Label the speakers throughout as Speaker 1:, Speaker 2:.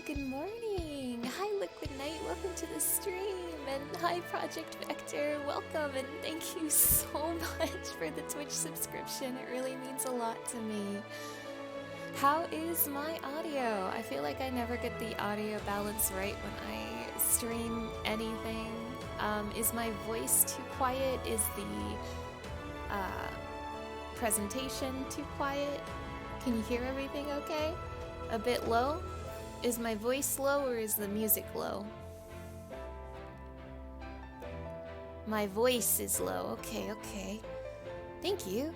Speaker 1: good morning. Hi, Liquid Knight, welcome to the stream. And hi, Project Vector, welcome. And thank you so much for the Twitch subscription. It really means a lot to me. How is my audio? I feel like I never get the audio balance right when I stream anything. Is my voice too quiet? Is the presentation too quiet? Can you hear everything okay? A bit low? Is my voice low or is the music low? My voice is low. Okay, okay. Thank you.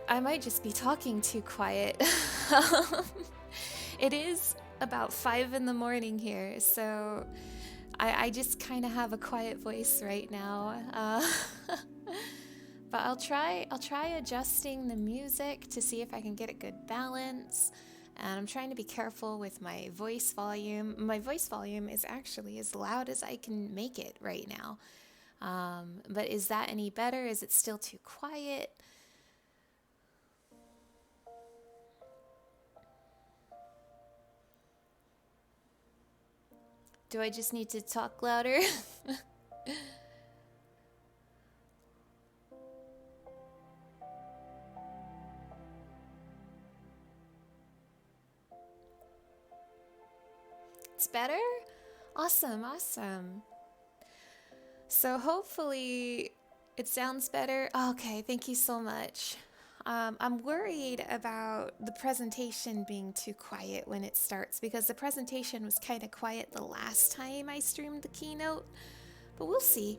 Speaker 1: I might just be talking too quiet. It is about 5 in the morning here, so I just kind of have a quiet voice right now. But I'll try adjusting the music to see if I can get a good balance. And I'm trying to be careful with my voice volume. My voice volume is actually as loud as I can make it right now. But is that any better? Is it still too quiet? Do I just need to talk louder? It's better? Awesome, awesome. So hopefully it sounds better. Okay, thank you so much. I'm worried about the presentation being too quiet when it starts because the presentation was kind of quiet the last time I streamed the keynote, but we'll see.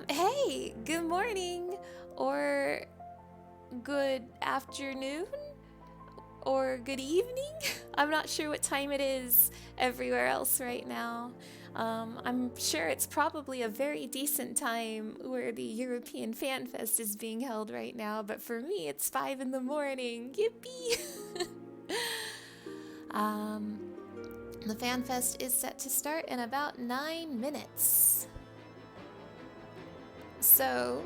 Speaker 1: Hey, good morning or good afternoon or good evening. I'm not sure what time it is everywhere else right now. I'm sure it's probably a very decent time where the European Fanfest is being held right now, but for me it's 5 in the morning. Yippee! The Fanfest is set to start in about 9 minutes. So,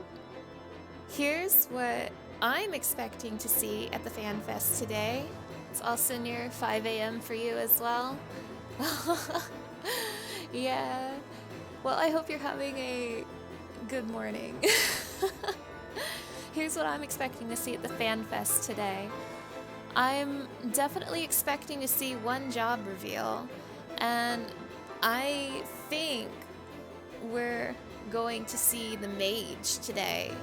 Speaker 1: here's what I'm expecting to see at the Fanfest today. It's also near 5 a.m. for you as well. Yeah. Well, I hope you're having a good morning. Here's what I'm expecting to see at the Fanfest today. I'm definitely expecting to see one job reveal, and I think we're going to see the mage today.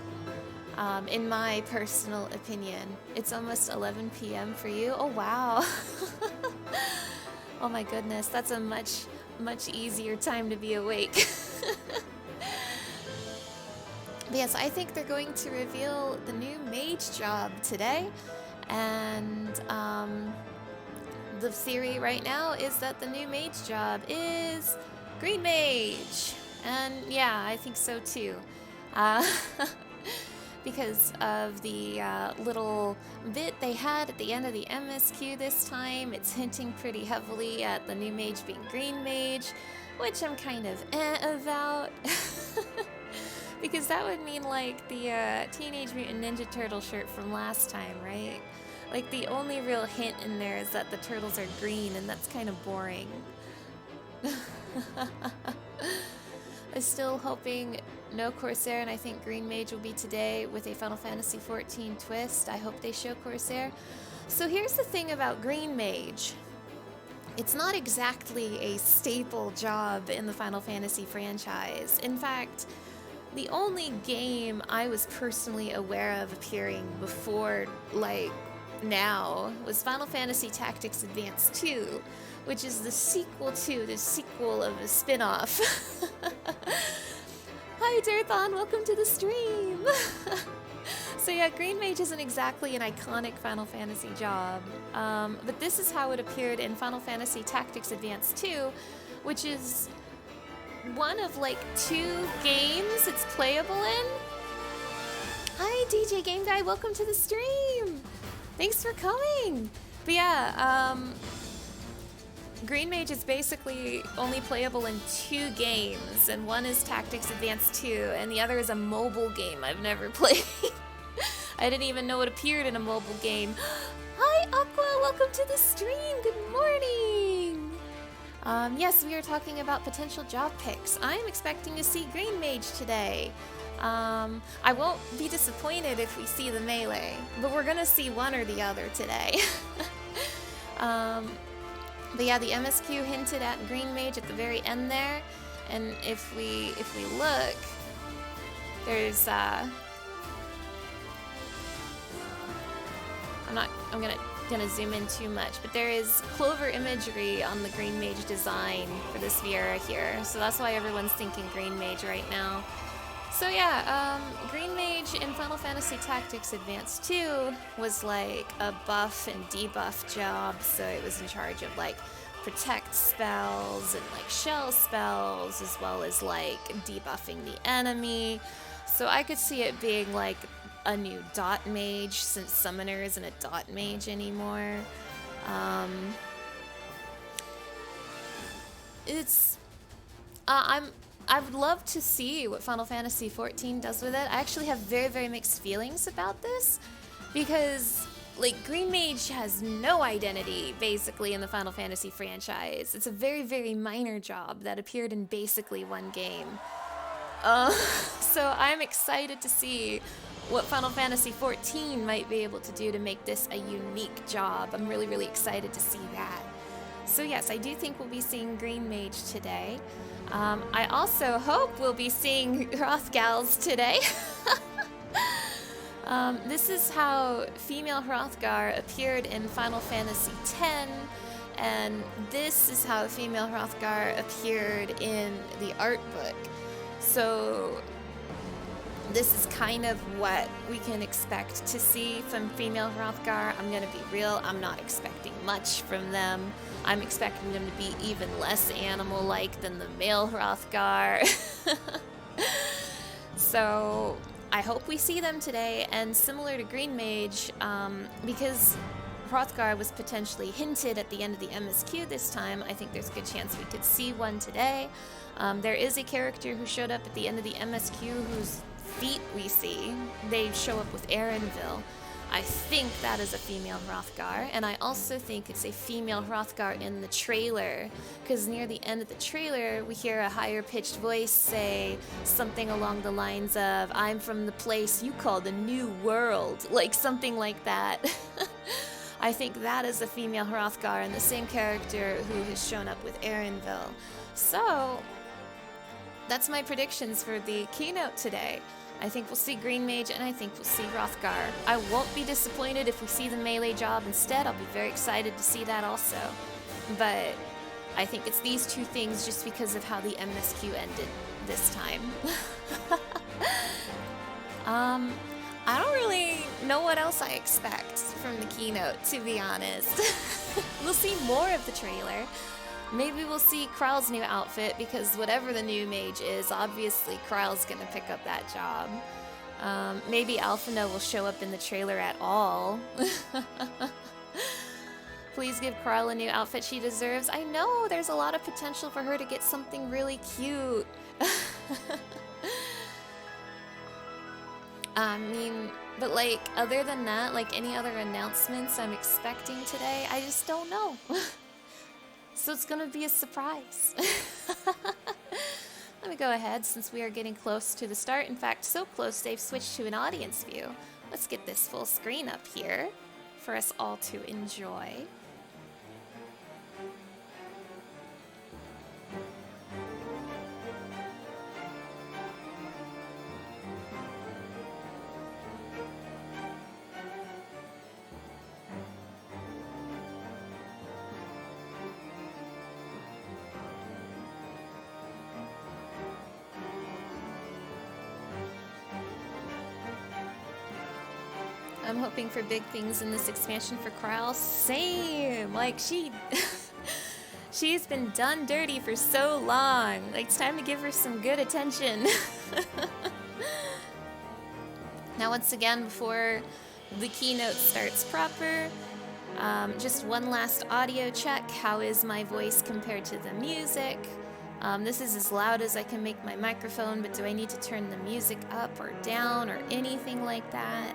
Speaker 1: In my personal opinion. It's almost 11 p.m. for you. Oh, wow. Oh my goodness, that's a much easier time to be awake. But yes, I think they're going to reveal the new mage job today. And the theory right now is that the new mage job is green mage. And yeah, I think so too. Because of the little bit they had at the end of the MSQ this time. It's hinting pretty heavily at the new mage being green mage, which I'm kind of about. Because that would mean like the Teenage Mutant Ninja Turtle shirt from last time, right? Like the only real hint in there is that the turtles are green, and that's kind of boring. I'm still hoping no Corsair, and I think Green Mage will be today with a Final Fantasy XIV twist. I hope they show Corsair. So here's the thing about Green Mage. It's not exactly a staple job in the Final Fantasy franchise. In fact, the only game I was personally aware of appearing before, like, now was Final Fantasy Tactics Advance 2, which is the sequel to the sequel of a spin-off. Hi Dirthon, welcome to the stream! So yeah, Green Mage isn't exactly an iconic Final Fantasy job, but this is how it appeared in Final Fantasy Tactics Advance 2, which is one of like 2 games it's playable in. Hi DJ Game Guy, welcome to the stream! Thanks for coming! But yeah, Green Mage is basically only playable in 2 games, and one is Tactics Advance 2, and the other is a mobile game I've never played. I didn't even know it appeared in a mobile game. Hi, Aqua! Welcome to the stream! Good morning! Yes, we are talking about potential job picks. I'm expecting to see Green Mage today. I won't be disappointed if we see the melee, but we're gonna see one or the other today. But yeah, the MSQ hinted at Green Mage at the very end there, and if we look, there's I'm gonna zoom in too much, but there is clover imagery on the Green Mage design for this Viera here, so that's why everyone's thinking Green Mage right now. So yeah, Green Mage in Final Fantasy Tactics Advance 2 was like a buff and debuff job, so it was in charge of like protect spells and like shell spells, as well as like debuffing the enemy. So I could see it being like a new dot mage, since Summoner isn't a dot mage anymore. I would love to see what Final Fantasy XIV does with it. I actually have very, very mixed feelings about this, because like Green Mage has no identity basically in the Final Fantasy franchise. It's a very, very minor job that appeared in basically one game. So I'm excited to see what Final Fantasy XIV might be able to do to make this a unique job. I'm really, really excited to see that. So yes, I do think we'll be seeing Green Mage today. I also hope we'll be seeing Hrothgals today. This is how female Hrothgar appeared in Final Fantasy X, and this is how female Hrothgar appeared in the art book. So this is kind of what we can expect to see from female Hrothgar. I'm gonna be real, I'm not expecting much from them. I'm expecting them to be even less animal-like than the male Hrothgar. So I hope we see them today, and similar to Green Mage, because Hrothgar was potentially hinted at the end of the MSQ this time, I think there's a good chance we could see one today. There is a character who showed up at the end of the MSQ whose feet we see. They show up with Erenville. I think that is a female Hrothgar, and I also think it's a female Hrothgar in the trailer, because near the end of the trailer we hear a higher pitched voice say something along the lines of, "I'm from the place you call the New World," like something like that. I think that is a female Hrothgar, and the same character who has shown up with Erenville. So that's my predictions for the keynote today. I think we'll see Green Mage, and I think we'll see Hrothgar. I won't be disappointed if we see the melee job instead. I'll be very excited to see that also. But I think it's these two things just because of how the MSQ ended this time. I don't really know what else I expect from the keynote, to be honest. We'll see more of the trailer. Maybe we'll see Kryl's new outfit, because whatever the new mage is, obviously Kryl's gonna pick up that job. Maybe Alphina will show up in the trailer at all. Please give Kryl a new outfit she deserves. I know, there's a lot of potential for her to get something really cute. I mean, but like, other than that, like any other announcements I'm expecting today, I just don't know. So it's gonna be a surprise. Let me go ahead, since we are getting close to the start. In fact, so close they've switched to an audience view. Let's get this full screen up here for us all to enjoy. I'm hoping for big things in this expansion for Kryl. Same! Like, she's been done dirty for so long. Like, it's time to give her some good attention. Now, once again, before the keynote starts proper, Just one last audio check. How is my voice compared to the music? This is as loud as I can make my microphone, but do I need to turn the music up or down or anything like that?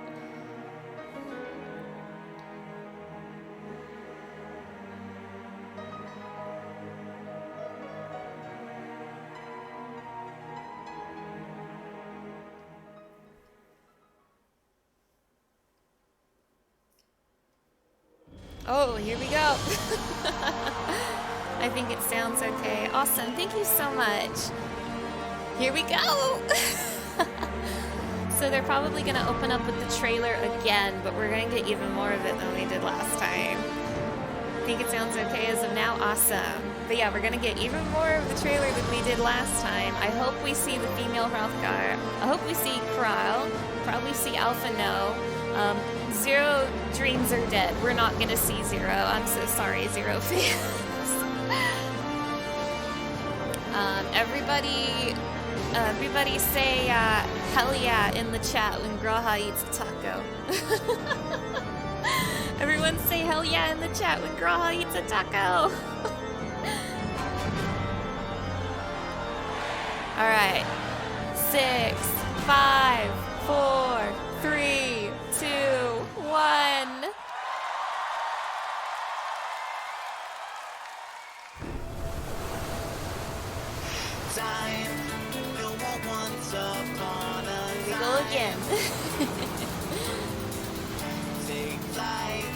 Speaker 1: Oh, here we go. I think it sounds okay. Awesome. Thank you so much. Here we go. So they're probably going to open up with the trailer again, but we're going to get even more of it than we did last time. I think it sounds okay as of now. Awesome. But yeah, we're going to get even more of the trailer than we did last time. I hope we see the female Hrothgar. I hope we see Kral. Probably see Alpha No. Zero dreams are dead. We're not gonna see Zero. I'm so sorry, Zero fans. Everybody say hell yeah in the chat when Graha eats a taco. Everyone say hell yeah in the chat when Graha eats a taco. All right, 6, 5, 4, 3, 2, 1. Here we go again.
Speaker 2: Take flight,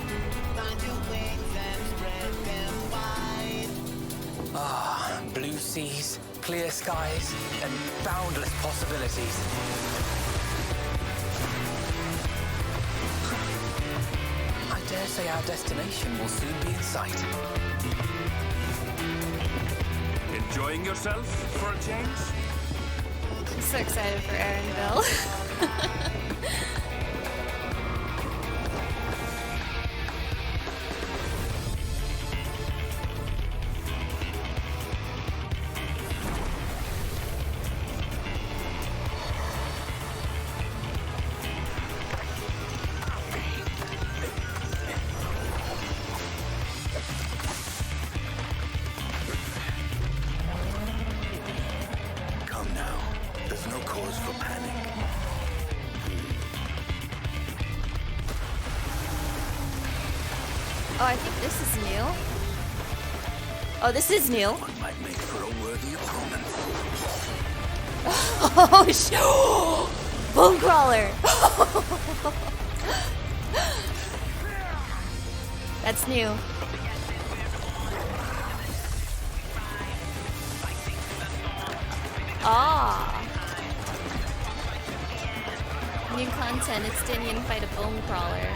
Speaker 2: find your wings and spread them wide.
Speaker 3: Ah, blue seas, clear skies, and boundless possibilities. I dare say our destination will soon be in sight.
Speaker 4: Enjoying yourself for a change?
Speaker 1: I'm so excited for Arendelle. Oh, I think this is new. Oh, this is new.
Speaker 3: One might make for a worthy opponent.
Speaker 1: Oh, Bone Crawler! That's new. Ah. New content, it's Dinian fight a Bone Crawler.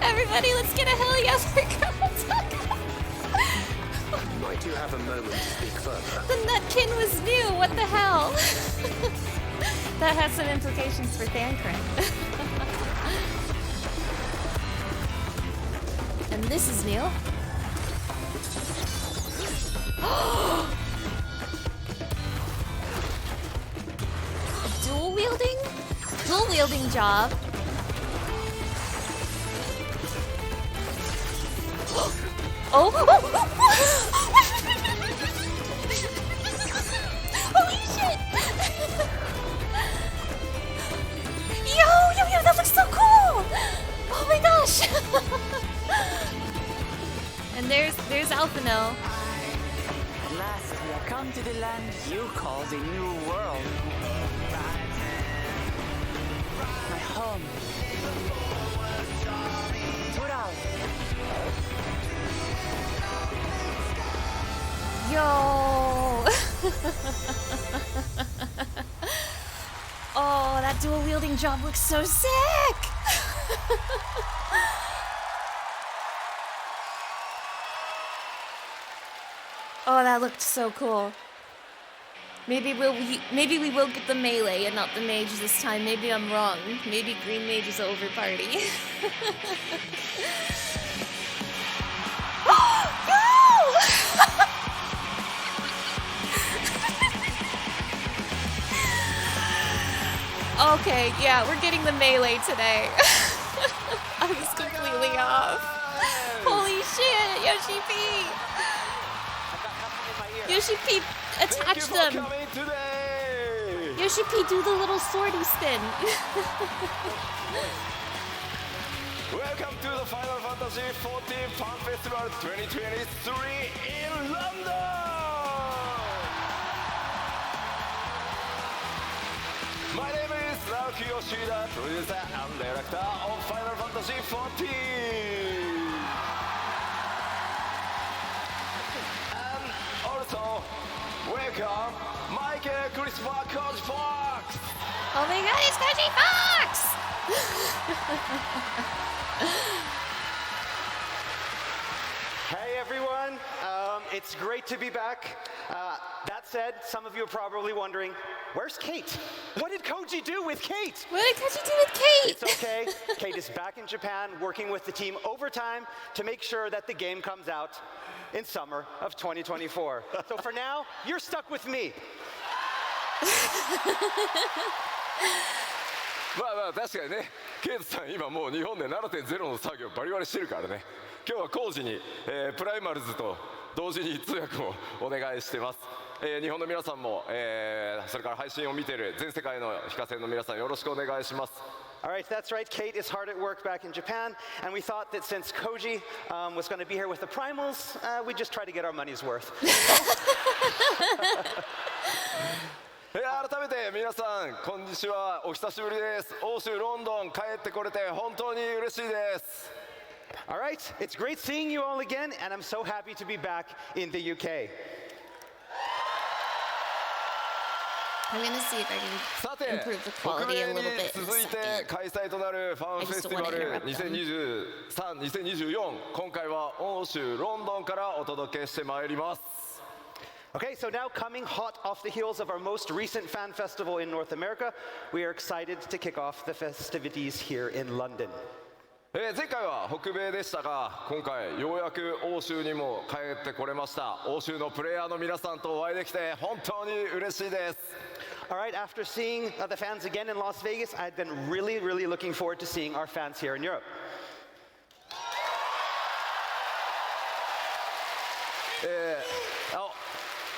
Speaker 1: Everybody, let's get a hell yeah for Keynote.
Speaker 3: Might you have a moment to speak further?
Speaker 1: The Nutkin was new, what the hell? That has some implications for Thancred. And this is new. A dual wielding job. Oh! Holy shit! Yo, that looks so cool! Oh my gosh! And there's Alphino.
Speaker 5: At last, we have come to the land you call the New World. My home. Tural.
Speaker 1: Yo! dual wielding job looks so sick! Oh, that looked so cool. Maybe we will get the melee and not the mage this time. Maybe I'm wrong. Maybe green mage is over party. Okay, yeah, we're getting the melee today. I was completely off. Holy shit, Yoshi P! Yoshi P, attach them! Yoshi P, do the little swordy spin.
Speaker 6: Welcome to the Final Fantasy XIV Fan Festival 2023 in London! My name is Naoki Yoshida, producer and director of Final Fantasy XIV. And also, welcome Michael Christopher Coach Fox!
Speaker 1: Oh my god, it's Koji Fox!
Speaker 7: Hey everyone, it's great to be back. That said, some of you are probably wondering, where's Kate? What did Koji do with Kate?
Speaker 1: What did Koji do with Kate?
Speaker 7: It's okay. Kate is back in Japan working with the team overtime to make sure that the game comes out in summer of 2024. So for now, you're stuck with me.
Speaker 6: まあまあ確かにね、ケイトさん今もう日本で 7.0 の作業バリバリしてるからね。今日は工事に、プライマルズと同時に通訳をお願いしてます。日本の皆さんも、それから配信を見ている全世界の非課線の皆さんよろしくお願いします。
Speaker 7: Alright, that's right. Kate is hard at work back in Japan, and we thought that since Koji was going to be here with the primals, we'd just try to get our money's worth.
Speaker 6: 改めて皆さんこんにちは、お久しぶりです。欧州ロンドン帰ってこれて本当に嬉しいです。
Speaker 7: Alright, it's great seeing you all again, and I'm so happy to be back in the UK.
Speaker 1: I'm gonna see if I
Speaker 6: さて
Speaker 1: can improve the
Speaker 6: 北
Speaker 1: quality a
Speaker 6: 米
Speaker 1: little
Speaker 6: に
Speaker 1: bit in
Speaker 6: 続い
Speaker 1: a
Speaker 6: て
Speaker 1: second.
Speaker 6: 開催となるファンフェスティバル
Speaker 1: I just don't wanna interrupt
Speaker 6: 2023-2024、今回は欧州ロンドンからお届けしてまいります。
Speaker 7: Okay, so now coming hot off the heels of our most recent fan festival in North America, we are excited to kick off the festivities here in London.
Speaker 6: 前回は北米でしたが、今回ようやく欧州にも帰ってこれました。欧州のプレイヤーの皆さんとお会いできて本当に嬉しいです。
Speaker 7: Alright, after seeing the fans again in Las Vegas, I've been really looking forward to seeing our fans here in Europe.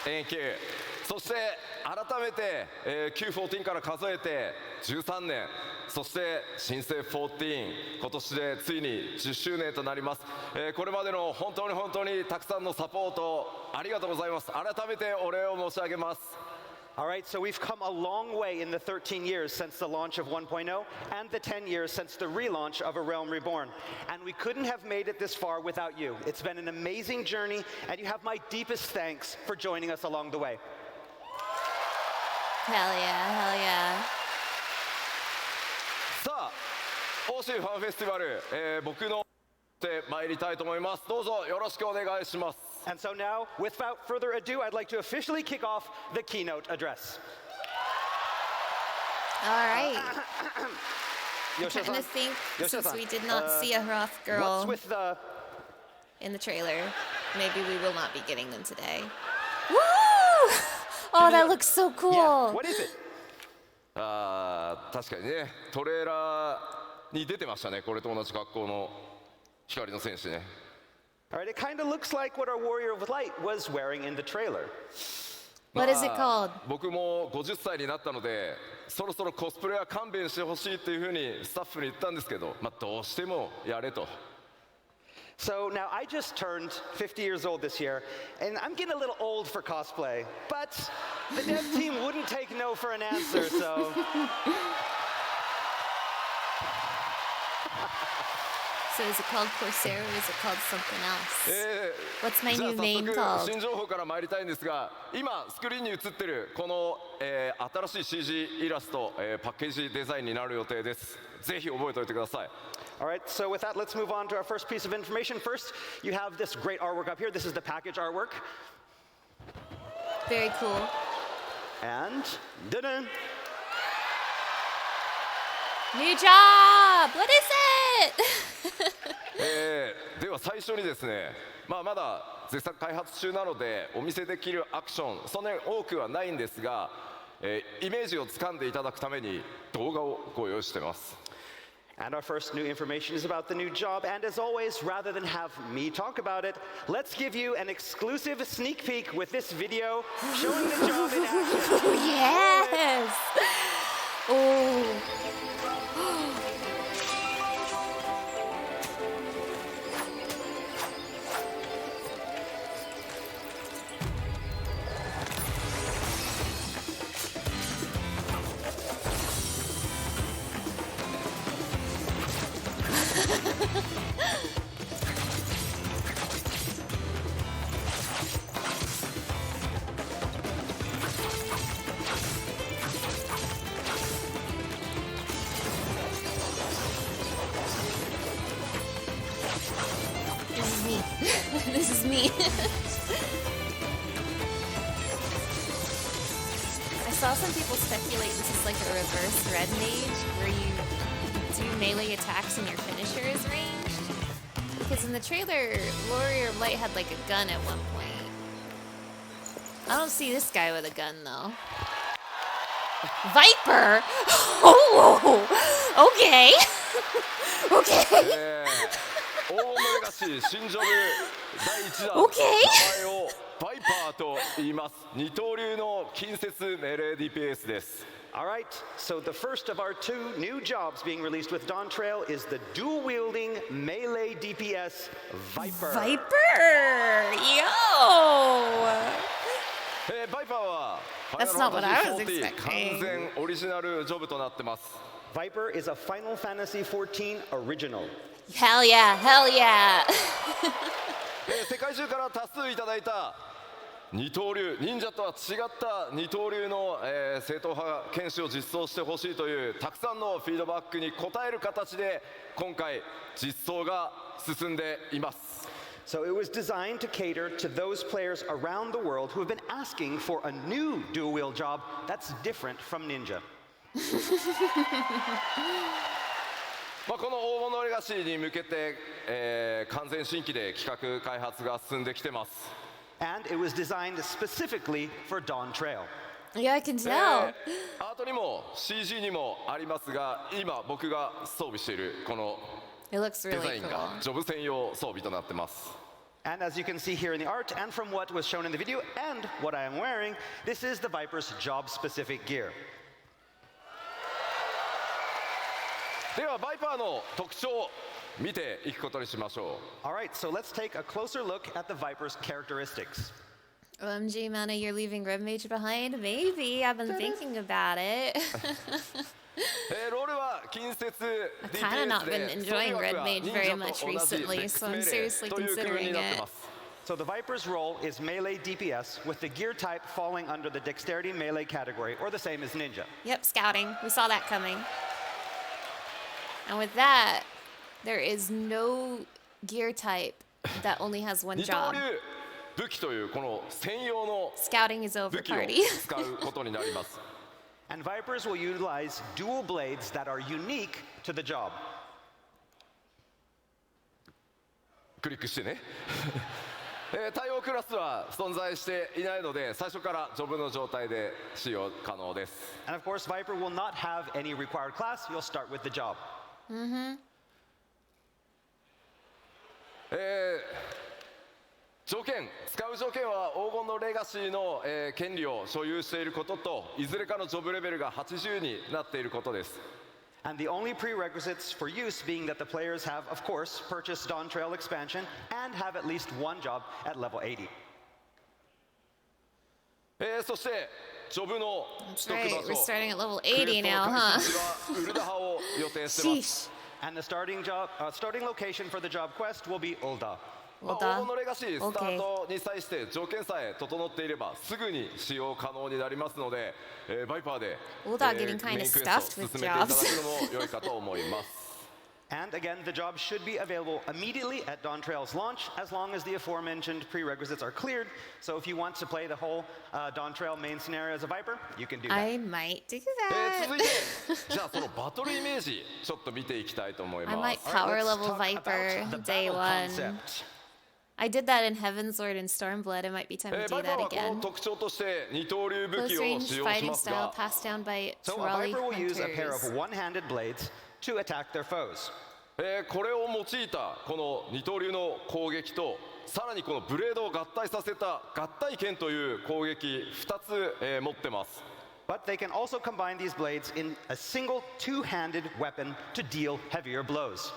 Speaker 6: Thank you. そして改めて、Q14 から数えて13年、そして新生14、今年でついに10周年となります。これまでの本当にたくさんのサポートありがとうございます。改めてお礼を申し上げます。
Speaker 7: Alright, so we've come a long way in the 13 years since the launch of 1.0 and the 10 years since the relaunch of A Realm Reborn. And we couldn't have made it this far without you. It's been an amazing journey, and you have my deepest thanks for joining us along the way.
Speaker 1: Hell yeah.
Speaker 6: さあ、欧州ファンフェスティバル、僕ので参りたいと思います。どうぞよろしくお願いします。
Speaker 7: And so now, without further ado, I'd like to officially kick off the keynote address.
Speaker 1: Alright. I'm
Speaker 7: Yoshida-san,
Speaker 1: trying to think, since
Speaker 7: Yoshida-san,
Speaker 1: we did not see a Hroth
Speaker 7: what's
Speaker 1: girl
Speaker 7: with the...
Speaker 1: in the trailer, maybe we will not be getting them today. Woo! Oh, that looks so
Speaker 7: Yeah,
Speaker 1: cool.
Speaker 7: what is it?
Speaker 6: 確かにね、トレーラーに出てましたね。これと同じ格好の光の戦士ね。
Speaker 7: Alright, it kind of looks like what our Warrior of Light was wearing in the trailer.
Speaker 1: What is it called?
Speaker 6: 僕も50歳になったので、そろそろコスプレは勘弁してほしいっていうふうにスタッフに言ったんですけど、どうしてもやれと。
Speaker 7: So now I just turned 50 years old this year, and I'm getting a little old for cosplay, but the dev team wouldn't take no for an answer, so...
Speaker 1: So is it called Corsair or is it called something else? What's my
Speaker 6: じゃあ
Speaker 1: new name
Speaker 6: 早
Speaker 1: called?
Speaker 6: 速新情報から参りたいんですが、今スクリーンに映ってるこの、新しい CG イラスト、パッケージデザインになる予定です。ぜひ覚えておいてください。
Speaker 7: All right, so with that, let's move on to our first piece of information. First, you have this great artwork up here. This is the package artwork.
Speaker 1: Very cool.
Speaker 7: And da-da!
Speaker 1: New job! What is it?
Speaker 6: では最初にですね、まだ絶賛開発中なのでお見せできるアクションそんなに多くはないんですが、イメージをつかんでいただくために動画をご用意しています。
Speaker 7: And our first new information is about the new job. And as always, rather than have me talk about it, let's give you an exclusive sneak peek with this video showing the job in action.
Speaker 1: Yes! Oh. This is me. I saw some people speculate this is like a reverse red mage where you do melee attacks and your finisher is ranged. Because in the trailer, Warrior of Light had like a gun at one point. I don't see this guy with a gun though. Viper? Oh, okay. Okay.
Speaker 6: 黄金のレガシー新ジョブ第1弾、
Speaker 1: Okay.
Speaker 6: 名前をバイパーと言います。二刀流の近接メレー DPS です。
Speaker 7: All right, so the first of our two new jobs being released with Dawn Trail is the dual-wielding melee DPS Viper.
Speaker 1: Viper! Yo!
Speaker 6: バイパーは
Speaker 1: That's not what I was
Speaker 6: Final Fantasy XIV
Speaker 1: expecting.
Speaker 6: 完全オリジナルジョブとなってます。
Speaker 7: Viper is a Final Fantasy XIV original.
Speaker 1: Hell yeah, hell yeah!
Speaker 6: 世界中から多数いただいた二刀流忍者とは違った二刀流の、正統派剣士を実装してほしいというたくさんのフィードバックに応える形で今回実装が進んでいます。
Speaker 7: So it was designed to cater to those players around the world who have been asking for a new dual-wield job that's different from Ninja.
Speaker 6: この黄金のレガシーに向けて、完全新規で企画開発が進んできてます。
Speaker 7: And it was designed specifically for Dawn Trail.
Speaker 1: Yeah, I can
Speaker 6: ア
Speaker 1: tell.
Speaker 6: ートにも CG にもありますが今僕が装備しているこの
Speaker 1: It looks
Speaker 6: デザ
Speaker 1: really
Speaker 6: インが
Speaker 1: cool.
Speaker 6: ジョブ専用装備となってます。
Speaker 7: And as you can see here in the art, and from what was shown in the video, and what I am wearing, this is the Viper's job-specific gear.
Speaker 6: ではバイパーの特徴を見ていくことにしましょう。
Speaker 7: All right, so let's take a closer look at the Viper's characteristics.
Speaker 1: OMG, Mana, you're leaving Red Mage behind? Maybe. I've been thinking about it.
Speaker 6: ロールは近接
Speaker 1: I've kind of
Speaker 6: DPS
Speaker 1: not been
Speaker 6: で
Speaker 1: enjoying
Speaker 6: 装備
Speaker 1: Red
Speaker 6: 枠は
Speaker 1: Mage
Speaker 6: 忍
Speaker 1: very
Speaker 6: 者
Speaker 1: much
Speaker 6: と同じ
Speaker 1: recently,
Speaker 6: セックス
Speaker 1: so
Speaker 6: 命
Speaker 1: I'm
Speaker 6: 令
Speaker 1: seriously
Speaker 6: という工夫に
Speaker 1: considering
Speaker 6: なって
Speaker 1: it.
Speaker 6: ます。
Speaker 7: So the Viper's role is melee DPS, with the gear type falling under the dexterity melee category, or the same as Ninja.
Speaker 1: Yep, scouting. We saw that coming. And with that, there is no gear type that only has one
Speaker 6: 二刀
Speaker 1: job.
Speaker 6: 流武器というこの専用の
Speaker 1: Scouting is over,
Speaker 6: 武器を
Speaker 1: party.
Speaker 6: 使うことになります。
Speaker 7: And Vipers will utilize dual blades that are unique to the job.
Speaker 6: クリックしてね。対応クラスは存在していないので最初からジョブの状態で使用可能です。
Speaker 7: And of course, Viper will not have any required class. You'll start with the job.
Speaker 6: 条件使う条件は黄金のレガシーの、権利を所有していることといずれかのジョブレベルが80になっていることです。
Speaker 7: And the only prerequisites for use being that the players have, of course, purchased Dawn Trail expansion and have at least one job at level 80.
Speaker 6: そしてジョブの
Speaker 1: That's
Speaker 6: 取得
Speaker 1: right.
Speaker 6: 場
Speaker 1: We're
Speaker 6: 所
Speaker 1: starting at level
Speaker 6: クエス
Speaker 1: 80
Speaker 6: トの
Speaker 1: now,
Speaker 6: 開
Speaker 1: huh?
Speaker 6: 始はウルダハを予定してます。
Speaker 1: Sheesh.
Speaker 7: And the starting location for the job quest will be Ulda.
Speaker 6: 黄金のレガシースタートに際して条件さえ整っていればすぐに使用可能になりますので、バイパーで、メインクエストを進めていただくのも良いかと思います。
Speaker 7: And again, the job should be available immediately at Dawn Trail's launch, as long as the aforementioned prerequisites are cleared. So if you want to play the whole Dawn Trail main scenario as a Viper, you can do that.
Speaker 1: I might do that.
Speaker 6: 続いて、じゃあそのバトルイメージちょっと見ていきたいと思い
Speaker 1: I
Speaker 6: ま
Speaker 1: might
Speaker 6: す。
Speaker 1: power
Speaker 7: Let's
Speaker 1: level
Speaker 7: talk
Speaker 1: Viper
Speaker 7: about the
Speaker 1: day
Speaker 7: battle
Speaker 1: one.
Speaker 7: concept.
Speaker 1: I did that in Heavensward and Stormblood. It might be time to
Speaker 6: バ
Speaker 1: do
Speaker 6: イパー
Speaker 1: that
Speaker 6: はこの
Speaker 1: again.
Speaker 6: 特徴として二刀流武
Speaker 1: Close
Speaker 6: 器を
Speaker 1: range
Speaker 6: 使用し
Speaker 1: fighting
Speaker 6: ます
Speaker 1: style
Speaker 6: が、
Speaker 1: passed down by
Speaker 7: So a
Speaker 1: Trolley
Speaker 7: Viper will use a pair of
Speaker 1: hunters.
Speaker 7: one-handed blades to attack their foes.
Speaker 6: これを用いたこの二刀流の攻撃と、さらにこのブレードを合体させた合体剣という攻撃2つ、持ってます。
Speaker 7: But they can also combine these blades in a single two-handed weapon to deal heavier blows.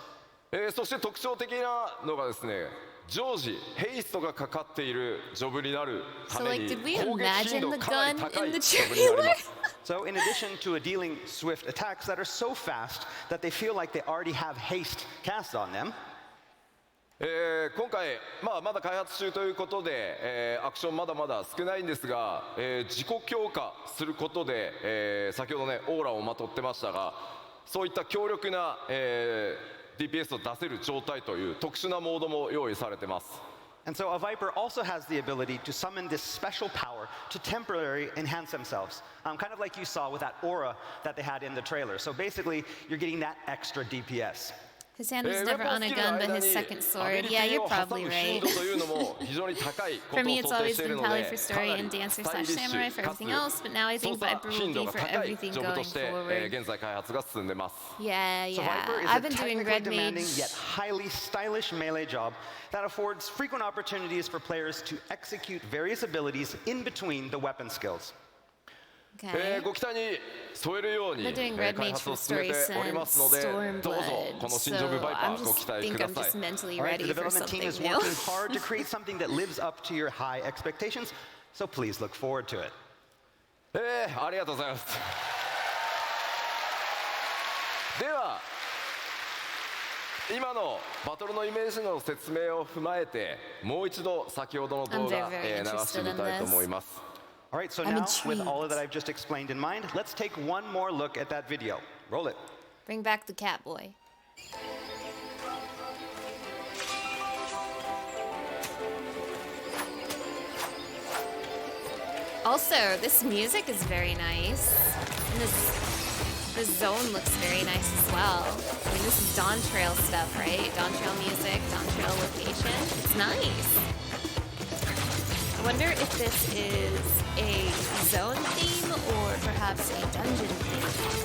Speaker 6: そして特徴的なのがですね、常時ヘイストがかかっているジョブになるた
Speaker 1: So,
Speaker 6: め
Speaker 1: like,
Speaker 6: に
Speaker 1: did we
Speaker 6: 攻撃頻
Speaker 1: imagine
Speaker 6: 度
Speaker 1: the
Speaker 6: かなり
Speaker 1: gun
Speaker 6: 高い
Speaker 1: in the
Speaker 6: ジョブになり
Speaker 1: trailer?
Speaker 6: ます。
Speaker 7: So in addition to dealing swift attacks that are so fast that they feel like they already have haste cast on them,
Speaker 6: 今回、まだ開発中ということで、アクションまだまだ少ないんですが、自己強化することで、先ほどねオーラをまとってましたが、そういった強力な、DPS を出せる状態という特殊なモードも用意されてます。
Speaker 7: and so a Viper also has the ability to summon this special power to temporarily enhance themselves, kind of like you saw with that aura that they had in the trailer. So basically, you're getting that extra DPS.
Speaker 1: His hand was never on a gun, but his second sword. Yeah, you're probably right. For me, it's always been Pally for story and Dancer / Samurai for everything else, but now I think Viper will be for everything going forward.
Speaker 6: 現在開発が進んでます。
Speaker 1: Yeah,
Speaker 7: So Viper
Speaker 1: yeah.
Speaker 7: is
Speaker 1: I've
Speaker 7: a
Speaker 1: been doing
Speaker 7: technically
Speaker 1: Red
Speaker 7: demanding
Speaker 1: Mage.
Speaker 7: yet highly stylish melee job that affords frequent opportunities for players to execute various abilities in between the weapon skills.
Speaker 1: Okay.
Speaker 6: ご期待に添えるように、
Speaker 1: I've been doing
Speaker 6: 開
Speaker 1: Red Mage
Speaker 6: 発
Speaker 1: for
Speaker 6: を進め
Speaker 1: story
Speaker 6: ておりま
Speaker 1: since
Speaker 6: すので、どうぞこ
Speaker 1: Stormblood.
Speaker 6: の新
Speaker 1: So
Speaker 6: ジョブバイパ
Speaker 1: I
Speaker 6: ーご期
Speaker 1: just
Speaker 6: 待
Speaker 1: think
Speaker 6: くだ
Speaker 1: I'm
Speaker 6: さい
Speaker 1: just。mentally
Speaker 7: All right, the
Speaker 1: ready for
Speaker 7: development team
Speaker 1: something
Speaker 7: is
Speaker 1: new.
Speaker 7: working hard to create something that lives up to your high expectations, so please look forward to it.
Speaker 6: ありがとうございます。では今のバトルのイメージの説明を踏まえて、もう一度先ほどの動画、
Speaker 1: I'm very, very
Speaker 6: 流してみたいと思います。
Speaker 7: All right, so
Speaker 1: I'm
Speaker 7: now,
Speaker 1: intrigued.
Speaker 7: with all of that I've just explained in mind, let's take one more look at that video. Roll it.
Speaker 1: Bring back the cat boy. Also, this music is very nice. And this zone looks very nice as well. I mean, this is Dawn Trail stuff, right? Dawn Trail music, Dawn Trail location. It's nice. I wonder if this is a zone theme or perhaps a dungeon theme.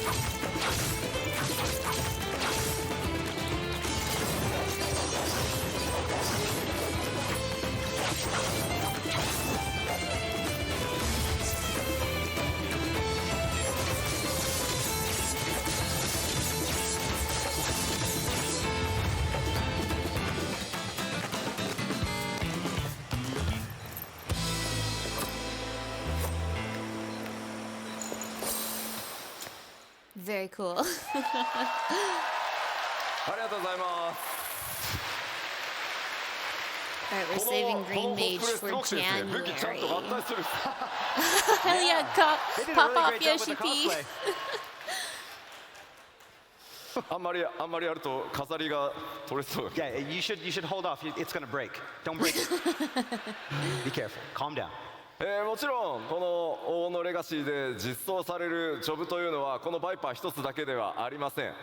Speaker 1: Very cool.
Speaker 6: ありがとうございます。
Speaker 1: Alright, we're
Speaker 6: こ
Speaker 1: saving
Speaker 6: の
Speaker 1: Green
Speaker 6: ホップ
Speaker 1: Mage
Speaker 6: レス
Speaker 1: for
Speaker 6: ロックですね、武器ちゃん
Speaker 1: January.
Speaker 6: と合体する。
Speaker 1: Hell yeah,
Speaker 7: They did a
Speaker 1: pop
Speaker 7: really
Speaker 1: off
Speaker 7: great job with the
Speaker 1: Yoshi P.
Speaker 7: cosplay.
Speaker 6: あんまりやると飾りが取れそう。
Speaker 7: Yeah, you should hold off. It's going to break. Don't break it. Be careful. Calm down.
Speaker 6: もちろんこの王のレガシーで実装されるジョブというのはこのバイパー一つだけではありません。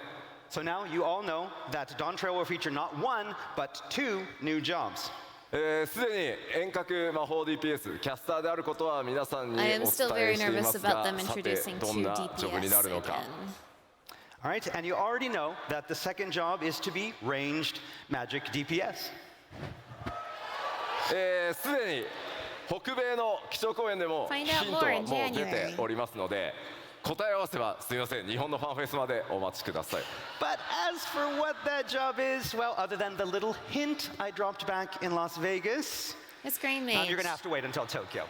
Speaker 7: So now you all know that Dawn Trail will feature not one, but two new jobs.
Speaker 6: すでに遠隔魔法 DPS キャスターであることは皆さんにお
Speaker 1: I
Speaker 6: 伝え
Speaker 1: am
Speaker 6: して
Speaker 1: still
Speaker 6: い
Speaker 1: very
Speaker 6: ま
Speaker 1: nervous
Speaker 6: す
Speaker 1: about
Speaker 6: が、
Speaker 1: them
Speaker 6: さて
Speaker 1: introducing
Speaker 6: どん
Speaker 1: two
Speaker 6: なジョブにな
Speaker 1: DPS
Speaker 6: るのか。
Speaker 1: again.
Speaker 7: All right, and you already know that the second job is to be ranged magic DPS.
Speaker 6: すでに北米の基調講演でも
Speaker 1: Find
Speaker 6: ヒ
Speaker 1: out
Speaker 6: ントは
Speaker 1: more in
Speaker 6: もう出
Speaker 1: January.
Speaker 6: ておりますので、答え合わせはすみません、日本のファンフェスまでお待ちください。
Speaker 7: But as for what that job is, well, other than the little hint I dropped back in Las Vegas,
Speaker 1: It's Green
Speaker 7: you're
Speaker 1: Mage.
Speaker 7: going to have to wait until Tokyo.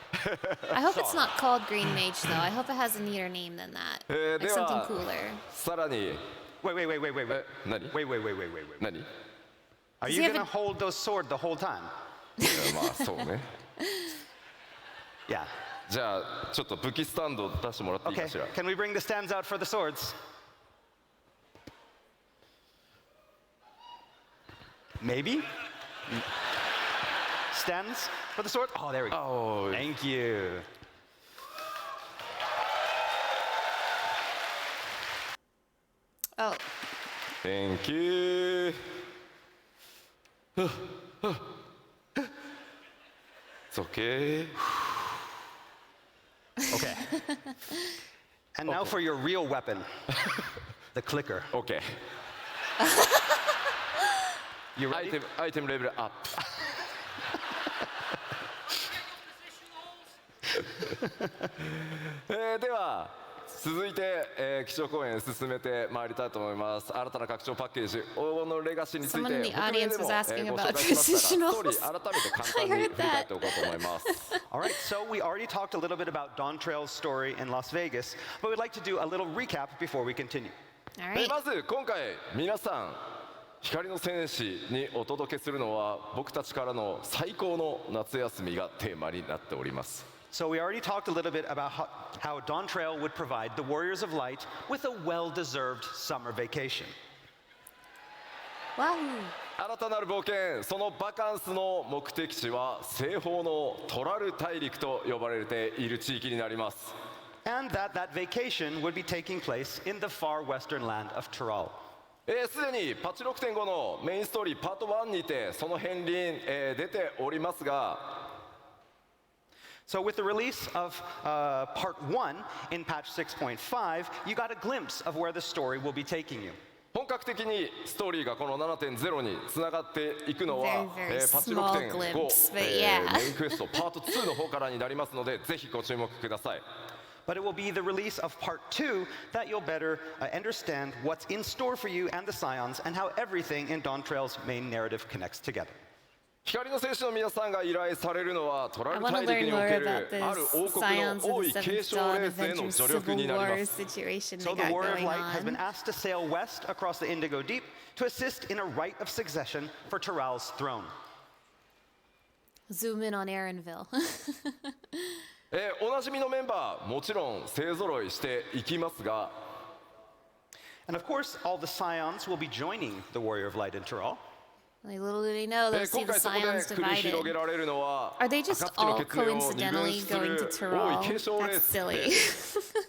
Speaker 1: I hope it's not called Green Mage though. I hope it has a neater name than that.
Speaker 6: で
Speaker 1: Like something
Speaker 6: は
Speaker 1: cooler.
Speaker 6: さらに
Speaker 7: Wait.
Speaker 6: 何
Speaker 7: Wait.
Speaker 6: 何
Speaker 7: Are
Speaker 1: Does
Speaker 7: you
Speaker 1: he have
Speaker 7: going to
Speaker 1: a-
Speaker 7: hold those sword the whole time?
Speaker 6: まあそうね
Speaker 7: Yeah.
Speaker 6: じゃあちょっと武器スタンド出してもらっていい
Speaker 7: Okay.
Speaker 6: かしら
Speaker 7: Can we bring the stands out for the swords? Maybe? Stands for the sword? Oh, there we go.
Speaker 6: Oh.
Speaker 7: Thank you.
Speaker 1: Oh,
Speaker 6: Thank you It's okay
Speaker 7: Okay. And now for your real weapon, the clicker.
Speaker 6: OK
Speaker 7: You ready?
Speaker 6: アイテムレベルアップでは続いて、基調講演進めてまいりたいと思います。新たな拡張パッケージ黄金のレガシーについて
Speaker 1: Someone in the
Speaker 6: 北米で
Speaker 1: audience
Speaker 6: も、
Speaker 1: was asking
Speaker 6: ご
Speaker 1: about
Speaker 6: 紹介しましたが
Speaker 1: precisionals.
Speaker 6: ストーリー改めて簡単に
Speaker 1: I
Speaker 6: 振
Speaker 1: heard
Speaker 6: り返
Speaker 1: that.
Speaker 6: っておこうと思います。
Speaker 7: All right, so we already talked a little bit about Dawn Trail's story in Las Vegas, but we'd like to do a little recap before we continue.
Speaker 1: all right.
Speaker 6: まず今回皆さん光の戦士にお届けするのは僕たちからの最高の夏休みがテーマになっております。
Speaker 7: So we already talked a little bit about how Dawn Trail would provide the Warriors of Light with a well-deserved summer vacation.
Speaker 1: Wahoo.
Speaker 6: 新たなる冒険、そのバカンスの目的地は西方のトラル大陸と呼ばれている地域になります。
Speaker 7: And that vacation would be taking place in the far western land of Tyrol.
Speaker 6: すでにパッチ 6.5 のメインストーリーパート1にてその片鱗、出ておりますが
Speaker 7: So with the release of part 1 in patch 6.5, you got a glimpse of where the story will be taking you.
Speaker 6: 本格的にストーリーがこの 7.0 につながっていくのは、
Speaker 1: Very, very
Speaker 6: パッチ
Speaker 1: small
Speaker 6: 6.5、
Speaker 1: glimpse, but yeah.
Speaker 6: メインクエストパート2の方からになりますのでぜひご注目ください。
Speaker 7: But it will be the release of part 2 that you'll better understand what's in store for you and the Scions and how everything in Dawn Trail's main narrative connects together.
Speaker 6: 光の戦士の皆さんが依頼されるのはトラ
Speaker 1: I
Speaker 6: ル
Speaker 1: want to
Speaker 6: 大陸
Speaker 1: learn
Speaker 6: にお
Speaker 1: more
Speaker 6: け
Speaker 1: about
Speaker 6: るある
Speaker 1: this
Speaker 6: 王国
Speaker 1: Scions
Speaker 6: の王
Speaker 1: of
Speaker 6: 位
Speaker 1: the
Speaker 6: 継
Speaker 1: Seventh
Speaker 6: 承
Speaker 1: Dawn
Speaker 6: レースへの
Speaker 1: Avengers
Speaker 6: 助力
Speaker 1: Civil
Speaker 6: になり
Speaker 1: War
Speaker 6: ます
Speaker 1: situation
Speaker 7: So
Speaker 1: they
Speaker 7: the
Speaker 1: got
Speaker 7: Warrior of
Speaker 1: going
Speaker 7: Light has been
Speaker 1: on.
Speaker 7: asked to sail west across the Indigo Deep to assist in a rite of succession for Tyrell's throne.
Speaker 1: Zoom in on Aaronville.
Speaker 6: おなじみのメンバーもちろん勢ぞろいしていきますが
Speaker 7: And of course, all the Scions will be joining the Warrior of Light in Tyrol.
Speaker 1: Like, little do they know, they'll see
Speaker 6: 今
Speaker 1: the
Speaker 6: 回そこで
Speaker 1: Scions
Speaker 6: 繰り広げ
Speaker 1: divided.
Speaker 6: られるのは
Speaker 1: Are they just
Speaker 6: 暁の
Speaker 1: all
Speaker 6: 血縁を二分
Speaker 1: coincidentally
Speaker 6: す
Speaker 1: going
Speaker 6: る
Speaker 1: to
Speaker 6: 王位
Speaker 1: Tyrol?
Speaker 6: 継承レー
Speaker 1: That's
Speaker 6: スで
Speaker 1: silly.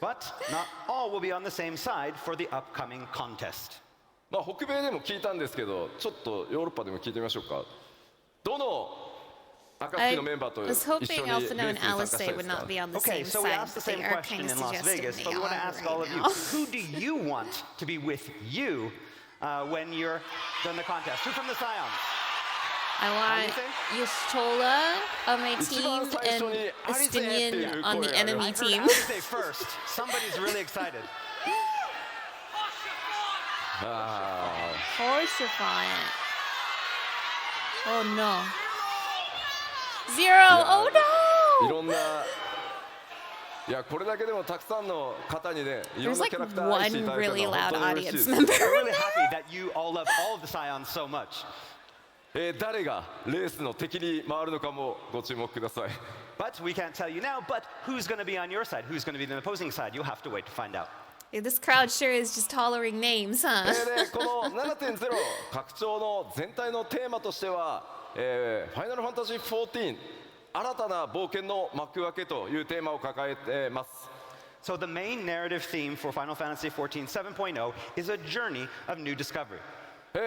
Speaker 7: But not all will be on the same side for the upcoming contest.
Speaker 6: まあ北米でも聞いたんですけどちょっとヨーロッパでも聞いてみましょうか。どの暁
Speaker 1: I
Speaker 6: のメンバーと一
Speaker 1: was
Speaker 6: 緒に
Speaker 1: hoping
Speaker 6: レース
Speaker 1: Alphino
Speaker 6: に
Speaker 1: and
Speaker 6: 参加
Speaker 1: Alice
Speaker 6: したい
Speaker 1: would
Speaker 6: ですか
Speaker 1: not be on the
Speaker 7: Okay,
Speaker 1: same
Speaker 7: so we
Speaker 1: side,
Speaker 7: asked the
Speaker 1: but they
Speaker 7: same
Speaker 1: are
Speaker 7: question
Speaker 1: kind of
Speaker 7: in Las
Speaker 1: suggesting
Speaker 7: Vegas,
Speaker 1: they
Speaker 7: but we want to
Speaker 1: are
Speaker 7: ask all
Speaker 1: right
Speaker 7: of you,
Speaker 1: now.
Speaker 7: who do you want to be with you when you're in the contest? Who from the Scions?
Speaker 1: I want
Speaker 7: Anything?
Speaker 1: Yustola on my
Speaker 6: 一番
Speaker 1: team
Speaker 6: 最初
Speaker 1: and
Speaker 6: にアリゼっていう
Speaker 1: Estinian on
Speaker 6: 声
Speaker 1: the
Speaker 6: がありま
Speaker 1: enemy
Speaker 6: す
Speaker 7: I heard
Speaker 1: team.
Speaker 7: Alice first. Somebody's really excited.
Speaker 1: Horseifying. Oh no. Zero! Oh
Speaker 6: い
Speaker 1: no!
Speaker 6: ろんないやこれだけでもたくさんの方にねいろん
Speaker 1: There's
Speaker 6: な
Speaker 1: like
Speaker 6: キャラクター愛してい
Speaker 1: one
Speaker 6: ただいた
Speaker 1: really
Speaker 6: のは
Speaker 1: loud
Speaker 6: 本当に嬉しい
Speaker 1: audience
Speaker 6: です
Speaker 1: member.
Speaker 7: We're really happy that you all love all of the Scions so much.
Speaker 6: 誰がレースの敵に回るのかもご注目ください。
Speaker 7: But we can't tell you now, but who's going to be on your side? Who's going to be on the opposing side? You'll have to wait to find out.
Speaker 1: Yeah, this crowd sure is just hollering names, huh?
Speaker 6: でこの 7.0 拡張の全体のテーマとしては、ファイナルファンタジー14新たな冒険の幕開けというテーマを抱えています。
Speaker 7: So the main narrative theme for Final Fantasy XIV 7.0 is a journey of new discovery.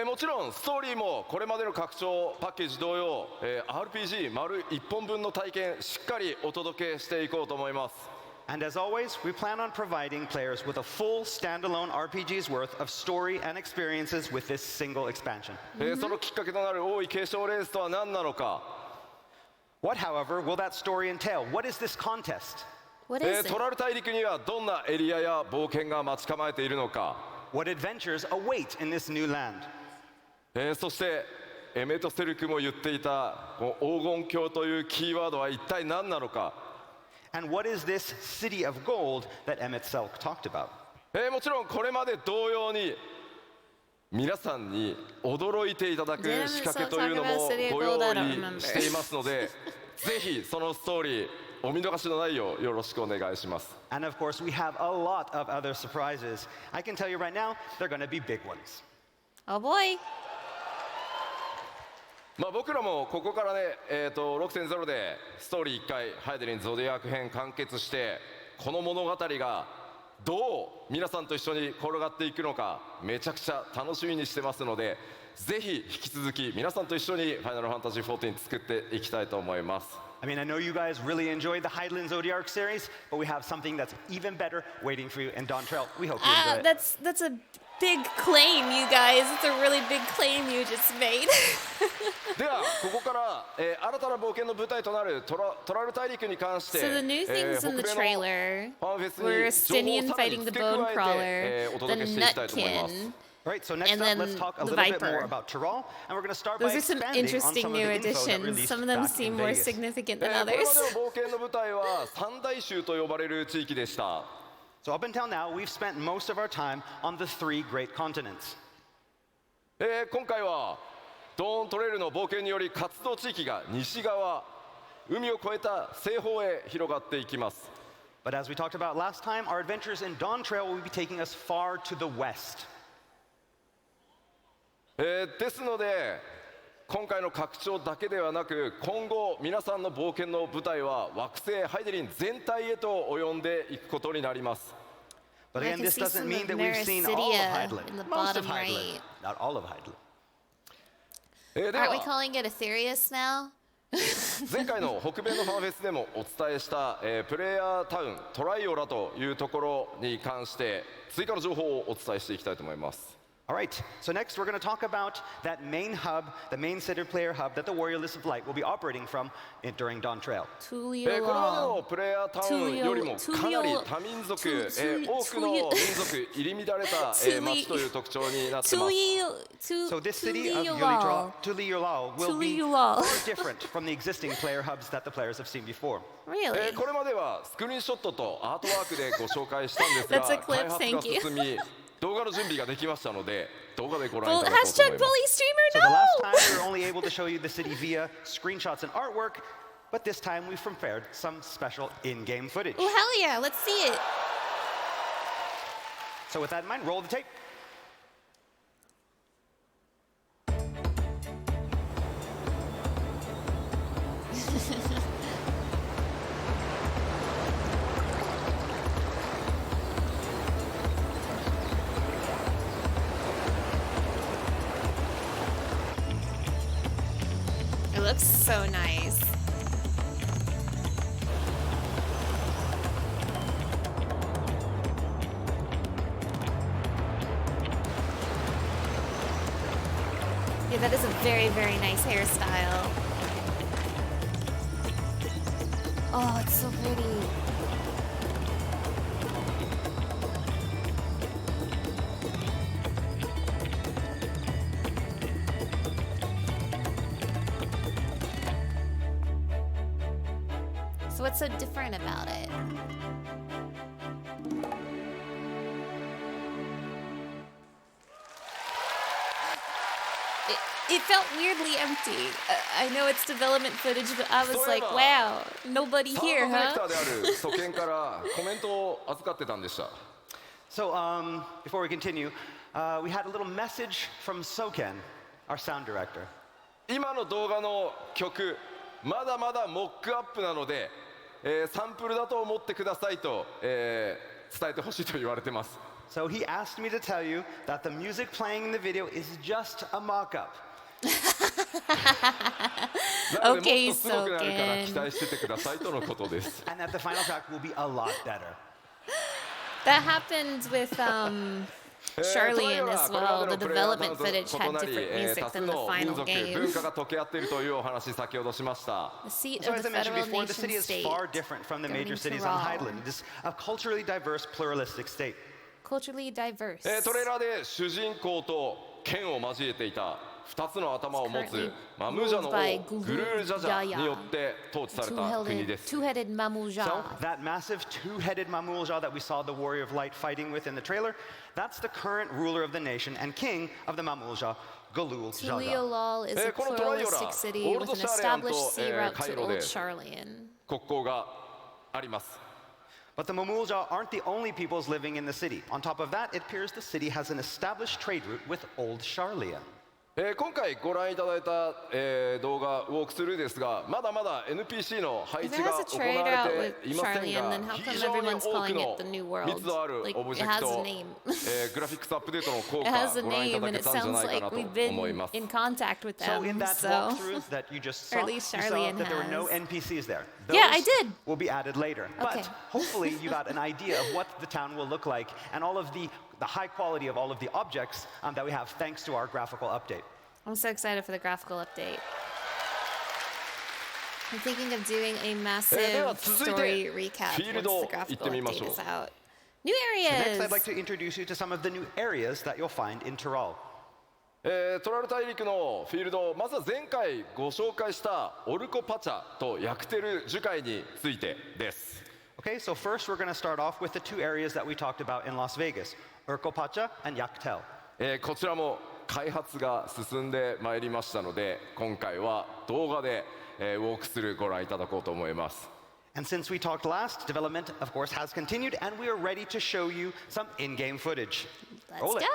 Speaker 6: もちろんストーリーもこれまでの拡張パッケージ同様、RPG 丸1本分の体験しっかりお届けしていこうと思います。
Speaker 7: And as always, we plan on providing players with a full standalone RPG's worth of story and experiences with this single expansion.
Speaker 6: そのきっかけとなる王位継承レースとは何なのか、
Speaker 7: What, however, will that story entail? What is this contest?
Speaker 1: What is it?
Speaker 6: トラル大陸にはどんなエリアや冒険が待ち構えているのか、
Speaker 7: What adventures await in this new land?
Speaker 6: そしてエメトセルクも言っていたこの黄金鏡というキーワードは一体何なのか、
Speaker 7: And what is this city of gold that Emmett Selk talked about?
Speaker 6: もちろんこれまで同様に皆さんに驚いていただく仕掛けというのもご用意していますので、ぜひそのストーリーお見逃しのないようよろしくお願いします。
Speaker 7: And of course, we have a lot of other surprises. I can tell you right now, they're going to be big ones.
Speaker 1: Oh boy.
Speaker 6: まあ僕らもここからね、6.0 でストーリー1回ハイデリンゾディアーク編完結して、この物語がどう皆さんと一緒に転がっていくのかめちゃくちゃ楽しみにしてますので、ぜひ引き続き皆さんと一緒にファイナルファンタジー14作っていきたいと思います。
Speaker 7: I mean, I know you guys really enjoyed the Hydaelyn Zodiac series, but we have something that's even better waiting for you in Dawn Trail. We hope you enjoy it.
Speaker 1: That's a big claim, you guys. It's a really big claim you just made.
Speaker 6: ではここから、新たな冒険の舞台となるトラル大陸に関して、
Speaker 1: So the new things in the trailer
Speaker 6: ファンフェス
Speaker 1: were
Speaker 6: に
Speaker 1: Stinian
Speaker 6: 情報をさらに
Speaker 1: fighting
Speaker 6: 付
Speaker 1: the
Speaker 6: け加
Speaker 1: bone
Speaker 6: えて、
Speaker 1: crawler,
Speaker 6: お
Speaker 1: the
Speaker 6: 届けしていきたいと思います。
Speaker 1: nutkin.
Speaker 7: Right, so next
Speaker 1: And
Speaker 7: up,
Speaker 1: then
Speaker 7: let's talk a
Speaker 1: the
Speaker 7: little bit
Speaker 1: Viper.
Speaker 7: more about Tyrol, and we're going to start
Speaker 1: Those
Speaker 7: by
Speaker 1: are some
Speaker 7: expanding on
Speaker 1: interesting
Speaker 7: some of
Speaker 1: new
Speaker 7: the info that
Speaker 1: additions.
Speaker 7: released
Speaker 1: Some of them
Speaker 7: back
Speaker 1: seem
Speaker 7: in
Speaker 1: more
Speaker 7: Vegas.
Speaker 1: significant
Speaker 6: こ
Speaker 1: than
Speaker 6: れまで
Speaker 1: others.
Speaker 6: の冒険の舞台は三大州と呼ばれる地域でした。
Speaker 7: So up until now, we've spent most of our time on the 3 great continents.
Speaker 6: 今回はドーントレイルの冒険により活動地域が西側、海を越えた西方へ広がっていきます。
Speaker 7: But as we talked about last time, our adventures in Dawn Trail will be taking us far to the west.
Speaker 6: ですので今回の拡張だけではなく、今後皆さんの冒険の舞台は惑星ハイデリン全体へと及んでいくことになります。
Speaker 7: But
Speaker 1: I
Speaker 7: again,
Speaker 1: can
Speaker 7: this
Speaker 1: see
Speaker 7: doesn't
Speaker 1: some
Speaker 7: mean
Speaker 1: of
Speaker 7: that we've seen all of
Speaker 1: Mericidia
Speaker 7: Hydaelyn.
Speaker 1: in the
Speaker 7: Most of
Speaker 1: bottom
Speaker 7: Hydaelyn,
Speaker 1: right.
Speaker 7: not all of Hydaelyn.
Speaker 6: で
Speaker 1: Aren't we
Speaker 6: は
Speaker 1: calling it Aetherius now?
Speaker 6: 前回の北米のファンフェスでもお伝えした、プレイヤータウントライオラというところに関して追加の情報をお伝えしていきたいと思います。
Speaker 7: All right, so next we're going to talk about that main hub, the main center player hub that the Warrior List of Light will be operating from during Dawn Trail.
Speaker 6: これまでのプレイヤータウンよりもかなり多民族、多くの民族入り乱れた、街という特徴になっています。
Speaker 7: So this city of Tuliyulal will be far different from the existing player hubs that the players have seen before.
Speaker 1: Really?
Speaker 6: これまではスクリーンショットとアートワークでご紹介したんですが、
Speaker 1: That's a clip,
Speaker 6: 開発が
Speaker 1: thank you.
Speaker 6: 進み動画の準備ができましたので動画でご覧い
Speaker 1: Well,
Speaker 6: ただこうと思い
Speaker 1: hashtag
Speaker 6: ます。
Speaker 1: bully streamer,
Speaker 7: So the last
Speaker 1: no!
Speaker 7: time we were only able to show you the city via screenshots and artwork, but this time we've prepared some special in-game footage.
Speaker 1: Oh, hell yeah, let's see it.
Speaker 7: So with that in mind, roll the tape.
Speaker 1: It looks so nice. Yeah, that is a very, very nice hairstyle. Oh, it's so pretty. So what's so different about it? It felt weirdly empty. I know it's development footage, but I was like, wow, nobody
Speaker 6: サウンド
Speaker 1: here,
Speaker 6: ディレク
Speaker 1: huh?
Speaker 6: ターであるソケンからコメントを預かってたんでした。
Speaker 7: So before we continue, we had a little message from Soken, our sound director.
Speaker 6: 今の動画の曲まだまだモックアップなので、サンプルだと思ってくださいと、伝えてほしいと言われてます。
Speaker 7: So he asked me to tell you that the music playing in the video is just a mock-up.
Speaker 6: なので
Speaker 1: Okay,
Speaker 6: もっとすごくなるから
Speaker 1: Soken.
Speaker 6: 期待しててくださいとのことです。
Speaker 7: And that the final track will be a lot better.
Speaker 1: That happened with Charlian as well. The development footage had different music
Speaker 6: 多数
Speaker 1: than the
Speaker 6: の民
Speaker 1: final
Speaker 6: 族
Speaker 1: game.
Speaker 6: 文化が溶け合っているというお話先ほどしました。
Speaker 1: The seat
Speaker 7: So
Speaker 1: of
Speaker 7: as
Speaker 1: the
Speaker 7: I mentioned
Speaker 1: federal
Speaker 7: before, the
Speaker 1: nation
Speaker 7: city is
Speaker 1: state.
Speaker 7: far different from the major
Speaker 1: governing
Speaker 7: cities on
Speaker 1: Tyrol.
Speaker 7: Hydaelyn. It is a culturally diverse, pluralistic state.
Speaker 1: Culturally diverse.
Speaker 6: トレーラーで主人公と剣を交えていた2つの頭を持
Speaker 1: It's
Speaker 6: つ
Speaker 1: currently
Speaker 6: マムージャの
Speaker 1: ruled by
Speaker 6: 王グルールジャジャによって統治された国です
Speaker 1: Two-headed Mamulja.
Speaker 7: So, that massive two-headed Mamulja that we saw the Warrior of Light fighting with in the trailer, that's the current ruler of the nation and king of the Mamulja, Galul Jaja.
Speaker 1: Tuliolol is a
Speaker 6: このトライオラ
Speaker 1: pluralistic city
Speaker 6: オール
Speaker 1: with
Speaker 6: ド
Speaker 1: an
Speaker 6: シャーレアンと
Speaker 1: established sea route
Speaker 6: カイ
Speaker 1: to
Speaker 6: ロ
Speaker 1: Old
Speaker 6: で
Speaker 1: Charlian.
Speaker 6: 国交があります
Speaker 7: But the Mamulja aren't the only peoples living in the city. On top of that, it appears the city has an established trade route with Old Charlia.
Speaker 6: 今回ご覧いただいた、動画ウォークスルーですがまだまだ NPC の配
Speaker 1: If
Speaker 6: 置
Speaker 1: it
Speaker 6: が
Speaker 1: has a
Speaker 6: 行
Speaker 1: trade
Speaker 6: わ
Speaker 1: route
Speaker 6: れ
Speaker 1: with
Speaker 6: ていません
Speaker 1: Charlian, then
Speaker 6: が
Speaker 1: how
Speaker 6: 非
Speaker 1: come
Speaker 6: 常に
Speaker 1: everyone's
Speaker 6: 多く
Speaker 1: calling
Speaker 6: の
Speaker 1: it the New World?
Speaker 6: 密度ある
Speaker 1: Like,
Speaker 6: オブ
Speaker 1: it
Speaker 6: ジェク
Speaker 1: has
Speaker 6: ト
Speaker 1: a name.
Speaker 6: グラフィックスアップデートの効
Speaker 1: It has
Speaker 6: 果
Speaker 1: a
Speaker 6: ご覧いた
Speaker 1: name,
Speaker 6: だ
Speaker 1: and
Speaker 6: け
Speaker 1: it
Speaker 6: たんじゃ
Speaker 1: sounds
Speaker 6: ないか
Speaker 1: like
Speaker 6: なと
Speaker 1: we've been
Speaker 6: 思います
Speaker 1: in contact with
Speaker 7: So
Speaker 1: them.
Speaker 7: in that
Speaker 1: So
Speaker 7: walkthrough that you just
Speaker 1: Or
Speaker 7: saw,
Speaker 1: at least
Speaker 7: you saw
Speaker 1: Charlian
Speaker 7: that there were no
Speaker 1: has.
Speaker 7: NPCs there.
Speaker 1: Yeah, I
Speaker 7: Those
Speaker 1: did.
Speaker 7: will be added later.
Speaker 1: Okay.
Speaker 7: But hopefully you got an idea of what the town will look like and all of the high quality of all of the objects that we have thanks to our graphical update.
Speaker 1: I'm so excited for the graphical update. I'm thinking of doing a
Speaker 6: では
Speaker 1: massive
Speaker 6: 続いて
Speaker 1: story recap
Speaker 6: フィール
Speaker 1: once
Speaker 6: ド
Speaker 1: the
Speaker 6: 行って
Speaker 1: graphical
Speaker 6: みましょ
Speaker 1: update
Speaker 6: う
Speaker 1: is out. New
Speaker 7: Next,
Speaker 1: areas!
Speaker 7: I'd like to introduce you to some of the new areas that you'll find in Tyrol.
Speaker 6: トラル大陸のフィールドまずは前回ご紹介したオルコパチャとヤクテル樹海についてです
Speaker 7: Okay, so first we're going to start off with the two areas that we talked about in Las Vegas, Urcopacha and Yaktel.
Speaker 6: こちらも開発が進んでまいりましたので今回は動画で、ウォークスルーご覧いただこうと思います
Speaker 7: And since we talked last, development, of course, has continued, and we are ready to show you some in-game footage.
Speaker 1: Let's
Speaker 7: Roll it.
Speaker 1: go!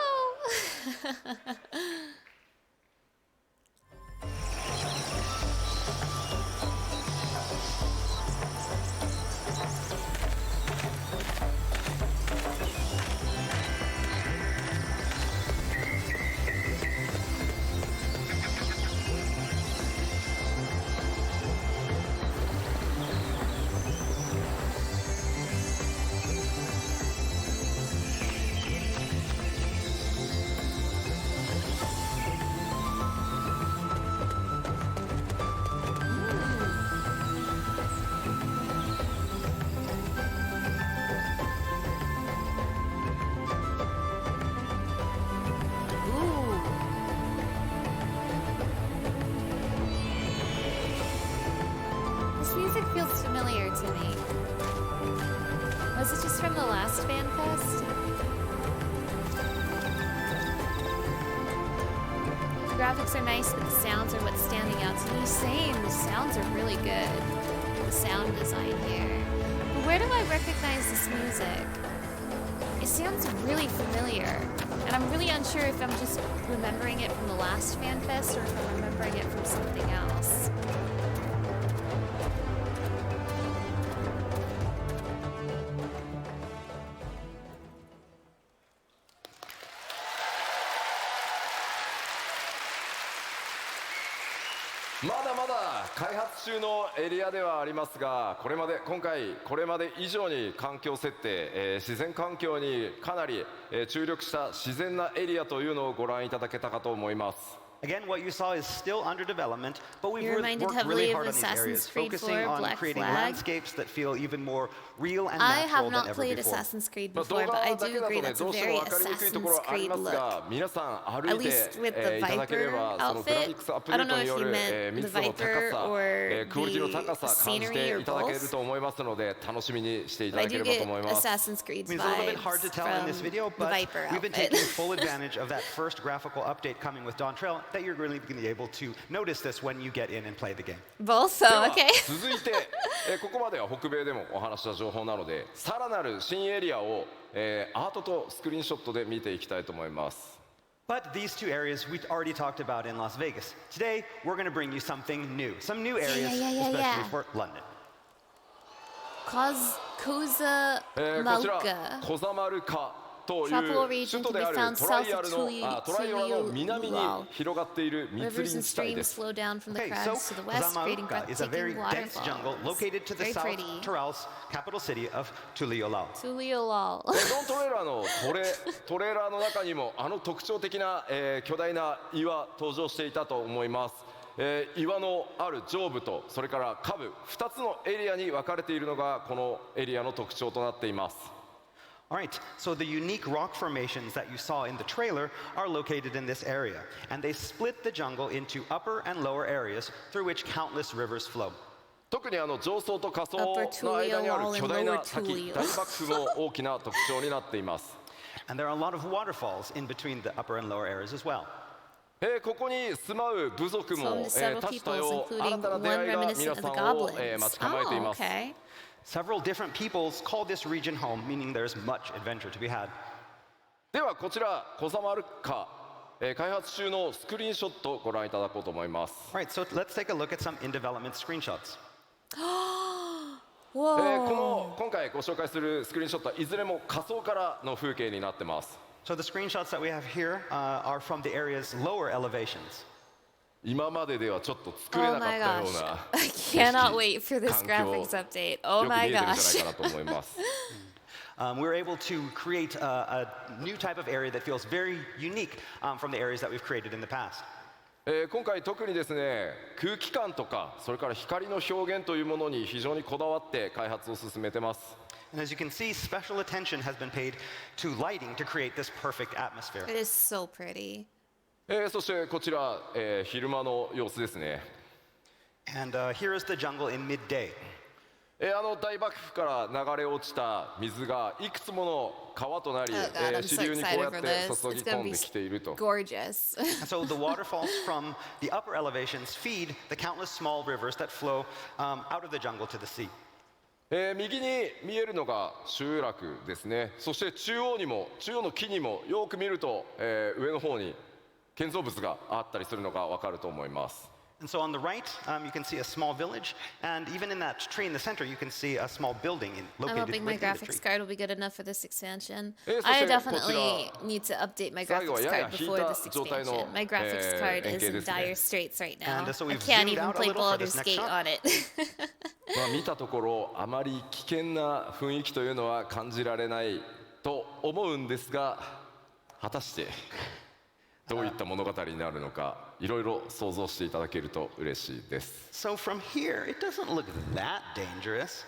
Speaker 1: Ooh. This music feels familiar to me. Was it just from the last Fanfest? The graphics are nice, but the sounds are what's standing out to me. Same, the sounds are really good. The sound design here. But where do I recognize this music? It sounds really familiar, and I'm really unsure if I'm just remembering it from the last Fanfest or if I'm remembering it from something else.
Speaker 6: 「まだまだ開発中のエリアではありますが今回これまで以上に環境設定、自然環境にかなり、注力した自然なエリアというのをご覧いただけたかと思います
Speaker 7: Again, what you saw is still under development, but we've
Speaker 1: You're reminded
Speaker 7: worked really
Speaker 1: heavily
Speaker 7: hard
Speaker 1: of
Speaker 7: on these areas,
Speaker 1: Assassin's Creed
Speaker 7: focusing
Speaker 1: 4
Speaker 7: on
Speaker 1: Black
Speaker 7: creating
Speaker 1: Flag.
Speaker 7: landscapes that feel even more real and
Speaker 1: I have
Speaker 7: natural than
Speaker 1: not
Speaker 7: ever
Speaker 1: played
Speaker 7: before.
Speaker 1: Assassin's Creed
Speaker 6: 動
Speaker 1: before,
Speaker 6: 画
Speaker 1: but I
Speaker 6: だ
Speaker 1: do
Speaker 6: けだと
Speaker 1: agree
Speaker 6: ね
Speaker 1: that's
Speaker 6: ど
Speaker 1: a
Speaker 6: うしても
Speaker 1: very
Speaker 6: 分かりにくいところ
Speaker 1: Assassin's
Speaker 6: はあり
Speaker 1: Creed
Speaker 6: ます
Speaker 1: look.
Speaker 6: が皆さん歩
Speaker 1: At
Speaker 6: いて、
Speaker 1: least with the
Speaker 6: いただけれ
Speaker 1: Viper
Speaker 6: ばそのグラフィックスアッ
Speaker 1: outfit.
Speaker 6: プ
Speaker 1: I
Speaker 6: デ
Speaker 1: don't
Speaker 6: ート
Speaker 1: know
Speaker 6: に
Speaker 1: if
Speaker 6: よ
Speaker 1: you
Speaker 6: る、
Speaker 1: meant
Speaker 6: 密
Speaker 1: the
Speaker 6: 度の高
Speaker 1: Viper
Speaker 6: さ、
Speaker 1: or
Speaker 6: クオリティの高
Speaker 1: the
Speaker 6: さ感じ
Speaker 1: scenery
Speaker 6: て
Speaker 1: or
Speaker 6: いただける
Speaker 1: both.
Speaker 6: と思いますので楽しみにしていた
Speaker 1: But I
Speaker 6: だけ
Speaker 1: do
Speaker 6: ればと
Speaker 1: get
Speaker 6: 思います
Speaker 1: Assassin's Creed's
Speaker 7: I mean, it's a little bit
Speaker 1: vibes
Speaker 7: hard to tell in this
Speaker 1: from
Speaker 7: video,
Speaker 1: the
Speaker 7: but
Speaker 1: Viper
Speaker 7: we've been
Speaker 1: outfit.
Speaker 7: taking full advantage of that first graphical update coming with Dawn Trail, that you're really going to be able to notice this when you get in and play the game.
Speaker 1: Both,
Speaker 6: で
Speaker 1: so
Speaker 6: は
Speaker 1: okay.
Speaker 6: 続いて、ここまでは北米でもお話した情報なのでさらなる新エリアを、アートとスクリーンショットで見ていきたいと思います
Speaker 7: But these two areas we already talked about in Las Vegas. Today, we're going to bring you something new, some new areas, especially
Speaker 1: yeah.
Speaker 7: for London.
Speaker 1: Koza
Speaker 6: こちら
Speaker 1: Malka.
Speaker 6: コザマルカという
Speaker 1: Tropical
Speaker 6: 首
Speaker 1: region
Speaker 6: 都
Speaker 1: to
Speaker 6: で
Speaker 1: be
Speaker 6: ある
Speaker 1: found
Speaker 6: トラ
Speaker 1: south
Speaker 6: イア
Speaker 1: of
Speaker 6: ルのトライアルの南に
Speaker 1: Tuliyolal.
Speaker 6: 広がっている密
Speaker 1: Rivers
Speaker 6: 林
Speaker 1: and
Speaker 6: 地帯で
Speaker 1: streams
Speaker 6: す
Speaker 1: flow down from the
Speaker 7: Okay,
Speaker 1: crags
Speaker 7: so
Speaker 1: to the west, creating
Speaker 7: Zamaruka is a very
Speaker 1: breathtaking
Speaker 7: dense jungle
Speaker 1: waterfalls.
Speaker 7: located to the
Speaker 1: Very
Speaker 7: south
Speaker 1: pretty.
Speaker 7: of Tyrol's capital city of Tuliolal.
Speaker 1: Tuliyolal.
Speaker 6: ドントレーラーのトレーラーの中にもあの特徴的な、巨大な岩登場していたと思います、岩のある上部とそれから下部2つのエリアに分かれているのがこのエリアの特徴となっています
Speaker 7: All right, so the unique rock formations that you saw in the trailer are located in this area, and they split the jungle into upper and lower areas through which countless rivers flow.
Speaker 6: 特に上層と下層の間にある巨大な滝、大瀑布も大きな特徴になっています。
Speaker 7: And there are a lot of waterfalls in between the upper and lower areas as well.
Speaker 6: ここに住まう部族も
Speaker 1: Home to several
Speaker 6: 多種多
Speaker 1: peoples,
Speaker 6: 様、
Speaker 1: including
Speaker 6: 新たな出
Speaker 1: one
Speaker 6: 会いが
Speaker 1: reminiscent
Speaker 6: 皆
Speaker 1: of
Speaker 6: さ
Speaker 1: the
Speaker 6: んを
Speaker 1: goblins.
Speaker 6: 待ち構えてい
Speaker 1: Oh,
Speaker 6: ます。
Speaker 1: okay.
Speaker 7: Several different peoples call this region home, meaning there's much adventure to be had.
Speaker 6: ではこちらコサマルカ、開発中のスクリーンショットをご覧いただこうと思います。
Speaker 7: All right, so let's take a look at some in development screenshots.
Speaker 6: こ
Speaker 1: Whoa.
Speaker 6: の今回ご紹介するスクリーンショットはいずれも下層からの風景になってます。
Speaker 7: So the screenshots that we have here are from the area's lower elevations.
Speaker 6: 今までではちょっと作れ
Speaker 1: Oh
Speaker 6: なか
Speaker 1: my
Speaker 6: ったよう
Speaker 1: gosh.
Speaker 6: な
Speaker 1: I cannot wait for this
Speaker 6: 環境
Speaker 1: graphics update.
Speaker 6: よ
Speaker 1: Oh
Speaker 6: く見
Speaker 1: my
Speaker 6: えてるんじゃない
Speaker 1: gosh.
Speaker 6: かなと思います。
Speaker 7: We're able to create a new type of area that feels very unique from the areas that we've created in the past.
Speaker 6: 今回特にですね空気感とかそれから光の表現というものに非常にこだわって開発を進めてます。
Speaker 7: And as you can see, special attention has been paid to lighting to create this perfect atmosphere.
Speaker 1: It is so pretty.
Speaker 6: そしてこちら、昼間の様子ですね。
Speaker 7: And here is the jungle in midday.
Speaker 6: 大瀑布から流れ落ちた水がいくつもの川となり、
Speaker 1: Oh God, I'm
Speaker 6: 支
Speaker 1: so
Speaker 6: 流にこうや
Speaker 1: excited
Speaker 6: っ
Speaker 1: for
Speaker 6: て
Speaker 1: this.
Speaker 6: 注ぎ
Speaker 1: It's
Speaker 6: 込
Speaker 1: gonna
Speaker 6: ん
Speaker 1: be
Speaker 6: できていると。
Speaker 1: gorgeous.
Speaker 7: And so the waterfalls from the upper elevations feed the countless small rivers that flow out of the jungle to the sea.
Speaker 6: 右に見えるのが集落ですね。そして中央の木にもよく見ると、上の方に建造物があったりするのがわかると思います。
Speaker 7: And so on the right, you can see a small village, and even in that tree in the center, you can see a small building
Speaker 1: I don't
Speaker 7: located
Speaker 1: think my
Speaker 7: within the tree.
Speaker 1: graphics card will be good enough for this expansion.
Speaker 6: so
Speaker 1: I
Speaker 6: say
Speaker 1: definitely need to update my
Speaker 6: 最後は
Speaker 1: graphics
Speaker 6: やや
Speaker 1: card
Speaker 6: 引い
Speaker 1: before
Speaker 6: た
Speaker 1: this
Speaker 6: 状態の
Speaker 1: expansion. My graphics card is
Speaker 6: 円形
Speaker 1: in
Speaker 6: ですね。
Speaker 1: dire straits right now.
Speaker 7: And so
Speaker 1: I
Speaker 7: we've
Speaker 1: can't
Speaker 7: zoomed
Speaker 1: even
Speaker 7: out a
Speaker 1: play
Speaker 7: little for
Speaker 1: Baldur's
Speaker 7: this next
Speaker 1: Gate
Speaker 7: shot.
Speaker 1: on it.
Speaker 6: 見たところあまり危険な雰囲気というのは感じられないと思うんですが、果たしてどういった物語になるのかいろいろ想像していただけると嬉しいです。
Speaker 7: So from here, it doesn't look that dangerous,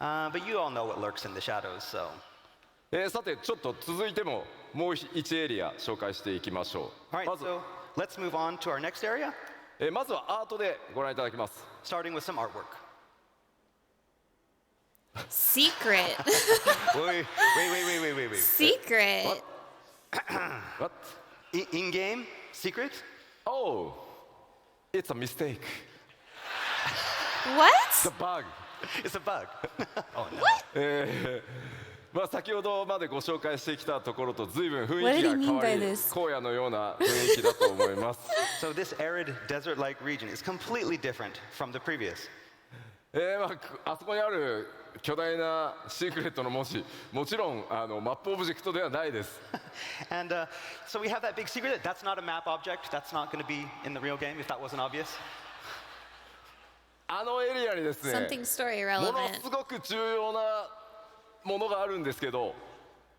Speaker 7: but you all know what lurks in the shadows, so.
Speaker 6: さてちょっと続いてももう1エリア紹介していきましょ
Speaker 7: All
Speaker 6: う。
Speaker 7: right,
Speaker 6: まず
Speaker 7: so let's move on to our next area,
Speaker 6: まずはアートでご覧いただきます。
Speaker 7: starting with some artwork.
Speaker 1: Secret.
Speaker 7: Wait.
Speaker 1: Secret.
Speaker 6: What?
Speaker 7: In-game? Secret?
Speaker 6: Oh, it's a mistake.
Speaker 1: What?
Speaker 6: The bug.
Speaker 7: It's a bug. Oh no.
Speaker 6: 先ほどまでご紹介してきたところと随分雰
Speaker 1: What
Speaker 6: 囲
Speaker 1: did
Speaker 6: 気
Speaker 1: he
Speaker 6: が
Speaker 1: mean
Speaker 6: 変わ
Speaker 1: by
Speaker 6: り
Speaker 1: this?
Speaker 6: 荒野のような雰囲気だと思います。
Speaker 7: So this arid desert-like region is completely different from the previous.
Speaker 6: あそこにある巨大なシークレットの文字、もちろんマップオブジェクトではないです。
Speaker 7: And so we have that big secret. That's not a map object. That's not going to be in the real game, if that wasn't obvious.
Speaker 6: あのエリアにですね、
Speaker 1: Something story
Speaker 6: もの
Speaker 1: relevant.
Speaker 6: すごく重要なものがあるんですけど、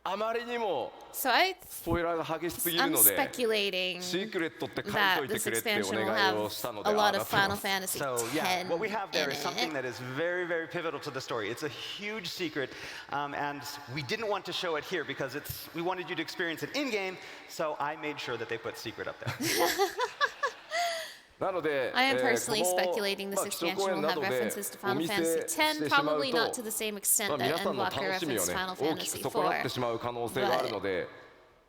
Speaker 6: あまりにも
Speaker 1: So I
Speaker 6: スポイラーが激しすぎる
Speaker 1: I'm
Speaker 6: ので、
Speaker 1: speculating
Speaker 6: シークレットって書いと
Speaker 1: that
Speaker 6: いて
Speaker 1: this
Speaker 6: くれってお
Speaker 1: expansion will
Speaker 6: 願い
Speaker 1: have
Speaker 6: をしたので、
Speaker 1: a lot
Speaker 6: あ
Speaker 1: of
Speaker 6: なたの
Speaker 1: Final Fantasy
Speaker 7: So
Speaker 1: X
Speaker 7: yeah, what we have there
Speaker 1: in
Speaker 7: is something
Speaker 1: it.
Speaker 7: that is very, very pivotal to the story. It's a huge secret, and we didn't want to show it here because we wanted you to experience it in-game, so I made sure that they put secret up there.
Speaker 6: なので、
Speaker 1: I am personally
Speaker 6: この
Speaker 1: speculating this
Speaker 6: 基調
Speaker 1: expansion
Speaker 6: 講演
Speaker 1: will
Speaker 6: な
Speaker 1: have
Speaker 6: どで
Speaker 1: references to
Speaker 6: お
Speaker 1: Final
Speaker 6: 見せ
Speaker 1: Fantasy
Speaker 6: して
Speaker 1: X,
Speaker 6: しまう
Speaker 1: probably
Speaker 6: と
Speaker 1: not to the same extent
Speaker 6: 皆
Speaker 1: that
Speaker 6: さんの
Speaker 1: Endwalker
Speaker 6: 楽しみを
Speaker 1: referenced
Speaker 6: ね
Speaker 1: Final
Speaker 6: 大きく
Speaker 1: Fantasy
Speaker 6: 損なって
Speaker 1: IV.
Speaker 6: しまう可能性があるので、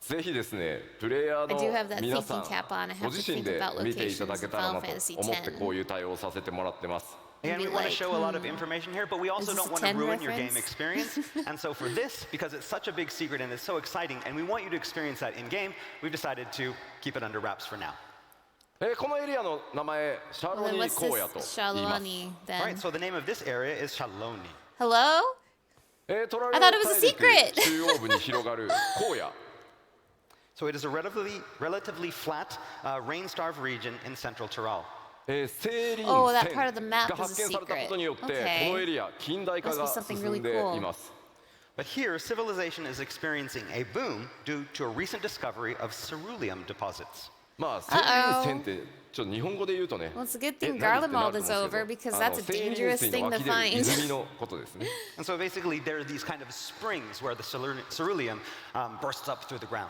Speaker 6: ぜひですねプレイヤ
Speaker 1: I do
Speaker 6: ー
Speaker 1: have
Speaker 6: の
Speaker 1: that
Speaker 6: 皆さ
Speaker 1: thinking
Speaker 6: ん
Speaker 1: cap on. I
Speaker 6: ご
Speaker 1: have to
Speaker 6: 自身
Speaker 1: think
Speaker 6: で
Speaker 1: about
Speaker 6: 見ていた
Speaker 1: locations
Speaker 6: だ
Speaker 1: in
Speaker 6: けたら
Speaker 1: Final
Speaker 6: なと
Speaker 1: Fantasy
Speaker 6: 思って
Speaker 1: X.
Speaker 6: こういう対応をさせてもらってます。
Speaker 7: Again, we
Speaker 1: Maybe
Speaker 7: want to
Speaker 1: like,
Speaker 7: show a lot of information here, but we also
Speaker 1: is this
Speaker 7: don't
Speaker 1: a
Speaker 7: want to
Speaker 1: 10
Speaker 7: ruin your game
Speaker 1: reference?
Speaker 7: experience. And so for this, because it's such a big secret and it's so exciting, and we want you to experience that in-game, we've decided to keep it under wraps for now.
Speaker 6: このエリアの名前シャ
Speaker 1: Well,
Speaker 6: ロ
Speaker 1: then
Speaker 6: ニ
Speaker 1: what's
Speaker 6: 荒野と
Speaker 1: this
Speaker 6: 言います。
Speaker 1: Shaloni
Speaker 7: All right,
Speaker 1: then?
Speaker 7: so the name of this area is Shaloni.
Speaker 1: Hello?
Speaker 6: トラ
Speaker 1: I thought it was a
Speaker 6: 大陸
Speaker 1: secret.
Speaker 6: 中央部に広がる荒野。
Speaker 7: So it is a relatively flat, rain-starved region in central Tyrol.
Speaker 6: セーリン
Speaker 1: Oh, that
Speaker 6: 線
Speaker 1: part of the map
Speaker 6: が
Speaker 1: was a
Speaker 6: 発見されたことによって
Speaker 1: secret.
Speaker 6: このエリア近代化
Speaker 1: Must
Speaker 6: が
Speaker 1: be something
Speaker 6: 進んで
Speaker 1: really cool.
Speaker 6: います。
Speaker 7: But here, civilization is experiencing a boom due to a recent discovery of ceruleum deposits.
Speaker 6: まあ千人線ってちょっと日本語で言うとね
Speaker 1: Well, it's a good
Speaker 6: え
Speaker 1: thing
Speaker 6: 何ってな
Speaker 1: Garlemald
Speaker 6: ると
Speaker 1: is
Speaker 6: 思うんです
Speaker 1: over
Speaker 6: け
Speaker 1: because
Speaker 6: ど
Speaker 1: that's a
Speaker 6: 千人
Speaker 1: dangerous
Speaker 6: 水
Speaker 1: thing
Speaker 6: の
Speaker 1: to
Speaker 6: 湧き出る
Speaker 1: find.
Speaker 6: 泉のことですね
Speaker 7: And so basically, there are these kind of springs where the ceruleum bursts up through the ground.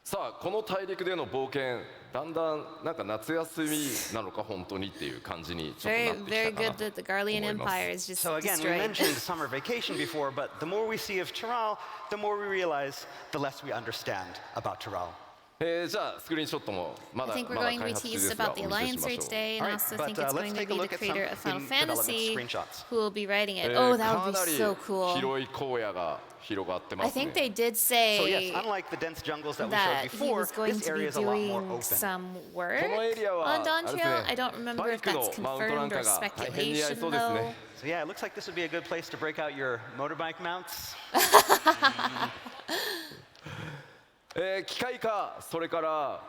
Speaker 6: さあこの大陸での冒険だんだんなんか夏休みなのか本当にっていう感じにちょっ
Speaker 1: Very,
Speaker 6: となって
Speaker 1: very
Speaker 6: きたかな
Speaker 1: good
Speaker 6: と
Speaker 1: that the Garlean
Speaker 6: 思います
Speaker 1: Empire is just
Speaker 7: So again, we
Speaker 1: destroyed.
Speaker 7: mentioned summer vacation before, but the more we see of Tyrrell, the more we realize, the less we understand about Tyrrell.
Speaker 6: じゃあスクリーンショットもま
Speaker 1: I
Speaker 6: だ
Speaker 1: think we're
Speaker 6: まだ
Speaker 1: going to
Speaker 6: 開
Speaker 1: be
Speaker 6: 発中で
Speaker 1: teased
Speaker 6: すが
Speaker 1: about
Speaker 6: お
Speaker 1: the
Speaker 6: 見せ
Speaker 1: Alliance
Speaker 6: しま
Speaker 1: Fair
Speaker 6: しょう
Speaker 1: today, and
Speaker 7: Alright,
Speaker 1: also
Speaker 7: but,
Speaker 1: think it's
Speaker 7: let's
Speaker 1: going to
Speaker 7: take a
Speaker 1: be the
Speaker 7: look at some
Speaker 1: creator of Final
Speaker 7: in development
Speaker 1: Fantasy
Speaker 7: screenshots.
Speaker 1: who will be writing it. Oh, that
Speaker 6: か
Speaker 1: would
Speaker 6: な
Speaker 1: be
Speaker 6: り
Speaker 1: so cool.
Speaker 6: 広い荒野が広がってま
Speaker 1: I
Speaker 6: すね
Speaker 1: think they did
Speaker 7: So yes,
Speaker 1: say
Speaker 7: unlike the dense jungles that we showed
Speaker 1: that he
Speaker 7: before,
Speaker 1: was going
Speaker 7: this
Speaker 1: to be
Speaker 7: area is a lot more
Speaker 1: doing
Speaker 7: open.
Speaker 1: some
Speaker 6: こ
Speaker 1: work
Speaker 6: のエリアは
Speaker 1: on
Speaker 6: あれです
Speaker 1: Dawntrail.
Speaker 6: ね
Speaker 1: I don't remember
Speaker 6: バイ
Speaker 1: if
Speaker 6: ク
Speaker 1: that's
Speaker 6: のマウントなん
Speaker 1: confirmed
Speaker 6: か
Speaker 1: or
Speaker 6: が大変似合い
Speaker 1: speculation
Speaker 6: そうですね
Speaker 1: though.
Speaker 7: So yeah, it looks like this would be a good place to break out your motorbike mounts.
Speaker 6: 機械化それから、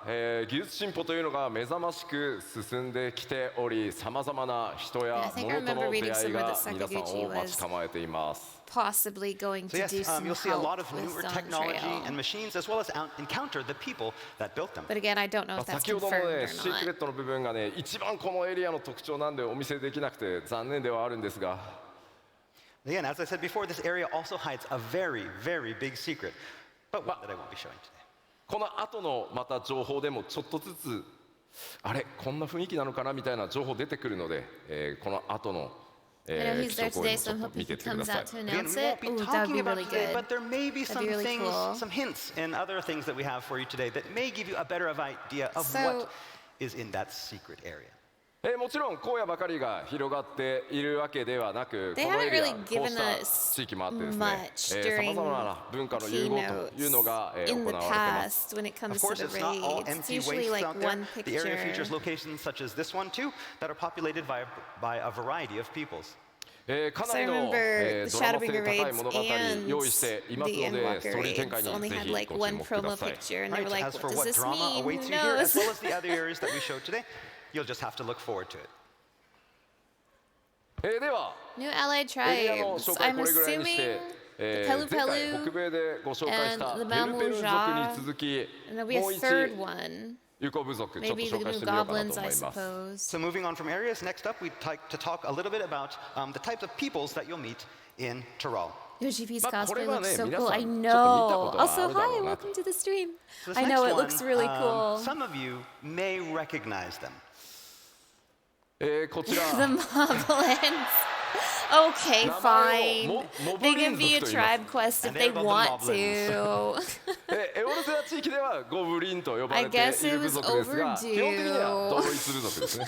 Speaker 6: 技術進歩というのが目覚ましく進んできておりさまざまな人や
Speaker 1: I think
Speaker 6: 物
Speaker 1: I
Speaker 6: と
Speaker 1: remember
Speaker 6: の出
Speaker 1: reading
Speaker 6: 会い
Speaker 1: somewhere
Speaker 6: が
Speaker 1: that
Speaker 6: 皆さん
Speaker 1: Sakaguchi
Speaker 6: を待
Speaker 1: was
Speaker 6: ち構えています
Speaker 1: possibly going
Speaker 7: So
Speaker 1: to
Speaker 7: yes,
Speaker 1: do some
Speaker 7: you'll see a lot
Speaker 1: help
Speaker 7: of
Speaker 1: with
Speaker 7: newer technology
Speaker 1: Dawntrail.
Speaker 7: and machines, as well as encounter the people that built them.
Speaker 1: But again, I don't know if that's
Speaker 6: 先ほどの
Speaker 1: confirmed
Speaker 6: ね
Speaker 1: or
Speaker 6: シークレ
Speaker 1: not.
Speaker 6: ットの部分がね一番このエリアの特徴なんでお見せできなくて残念ではあるんですが
Speaker 7: Again, as I said before, this area also hides a very, very big secret, but one that I won't be showing today.
Speaker 6: この後のまた情報でもちょっとずつあれこんな雰囲気なのかなみたいな情報出てくるので、この後の
Speaker 1: I know
Speaker 6: 基
Speaker 1: he's
Speaker 6: 調
Speaker 1: there
Speaker 6: 講演
Speaker 1: today,
Speaker 6: もち
Speaker 1: so
Speaker 6: ょ
Speaker 1: I'm
Speaker 6: っと
Speaker 1: hoping
Speaker 6: 見
Speaker 1: he
Speaker 6: てってく
Speaker 1: comes
Speaker 6: ださい
Speaker 1: out to
Speaker 7: Again,
Speaker 1: announce
Speaker 7: we
Speaker 1: it.
Speaker 7: won't be
Speaker 1: Ooh, that would
Speaker 7: talking
Speaker 1: be
Speaker 7: about
Speaker 1: really
Speaker 7: it today,
Speaker 1: good.
Speaker 7: but there may be
Speaker 1: That'd
Speaker 7: some
Speaker 1: be really
Speaker 7: things,
Speaker 1: cool.
Speaker 7: some hints in other things that we have for you today that may give you a better idea of
Speaker 1: So-
Speaker 7: what is in that secret area.
Speaker 6: もちろん荒野ばかりが広がっているわけではなく
Speaker 1: They
Speaker 6: このエリア
Speaker 1: haven't really
Speaker 6: こう
Speaker 1: given
Speaker 6: した
Speaker 1: us
Speaker 6: 地域もあってです
Speaker 1: much
Speaker 6: ねさ
Speaker 1: during
Speaker 6: まざまな文化の融合という
Speaker 1: keynotes
Speaker 6: のが、行
Speaker 1: in
Speaker 6: わ
Speaker 1: the
Speaker 6: れています
Speaker 1: past when it
Speaker 7: Of
Speaker 1: comes to
Speaker 7: course,
Speaker 1: the
Speaker 7: it's not all
Speaker 1: raids. It's
Speaker 7: empty
Speaker 1: usually
Speaker 7: wastes
Speaker 1: like
Speaker 7: out there.
Speaker 1: one
Speaker 7: The area
Speaker 1: picture.
Speaker 7: features locations such as this one too that are populated by a variety of peoples.
Speaker 6: か
Speaker 1: So
Speaker 6: な
Speaker 1: I
Speaker 6: りの、
Speaker 1: remember the
Speaker 6: ドラマ性
Speaker 1: Shadowbringer
Speaker 6: 高い
Speaker 1: raids
Speaker 6: 物語
Speaker 1: and
Speaker 6: 用意しています
Speaker 1: the
Speaker 6: ので
Speaker 1: Endwalker
Speaker 6: ストーリー展
Speaker 1: raids
Speaker 6: 開に
Speaker 1: only
Speaker 6: ぜ
Speaker 1: had
Speaker 6: ひ
Speaker 1: like
Speaker 6: ご注
Speaker 1: one
Speaker 6: 目くだ
Speaker 1: promo
Speaker 6: さい
Speaker 1: picture, and they
Speaker 7: Right,
Speaker 1: were like,
Speaker 7: as for
Speaker 1: what does
Speaker 7: what
Speaker 1: this
Speaker 7: drama
Speaker 1: mean?
Speaker 7: awaits
Speaker 1: Who
Speaker 7: you here, as
Speaker 1: knows?
Speaker 7: well as the other areas that we showed today, you'll just have to look forward to it.
Speaker 6: では
Speaker 1: New allied
Speaker 6: エリアの
Speaker 1: tribes.
Speaker 6: 紹介
Speaker 1: I'm
Speaker 6: これぐらいにし
Speaker 1: assuming
Speaker 6: て、
Speaker 1: the
Speaker 6: 前
Speaker 1: Pelu
Speaker 6: 回
Speaker 1: Pelu
Speaker 6: 北米でご紹介した
Speaker 1: and the
Speaker 6: ペルペル族
Speaker 1: Mamuja,
Speaker 6: に続き
Speaker 1: and there'll be a
Speaker 6: もう一
Speaker 1: third one.
Speaker 6: 有効部族ちょっと
Speaker 1: Maybe the
Speaker 6: 紹介
Speaker 1: new
Speaker 6: してみようかなと
Speaker 1: goblins,
Speaker 6: 思
Speaker 1: I
Speaker 6: います
Speaker 1: suppose.
Speaker 7: So moving on from areas, next up we'd like to talk a little bit about the types of peoples that you'll meet in Tyrrell.
Speaker 1: Yoshipi's
Speaker 6: まあこれ
Speaker 1: cosplay
Speaker 6: はね
Speaker 1: looks so
Speaker 6: 皆
Speaker 1: cool.
Speaker 6: さん
Speaker 1: I
Speaker 6: ちょっと見たこ
Speaker 1: know.
Speaker 6: とはあ
Speaker 1: Also,
Speaker 6: るだろ
Speaker 1: hi,
Speaker 6: うなと
Speaker 1: welcome to the stream.
Speaker 7: So this
Speaker 1: I know
Speaker 7: next
Speaker 1: it
Speaker 7: one,
Speaker 1: looks really cool.
Speaker 7: Some of you may recognize them.
Speaker 6: こちら
Speaker 1: The Moblins. Okay,
Speaker 6: 名前を
Speaker 1: fine.
Speaker 6: モブ
Speaker 1: They
Speaker 6: リン
Speaker 1: can be a
Speaker 6: 族と言います
Speaker 1: tribe quest if
Speaker 7: And
Speaker 1: they
Speaker 7: they're called the
Speaker 1: want
Speaker 7: Moblins.
Speaker 1: to.
Speaker 6: エオルセア地域ではゴブリンと呼ば
Speaker 1: I
Speaker 6: れて
Speaker 1: guess
Speaker 6: い
Speaker 1: it
Speaker 6: る部
Speaker 1: was
Speaker 6: 族ですが
Speaker 1: overdue.
Speaker 6: 基本的には同一部族ですね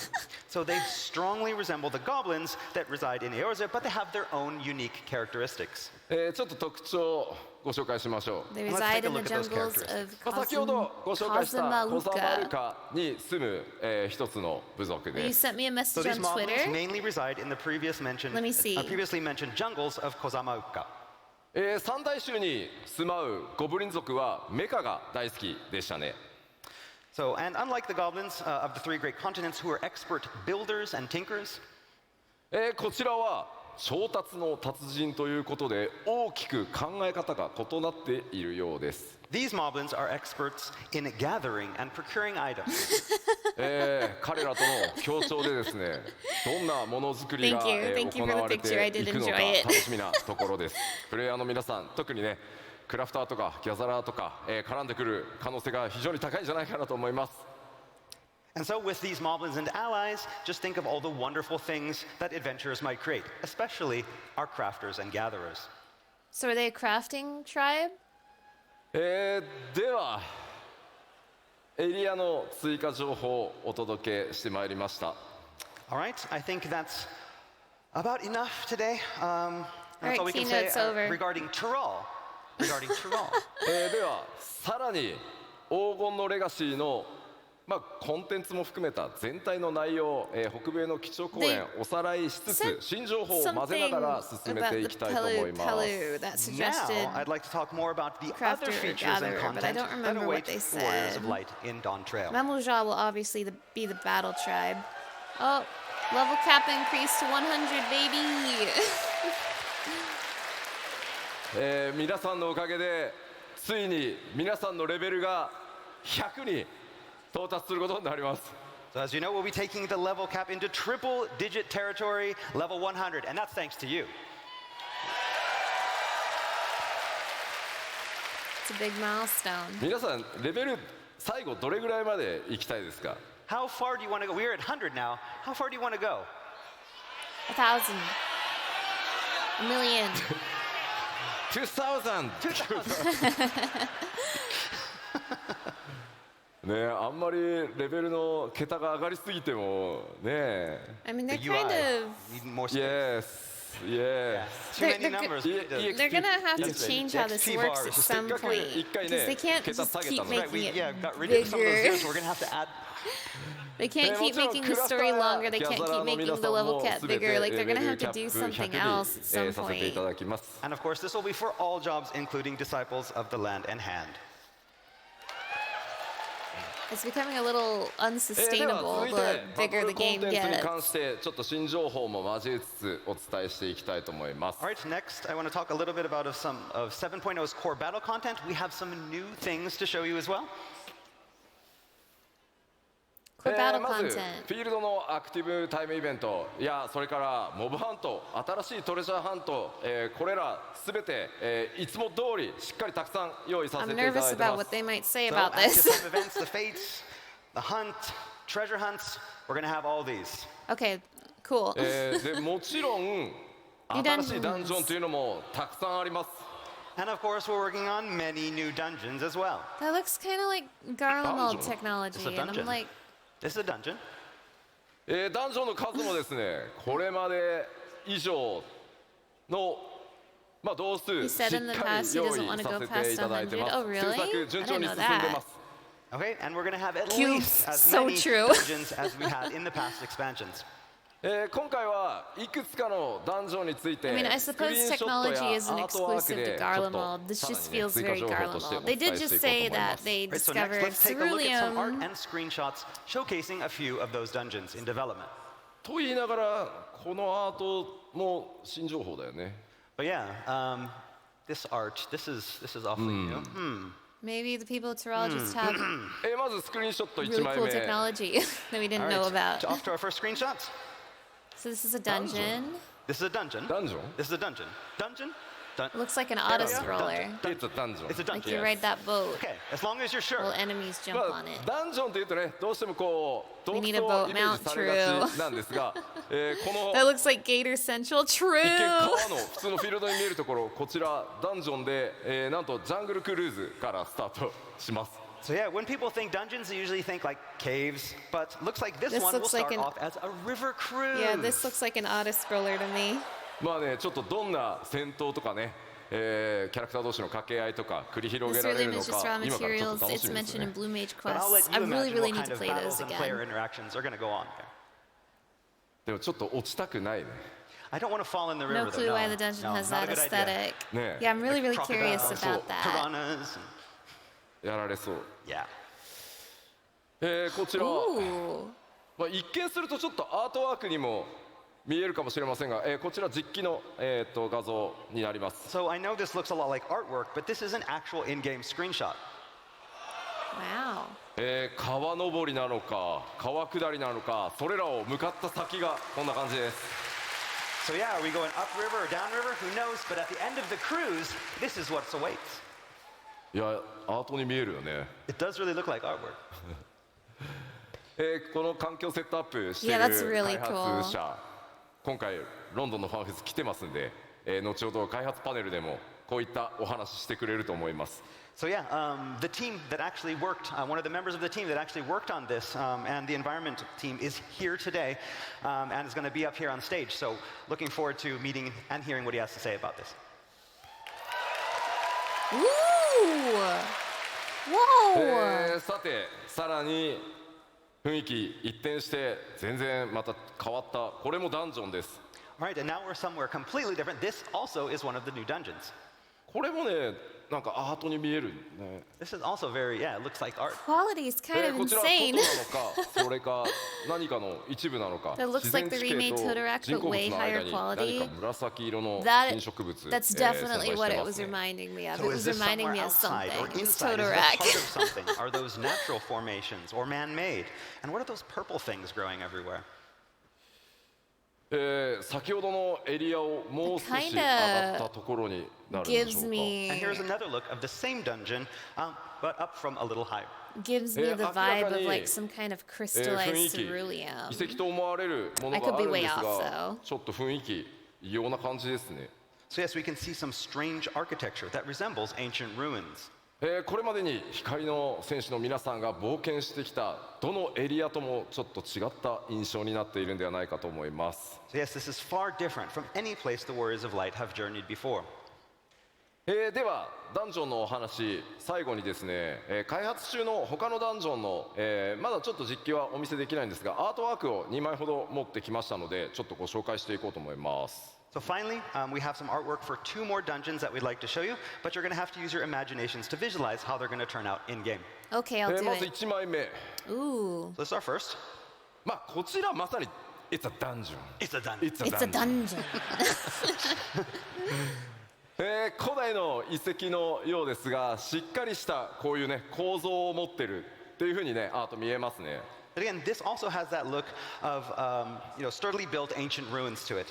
Speaker 7: So they strongly resemble the goblins that reside in Eorzea, but they have their own unique characteristics.
Speaker 6: ちょっと特徴をご紹介しましょう
Speaker 1: They
Speaker 7: Let's
Speaker 1: reside
Speaker 7: take a
Speaker 1: in the
Speaker 7: look at those
Speaker 1: jungles
Speaker 7: characteristics.
Speaker 1: of
Speaker 6: 先ほどご紹介したコザマル
Speaker 1: Cosmaluca.
Speaker 6: カに住む、一つの部族
Speaker 1: You
Speaker 6: です
Speaker 1: sent me a
Speaker 7: So
Speaker 1: message
Speaker 7: these
Speaker 1: on
Speaker 7: moblins
Speaker 1: Twitter.
Speaker 7: mainly reside in the
Speaker 1: Let me see.
Speaker 7: previously mentioned jungles of Kozamauka.
Speaker 6: 三大州に住まうゴブリン族はメカが大好きでしたね
Speaker 7: So, and unlike the goblins of the three great continents who are expert builders and tinkers,
Speaker 6: こちらは調達の達人ということで大きく考え方が異なっているようです
Speaker 7: these moblins are experts in gathering and procuring items.
Speaker 6: 彼らとの協調でですねどんなものづくりが、
Speaker 1: Thank you. Thank you
Speaker 6: 行
Speaker 1: for
Speaker 6: わ
Speaker 1: the
Speaker 6: れ
Speaker 1: picture. I
Speaker 6: て
Speaker 1: did
Speaker 6: いくのか
Speaker 1: enjoy it.
Speaker 6: 楽しみなところですプレイヤーの皆さん特にねクラフターとかギャザラーとか、絡んでくる可能性が非常に高いんじゃないかなと思います
Speaker 7: And so, with these moblins and allies, just think of all the wonderful things that adventurers might create, especially our crafters and gatherers.
Speaker 1: So are they a crafting tribe?
Speaker 6: ではエリアの追加情報をお届けしてまいりました
Speaker 7: All right, I think that's about enough today. That's
Speaker 1: right,
Speaker 7: all we can say
Speaker 1: keynote's over.
Speaker 7: regarding Tyrrell. Regarding Tyrrell.
Speaker 6: ではさらに黄金のレガシーのコンテンツも含めた全体の内容、北米の基調講演おさらいしつつ
Speaker 1: said
Speaker 6: 新情報を混ぜな
Speaker 1: Something
Speaker 6: がら進め
Speaker 1: about
Speaker 6: てい
Speaker 1: the
Speaker 6: きたいと思い
Speaker 1: Pelu
Speaker 6: ます
Speaker 1: Pelu that
Speaker 7: Now,
Speaker 1: suggested
Speaker 7: I'd like to talk more about the
Speaker 1: crafter
Speaker 7: other
Speaker 1: or
Speaker 7: features and
Speaker 1: gatherer, but I
Speaker 7: content
Speaker 1: don't
Speaker 7: that
Speaker 1: remember what
Speaker 7: await
Speaker 1: they
Speaker 7: Warriors
Speaker 1: said.
Speaker 7: of Light in Dawn Trail.
Speaker 1: Mamuja will obviously be the battle tribe. Oh, level cap increase to 100, baby.
Speaker 6: 皆さんのおかげでついに皆さんのレベルが100に到達することになります。
Speaker 7: So as you know, we'll be taking the level cap into triple digit territory, level 100, and that's thanks to you.
Speaker 1: It's a big milestone.
Speaker 6: 皆さんレベル最後どれぐらいまで行きたいですか？
Speaker 7: How far do you want to go? We're at 100 now. How far do you want to go?
Speaker 1: 1,000. A million.
Speaker 6: 2000! ねえ、あんまりレベルの桁が上がりすぎてもね。
Speaker 1: I mean, they're
Speaker 7: The
Speaker 1: kind
Speaker 7: UI.
Speaker 1: of.
Speaker 7: Need more space.
Speaker 6: Yes, yes.
Speaker 7: Too many
Speaker 1: They're-
Speaker 7: numbers.
Speaker 1: They're gonna have to
Speaker 6: Yes.
Speaker 1: change how this
Speaker 7: XP
Speaker 1: works
Speaker 7: bars.
Speaker 1: at some point because they can't just keep
Speaker 7: Right,
Speaker 1: making it
Speaker 7: got rid of some of those
Speaker 1: bigger.
Speaker 7: zeros, so we're going to have to add.
Speaker 1: They can't keep making the story longer. They can't keep making the level cap bigger. Like they're gonna have to do something else at some
Speaker 6: させてい
Speaker 1: point.
Speaker 6: ただきます。
Speaker 7: And of course, this will be for all jobs, including disciples of the land and hand.
Speaker 1: It's becoming a little
Speaker 6: では
Speaker 1: unsustainable
Speaker 6: 続いて
Speaker 1: the
Speaker 6: バト
Speaker 1: bigger
Speaker 6: ル
Speaker 1: the
Speaker 6: コン
Speaker 1: game
Speaker 6: テンツに
Speaker 1: gets.
Speaker 6: 関してちょっと新情報も交えつつお伝えしていきたいと思います。
Speaker 7: All right, next, I want to talk a little bit about some of 7.0's core battle content. We have some new things to show you as well.
Speaker 1: Core battle
Speaker 6: まず
Speaker 1: content.
Speaker 6: フィールドのアクティブタイムイベントやそれからモブハント、新しいトレジャーハント、これらすべて、いつも通りしっかりたくさん用意させ
Speaker 1: I'm
Speaker 6: ていただ
Speaker 1: nervous
Speaker 6: いて
Speaker 1: about
Speaker 6: ま
Speaker 1: what
Speaker 6: す。
Speaker 1: they might say
Speaker 7: So,
Speaker 1: about
Speaker 7: active
Speaker 1: this.
Speaker 7: time events, the fates, the hunt, treasure hunts, we're going to have all these.
Speaker 1: Okay, cool.
Speaker 6: でもちろん新しいダンジョンというのもたくさんあります。
Speaker 7: And of course, we're working on many new dungeons as well.
Speaker 1: That looks kind of like Garlemald
Speaker 6: Dungeon.
Speaker 1: technology,
Speaker 7: It's a
Speaker 1: and I'm
Speaker 7: dungeon.
Speaker 1: like,
Speaker 7: This is a dungeon.
Speaker 6: ダンジョンの数もですね、これまで以上の同数
Speaker 1: He
Speaker 6: し
Speaker 1: said
Speaker 6: っ
Speaker 1: in the
Speaker 6: か
Speaker 1: past
Speaker 6: り
Speaker 1: he
Speaker 6: 用
Speaker 1: doesn't
Speaker 6: 意
Speaker 1: want to
Speaker 6: さ
Speaker 1: go
Speaker 6: せて
Speaker 1: past
Speaker 6: いただいてます。
Speaker 1: 100. Oh, really?
Speaker 6: 制作順調に
Speaker 1: I didn't
Speaker 6: 進
Speaker 1: know
Speaker 6: んで
Speaker 1: that.
Speaker 6: ます。
Speaker 7: Okay, and we're going to have at
Speaker 1: Cubes.
Speaker 7: least as
Speaker 1: So
Speaker 7: many
Speaker 1: true.
Speaker 7: dungeons as we had in the past expansions.
Speaker 6: 今回はいくつかのダンジョンについて
Speaker 1: I mean, I
Speaker 6: スクリ
Speaker 1: suppose
Speaker 6: ーンショット
Speaker 1: technology
Speaker 6: や
Speaker 1: isn't
Speaker 6: アートワーク
Speaker 1: exclusive
Speaker 6: で
Speaker 1: to
Speaker 6: ちょっと
Speaker 1: Garlemald. This
Speaker 6: さら
Speaker 1: just
Speaker 6: にね
Speaker 1: feels
Speaker 6: 追加
Speaker 1: very
Speaker 6: 情報として
Speaker 1: Garlemald.
Speaker 6: お
Speaker 1: They
Speaker 6: 伝え
Speaker 1: did
Speaker 6: して
Speaker 1: just
Speaker 6: いこうと
Speaker 1: say
Speaker 6: 思いま
Speaker 1: that
Speaker 6: す。
Speaker 1: they
Speaker 7: Right, so next,
Speaker 1: discovered
Speaker 7: let's take a look at some art
Speaker 1: Cerulean.
Speaker 7: and screenshots showcasing a few of those dungeons in development.
Speaker 6: と言いながらこのアートも新情報だよね。
Speaker 7: But yeah, this art, this is awfully new.
Speaker 1: Maybe the people at Terrell just have
Speaker 6: まずスクリーンショット1
Speaker 1: really
Speaker 6: 枚
Speaker 1: cool
Speaker 6: 目。
Speaker 1: technology that we didn't
Speaker 7: All
Speaker 1: know
Speaker 7: right,
Speaker 1: about.
Speaker 7: off to our first screenshots.
Speaker 1: So this is a dungeon.
Speaker 7: This is a dungeon.
Speaker 6: ダンジョン
Speaker 7: This is a dungeon. Dungeon?
Speaker 1: It looks like an auto scroller.
Speaker 6: It's a dungeon.
Speaker 7: It's a
Speaker 1: Like
Speaker 7: dungeon.
Speaker 1: you ride that boat
Speaker 7: Okay, as long as you're sure.
Speaker 1: while enemies jump
Speaker 6: ま
Speaker 1: on it.
Speaker 6: あ、ダンジョンというとねどうしてもこう洞
Speaker 1: We
Speaker 6: 窟
Speaker 1: need a
Speaker 6: を
Speaker 1: boat
Speaker 6: イメージされがちなんですが、この
Speaker 1: That looks like Gator Central.
Speaker 6: 一
Speaker 1: True.
Speaker 6: 見川の普通のフィールドに見えるところこちらダンジョンで、なんとジャングルクルーズからスタートします。
Speaker 7: So yeah, when people think dungeons, they usually think like caves, but looks like this
Speaker 1: This
Speaker 7: one will
Speaker 1: looks like
Speaker 7: start
Speaker 1: an-
Speaker 7: off as a river cruise.
Speaker 1: Yeah, this looks like an auto scroller to me.
Speaker 6: まあねちょっとどんな戦闘とかね、キャラクター同士の掛け合いとか繰り広げ
Speaker 1: This
Speaker 6: られ
Speaker 1: really
Speaker 6: るの
Speaker 1: is just
Speaker 6: か
Speaker 1: raw
Speaker 6: 今からちょっ
Speaker 1: materials.
Speaker 6: と楽
Speaker 1: It's
Speaker 6: しみです
Speaker 1: mentioned
Speaker 6: ね
Speaker 1: in。Blue Mage
Speaker 7: But I'll
Speaker 1: quests.
Speaker 7: let
Speaker 1: I
Speaker 7: you
Speaker 1: really,
Speaker 7: imagine
Speaker 1: really
Speaker 7: what
Speaker 1: need
Speaker 7: kind
Speaker 1: to
Speaker 7: of
Speaker 1: play
Speaker 7: battles
Speaker 1: those
Speaker 7: and player
Speaker 1: again.
Speaker 7: interactions are going to go on there.
Speaker 6: でもちょっと落ちたくないね。
Speaker 7: I don't want to fall in the
Speaker 1: No
Speaker 7: river.
Speaker 1: clue
Speaker 7: though,
Speaker 1: why
Speaker 7: no.
Speaker 1: the dungeon
Speaker 7: No,
Speaker 1: has
Speaker 7: not a
Speaker 1: that
Speaker 7: good idea.
Speaker 1: aesthetic.
Speaker 6: Yeah.
Speaker 1: Yeah, I'm really, really
Speaker 7: Like
Speaker 1: curious
Speaker 7: crocodiles,
Speaker 1: about that.
Speaker 7: Piranhas.
Speaker 6: やられそう。
Speaker 7: Yeah.
Speaker 6: こちら、
Speaker 1: Ooh.
Speaker 6: まあ、一見するとちょっとアートワークにも見えるかもしれませんが、こちら実機の、画像になります。
Speaker 7: So I know this looks a lot like artwork, but this is an actual in-game screenshot.
Speaker 1: Wow.
Speaker 6: 川登りなのか川下りなのかそれらを向かった先がこんな感じです。
Speaker 7: So yeah, are we going upriver or downriver? Who knows? But at the end of the cruise, this is what awaits.
Speaker 6: いやアートに見えるよね。
Speaker 7: It does really look like artwork.
Speaker 6: この環境セットアップしてい
Speaker 1: Yeah,
Speaker 6: る
Speaker 1: that's really
Speaker 6: 開発者、今回ロンドンのファンフェス来てますんで、後ほど開発パネルでもこういったお話ししてくれると思います。
Speaker 7: So yeah, the team that actually worked, one of the members of the team that actually worked on this, and the environment team is here today, and is going to be up here on stage. So looking forward to meeting and hearing what he has to say about this.
Speaker 1: Ooh. Whoa.
Speaker 6: さてさらに雰囲気一転して全然また変わったこれもダンジョンです。
Speaker 7: All right, and now we're somewhere completely different. This also is one of the new dungeons.
Speaker 6: これもねなんかアートに見えるね。
Speaker 7: This is also very, yeah, it looks like art.
Speaker 1: Quality is kind of
Speaker 6: こちら
Speaker 1: insane.
Speaker 6: 外なのか、それか何かの一部なのか。
Speaker 1: That looks
Speaker 6: 自
Speaker 1: like
Speaker 6: 然
Speaker 1: the
Speaker 6: 地形
Speaker 1: remade
Speaker 6: と
Speaker 1: Totoro
Speaker 6: 人工
Speaker 1: but way
Speaker 6: 物の間
Speaker 1: higher
Speaker 6: に
Speaker 1: quality.
Speaker 6: 何か紫色の
Speaker 1: That
Speaker 6: 新植物
Speaker 1: that's
Speaker 6: 存
Speaker 1: definitely
Speaker 6: 在
Speaker 1: what
Speaker 6: して
Speaker 1: it
Speaker 6: ま
Speaker 1: was
Speaker 6: すね。
Speaker 1: reminding me of.
Speaker 7: So
Speaker 1: It
Speaker 7: is
Speaker 1: was
Speaker 7: this
Speaker 1: reminding
Speaker 7: somewhere
Speaker 1: me of
Speaker 7: outside
Speaker 1: something.
Speaker 7: or
Speaker 1: It was
Speaker 7: inside? Is this
Speaker 1: Totorak.
Speaker 7: part of something? Are those natural formations or man-made? And what are those purple things growing everywhere?
Speaker 6: 先ほどのエリアをもう少し上がったところになるんでしょ
Speaker 1: Gives
Speaker 6: うか。
Speaker 1: me
Speaker 7: And here's another look of the same dungeon, but up from a little higher.
Speaker 1: gives me the
Speaker 6: 明らかに
Speaker 1: vibe of like some kind of
Speaker 6: 雰
Speaker 1: crystallized
Speaker 6: 囲気、遺
Speaker 1: ceruleum.
Speaker 6: 跡と思われるもの
Speaker 1: I
Speaker 6: が
Speaker 1: could
Speaker 6: あ
Speaker 1: be
Speaker 6: るん
Speaker 1: way
Speaker 6: です
Speaker 1: off
Speaker 6: が
Speaker 1: though.
Speaker 6: ちょっと雰囲気異様な感じですね。
Speaker 7: So yes, we can see some strange architecture that resembles ancient ruins.
Speaker 6: これまでに光の戦士の皆さんが冒険してきたどのエリアともちょっと違った印象になっているんではないかと思います。
Speaker 7: So yes, this is far different from any place the warriors of light have journeyed before.
Speaker 6: ではダンジョンのお話、最後にですね、開発中の他のダンジョンの、まだちょっと実機はお見せできないんですがアートワークを2枚ほど持ってきましたのでちょっとご紹介していこうと思います。
Speaker 7: So finally, we have some artwork for 2 more dungeons that we'd like to show you, but you're going to have to use your imaginations to visualize how they're going to turn out in-game.
Speaker 1: Okay, I'll do
Speaker 6: まず
Speaker 1: it.
Speaker 6: 1枚目、
Speaker 1: Ooh,
Speaker 7: So this is our first.
Speaker 6: まあこちらまさに It's a dungeon.
Speaker 7: It's a dungeon.
Speaker 6: It's a
Speaker 1: it's a
Speaker 6: dungeon.
Speaker 1: dungeon.
Speaker 6: 古代の遺跡のようですがしっかりしたこういうね構造を持ってるっていう風にねアート見えますね。
Speaker 7: But again, this also has that look of sturdily built ancient ruins to it.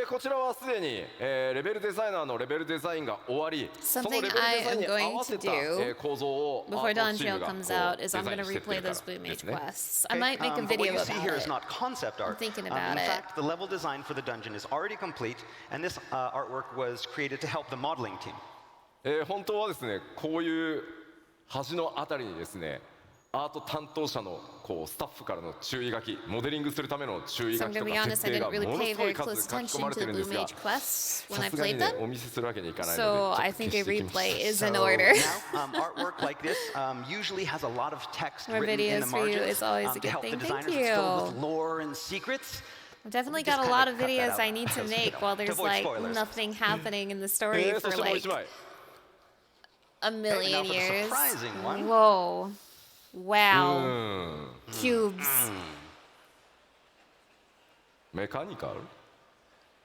Speaker 6: こちらはすでに、レベルデザイナーのレベルデザインが終わり、そのレベルデザインに合わせた、構造をア
Speaker 1: Before
Speaker 6: ートチーム
Speaker 1: Dungeon
Speaker 6: が
Speaker 1: comes
Speaker 6: こ
Speaker 1: out
Speaker 6: うデ
Speaker 1: is
Speaker 6: ザ
Speaker 1: I'm
Speaker 6: イン
Speaker 1: gonna
Speaker 6: してって
Speaker 1: replay
Speaker 6: るから
Speaker 1: those Blue
Speaker 6: です
Speaker 1: Mage
Speaker 6: ね。
Speaker 1: quests. I
Speaker 7: Okay,
Speaker 1: might make a
Speaker 7: but
Speaker 1: video
Speaker 7: what you see here
Speaker 1: about
Speaker 7: is
Speaker 1: it.
Speaker 7: not concept art.
Speaker 1: thinking
Speaker 7: in
Speaker 1: about it.
Speaker 7: fact, the level design for the dungeon is already complete, and this artwork was created to help the modeling team.
Speaker 6: 本当はですね、こういう端のあたりにですね、アート担当者のこうスタッフからの注意書き、モデリングするための注意
Speaker 1: So
Speaker 6: 書
Speaker 1: I'm
Speaker 6: き
Speaker 1: gonna
Speaker 6: と
Speaker 1: be
Speaker 6: か
Speaker 1: honest,
Speaker 6: 設
Speaker 1: I
Speaker 6: 定が
Speaker 1: didn't really
Speaker 6: もの
Speaker 1: pay
Speaker 6: すごい
Speaker 1: very
Speaker 6: 数
Speaker 1: close
Speaker 6: 書き込
Speaker 1: attention
Speaker 6: まれ
Speaker 1: to
Speaker 6: て
Speaker 1: the
Speaker 6: るんで
Speaker 1: Blue
Speaker 6: すが、
Speaker 1: Mage quests when
Speaker 6: さ
Speaker 1: I
Speaker 6: すがに
Speaker 1: played
Speaker 6: ね
Speaker 1: them.
Speaker 6: お見せするわけにいかないの
Speaker 1: So
Speaker 6: で、
Speaker 1: I
Speaker 6: ちょっ
Speaker 1: think
Speaker 6: と
Speaker 1: a
Speaker 6: 消してきま
Speaker 1: replay
Speaker 6: す。
Speaker 1: is in
Speaker 7: So
Speaker 1: order.
Speaker 7: now, artwork like this usually has a lot of text
Speaker 1: More
Speaker 7: written in the
Speaker 1: videos for you
Speaker 7: margins
Speaker 1: is always a
Speaker 7: to
Speaker 1: good
Speaker 7: help the
Speaker 1: thing.
Speaker 7: designers.
Speaker 1: Thank
Speaker 7: It's filled
Speaker 1: you.
Speaker 7: with lore and secrets.
Speaker 1: I've definitely
Speaker 7: Just
Speaker 1: got a
Speaker 7: kinda
Speaker 1: lot of
Speaker 7: cut that
Speaker 1: videos
Speaker 7: out
Speaker 1: I need to
Speaker 7: because, you
Speaker 1: make
Speaker 7: know,
Speaker 1: while
Speaker 7: to
Speaker 1: there's
Speaker 7: avoid
Speaker 1: like
Speaker 7: spoilers.
Speaker 1: nothing happening in the story
Speaker 6: そ
Speaker 1: for
Speaker 6: してもう
Speaker 1: like
Speaker 6: 一枚。
Speaker 1: a million
Speaker 7: now for the
Speaker 1: years.
Speaker 7: surprising one.
Speaker 1: Whoa. Wow. Cubes.
Speaker 6: メカニカル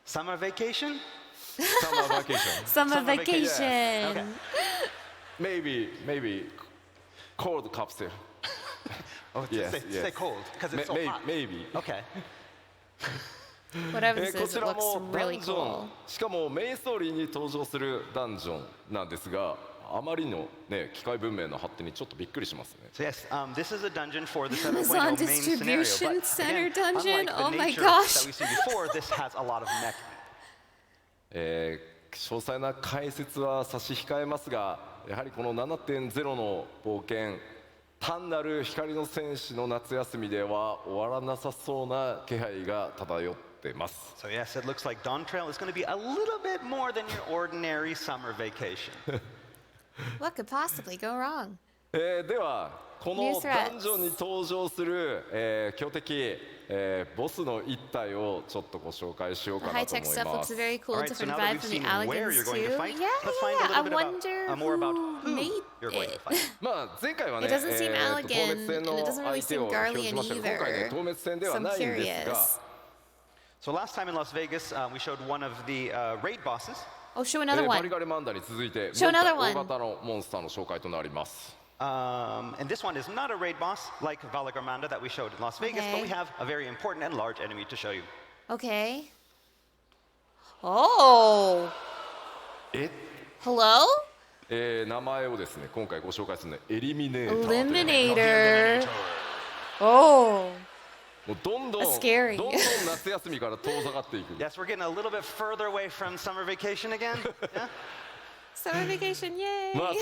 Speaker 7: Summer vacation?
Speaker 6: サマーバケーション
Speaker 1: Summer
Speaker 7: Summer vacation.
Speaker 1: vacation.
Speaker 7: Okay.
Speaker 6: maybe cold capsule
Speaker 7: Oh,
Speaker 6: Yes,
Speaker 7: say,
Speaker 6: yes.
Speaker 7: say cold, because it's so hot.
Speaker 6: maybe
Speaker 7: Okay.
Speaker 1: Whatever this
Speaker 6: こ
Speaker 1: is,
Speaker 6: ち
Speaker 1: it
Speaker 6: ら
Speaker 1: looks
Speaker 6: もダ
Speaker 1: really
Speaker 6: ンジョ
Speaker 1: cool.
Speaker 6: ンしかもメインストーリーに登場するダンジョンなんですがあまりのね機械文明の発展にちょっとびっくりしますね。
Speaker 7: So yes, this is a dungeon for the
Speaker 1: Amazon
Speaker 7: 7.0 main scenario.
Speaker 1: Distribution
Speaker 7: But
Speaker 1: Center
Speaker 7: again,
Speaker 1: dungeon?
Speaker 7: unlike the
Speaker 1: Oh my
Speaker 7: nature
Speaker 1: gosh.
Speaker 7: that we see before, this has a lot of mech.
Speaker 6: 詳細な解説は差し控えますがやはりこの 7.0 の冒険単なる光の戦士の夏休みでは終わらなさそうな気配が漂ってます。
Speaker 7: So yes, it looks like Dawn Trail is going to be a little bit more than your ordinary summer vacation.
Speaker 1: What could possibly go wrong?
Speaker 6: ではこ
Speaker 1: New
Speaker 6: の
Speaker 1: threats.
Speaker 6: ダンジョンに登場する、強敵、ボスの一体をちょっとご紹介しよう
Speaker 1: The
Speaker 6: かな
Speaker 1: high
Speaker 6: と
Speaker 1: tech
Speaker 6: 思い
Speaker 1: stuff
Speaker 6: ま
Speaker 1: looks
Speaker 6: す。
Speaker 1: very cool.
Speaker 7: Alright, so
Speaker 1: Different
Speaker 7: now that
Speaker 1: vibe
Speaker 7: we've
Speaker 1: from the
Speaker 7: seen where
Speaker 1: Alligans
Speaker 7: you're going to
Speaker 1: too.
Speaker 7: fight,
Speaker 1: Yeah,
Speaker 7: let's find a
Speaker 1: I
Speaker 7: little bit
Speaker 1: wonder
Speaker 7: about, more about
Speaker 1: who
Speaker 7: who
Speaker 1: made
Speaker 7: you're going to
Speaker 1: it.
Speaker 7: fight.
Speaker 6: まあ前回はね、
Speaker 1: It doesn't seem
Speaker 6: 透
Speaker 1: Allegan,
Speaker 6: 滅戦
Speaker 1: and it
Speaker 6: の
Speaker 1: doesn't really
Speaker 6: 相手
Speaker 1: seem
Speaker 6: を表示し
Speaker 1: Garlean
Speaker 6: ましたけど今回ね
Speaker 1: either.
Speaker 6: 透滅戦で
Speaker 1: So
Speaker 6: は
Speaker 1: I'm
Speaker 6: ないんですが
Speaker 1: curious.
Speaker 7: So last time in Las Vegas, we showed one of the raid bosses.
Speaker 1: Oh, show another
Speaker 6: バ
Speaker 1: one.
Speaker 6: リガレマンダに続いて
Speaker 1: Show another
Speaker 6: もう
Speaker 1: one.
Speaker 6: 一体大型のモンスターの紹介となります。
Speaker 7: And this one is not a raid boss like Valagarmanda that we showed in Las Vegas, but we
Speaker 1: Okay.
Speaker 7: have a very important and large enemy to show you.
Speaker 1: Okay. Oh.
Speaker 6: え
Speaker 1: Hello?
Speaker 6: 名前をですね今回ご紹介するのはエリミネーターという
Speaker 1: Eliminator. Oh.
Speaker 6: もうどんどん
Speaker 1: That's scary.
Speaker 6: どんどん夏休みから遠ざかっていく。
Speaker 7: Yes, we're getting a little bit further away from summer vacation again. Yeah?
Speaker 1: Summer vacation, yay.
Speaker 6: まあさ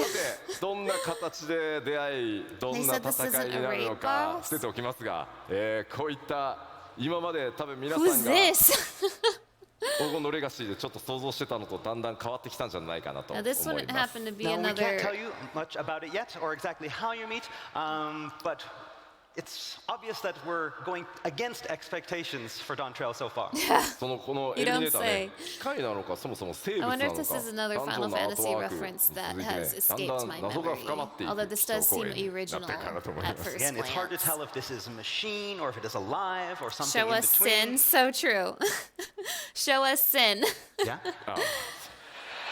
Speaker 6: てどんな形で出会いどんな
Speaker 1: They said this
Speaker 6: 戦いになるの
Speaker 1: isn't a
Speaker 6: か
Speaker 1: raid boss.
Speaker 6: 伏せておきますが、こういった今まで多分皆さ
Speaker 1: Who's
Speaker 6: んが
Speaker 1: this?
Speaker 6: 黄金のレガシーでちょっと想像してたのとだんだん変わってきたんじゃないかなと
Speaker 1: Now
Speaker 6: 思い
Speaker 1: this
Speaker 6: ま
Speaker 1: wouldn't
Speaker 6: す。
Speaker 1: happen to be
Speaker 7: Now, we can't
Speaker 1: another.
Speaker 7: tell you much about it yet or exactly how you meet, but it's obvious that we're going against expectations for Dawntrail so far.
Speaker 6: このエ
Speaker 1: You
Speaker 6: リミ
Speaker 1: don't
Speaker 6: ネーター
Speaker 1: say.
Speaker 6: ね、機械なのかそもそも生
Speaker 1: I
Speaker 6: 物な
Speaker 1: wonder
Speaker 6: の
Speaker 1: if
Speaker 6: か、
Speaker 1: this is another
Speaker 6: ダンジョ
Speaker 1: Final
Speaker 6: ンのアート
Speaker 1: Fantasy
Speaker 6: ワークに
Speaker 1: reference
Speaker 6: 続
Speaker 1: that
Speaker 6: いて
Speaker 1: has
Speaker 6: ね、だん
Speaker 1: escaped
Speaker 6: だん
Speaker 1: my
Speaker 6: 謎が深まってい
Speaker 1: memory.
Speaker 6: く
Speaker 1: Although this does
Speaker 6: そう
Speaker 1: seem
Speaker 6: 声になって
Speaker 1: original
Speaker 6: るかなと思い
Speaker 1: at
Speaker 6: ます。
Speaker 1: first
Speaker 7: Again, it's hard to
Speaker 1: glance.
Speaker 7: tell if this is a machine or if it is alive or something
Speaker 1: Show
Speaker 7: in
Speaker 1: us
Speaker 7: between.
Speaker 1: sin. So true. Show us sin.
Speaker 7: Yeah.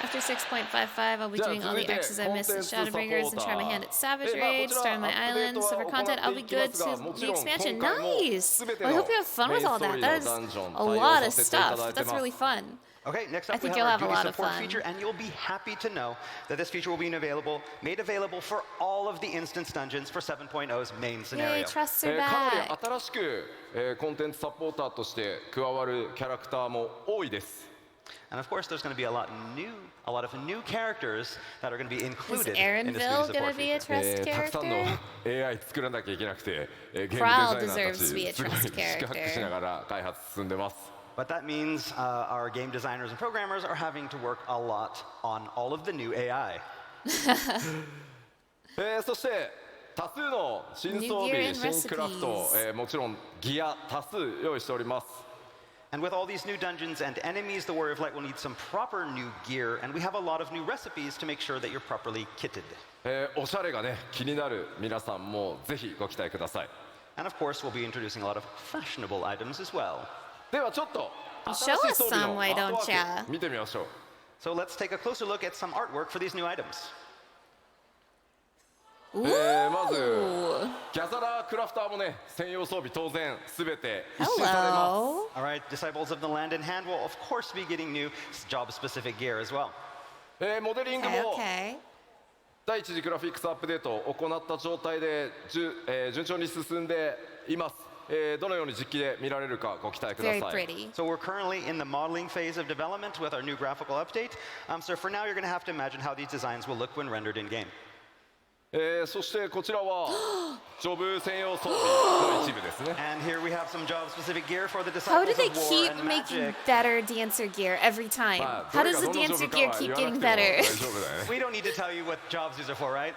Speaker 1: After 6.55, I'll be
Speaker 6: Yeah,
Speaker 1: doing all the
Speaker 6: 続いて
Speaker 1: X's I missed with
Speaker 6: Content
Speaker 1: Shadowbringers and try my hand at Savage
Speaker 6: まあ
Speaker 1: Rage,
Speaker 6: こちら
Speaker 1: start on my
Speaker 6: アップデー
Speaker 1: island.
Speaker 6: ト
Speaker 1: So
Speaker 6: は
Speaker 1: for
Speaker 6: 行
Speaker 1: content,
Speaker 6: っ
Speaker 1: I'll
Speaker 6: て
Speaker 1: be
Speaker 6: いきま
Speaker 1: good
Speaker 6: すが、
Speaker 1: to
Speaker 6: もち
Speaker 1: the
Speaker 6: ろん今
Speaker 1: expansion.
Speaker 6: 回も
Speaker 1: Nice!
Speaker 6: 全て
Speaker 1: Well, I
Speaker 6: の
Speaker 1: hope you have fun
Speaker 6: メイ
Speaker 1: with
Speaker 6: ン
Speaker 1: all
Speaker 6: ストー
Speaker 1: that.
Speaker 6: リー
Speaker 1: That
Speaker 6: の
Speaker 1: is
Speaker 6: ダンジョン
Speaker 1: a
Speaker 6: 対応
Speaker 1: lot
Speaker 6: さ
Speaker 1: of
Speaker 6: せていた
Speaker 1: stuff.
Speaker 6: だいて
Speaker 1: That's
Speaker 6: ます
Speaker 1: really fun.
Speaker 7: Okay, next
Speaker 1: I
Speaker 7: up we
Speaker 1: think
Speaker 7: have
Speaker 1: you'll
Speaker 7: our
Speaker 1: have a
Speaker 7: duty
Speaker 1: lot of
Speaker 7: support
Speaker 1: fun.
Speaker 7: feature, and you'll be happy to know that this feature will be made available for all of the instance dungeons for 7.0's main
Speaker 1: Yay,
Speaker 7: scenario.
Speaker 1: trusts are
Speaker 6: かなり
Speaker 1: back.
Speaker 6: 新しく、コンテンツサポーターとして加わるキャラクターも多いです
Speaker 7: And of course, there's going to be a lot of new characters that are going to be
Speaker 1: Is
Speaker 7: included in this duty
Speaker 1: Aaronville
Speaker 7: support
Speaker 1: gonna be a
Speaker 7: feature.
Speaker 1: trust
Speaker 6: たくさんの
Speaker 1: character?
Speaker 6: AI 作らなきゃいけなくて、ゲームデ
Speaker 1: Prowl
Speaker 6: ザイナーたち
Speaker 1: deserves to be a
Speaker 6: すごい
Speaker 1: trust
Speaker 6: 四苦八苦しな
Speaker 1: character.
Speaker 6: がら開発進んでます
Speaker 7: But that means our game designers and programmers are having to work a lot on all of the new AI.
Speaker 6: そして多数の新装
Speaker 1: New gear
Speaker 6: 備
Speaker 1: and
Speaker 6: 新クラフト、
Speaker 1: recipes.
Speaker 6: もちろんギア多数用意しております
Speaker 7: And with all these new dungeons and enemies, the Warrior of Light will need some proper new gear, and we have a lot of new recipes to make sure that you're properly kitted.
Speaker 6: おしゃれがね気になる皆さんもぜひご期待ください
Speaker 7: And of course, we'll be introducing a lot of fashionable items as well.
Speaker 6: ではちょっと
Speaker 1: Show
Speaker 6: 新しい
Speaker 1: us
Speaker 6: 装備
Speaker 1: some,
Speaker 6: のア
Speaker 1: why
Speaker 6: ート
Speaker 1: don't
Speaker 6: ワ
Speaker 1: ya?
Speaker 6: ーク見てみましょう
Speaker 7: So let's take a closer look at some artwork for these new items.
Speaker 6: まず
Speaker 1: Ooh.
Speaker 6: ギャザラークラフターもね専用装備当然すべて一新されま
Speaker 1: Hello.
Speaker 7: All right, Disciples of the Land and Hand will, of course, be getting new job-specific gear as well.
Speaker 6: す、モデリング
Speaker 1: Okay,
Speaker 6: も
Speaker 1: okay.
Speaker 6: 第一次グラフィックスアップデートを行った状態で順調に進んでいます、どのように実機で見られるかご期待くだ
Speaker 1: Very
Speaker 6: さい
Speaker 1: pretty.
Speaker 7: So we're currently in the modeling phase of development with our new graphical update. So for now, you're going to have to imagine how these designs will look when rendered in-game.
Speaker 6: そしてこちらはジョブ専用装備の一部ですね
Speaker 7: And here we have some job-specific gear for the
Speaker 1: How
Speaker 7: Disciples
Speaker 1: do they
Speaker 7: of War
Speaker 1: keep
Speaker 7: and
Speaker 1: making
Speaker 7: Magic.
Speaker 1: better dancer gear every time?
Speaker 6: まあ
Speaker 1: How
Speaker 6: どれ
Speaker 1: does
Speaker 6: が
Speaker 1: the
Speaker 6: どのジョ
Speaker 1: dancer
Speaker 6: ブか
Speaker 1: gear
Speaker 6: は
Speaker 1: keep
Speaker 6: 言わな
Speaker 1: getting
Speaker 6: くても
Speaker 1: better?
Speaker 6: 大丈夫だよね
Speaker 7: We don't need to tell you what jobs these are for, right?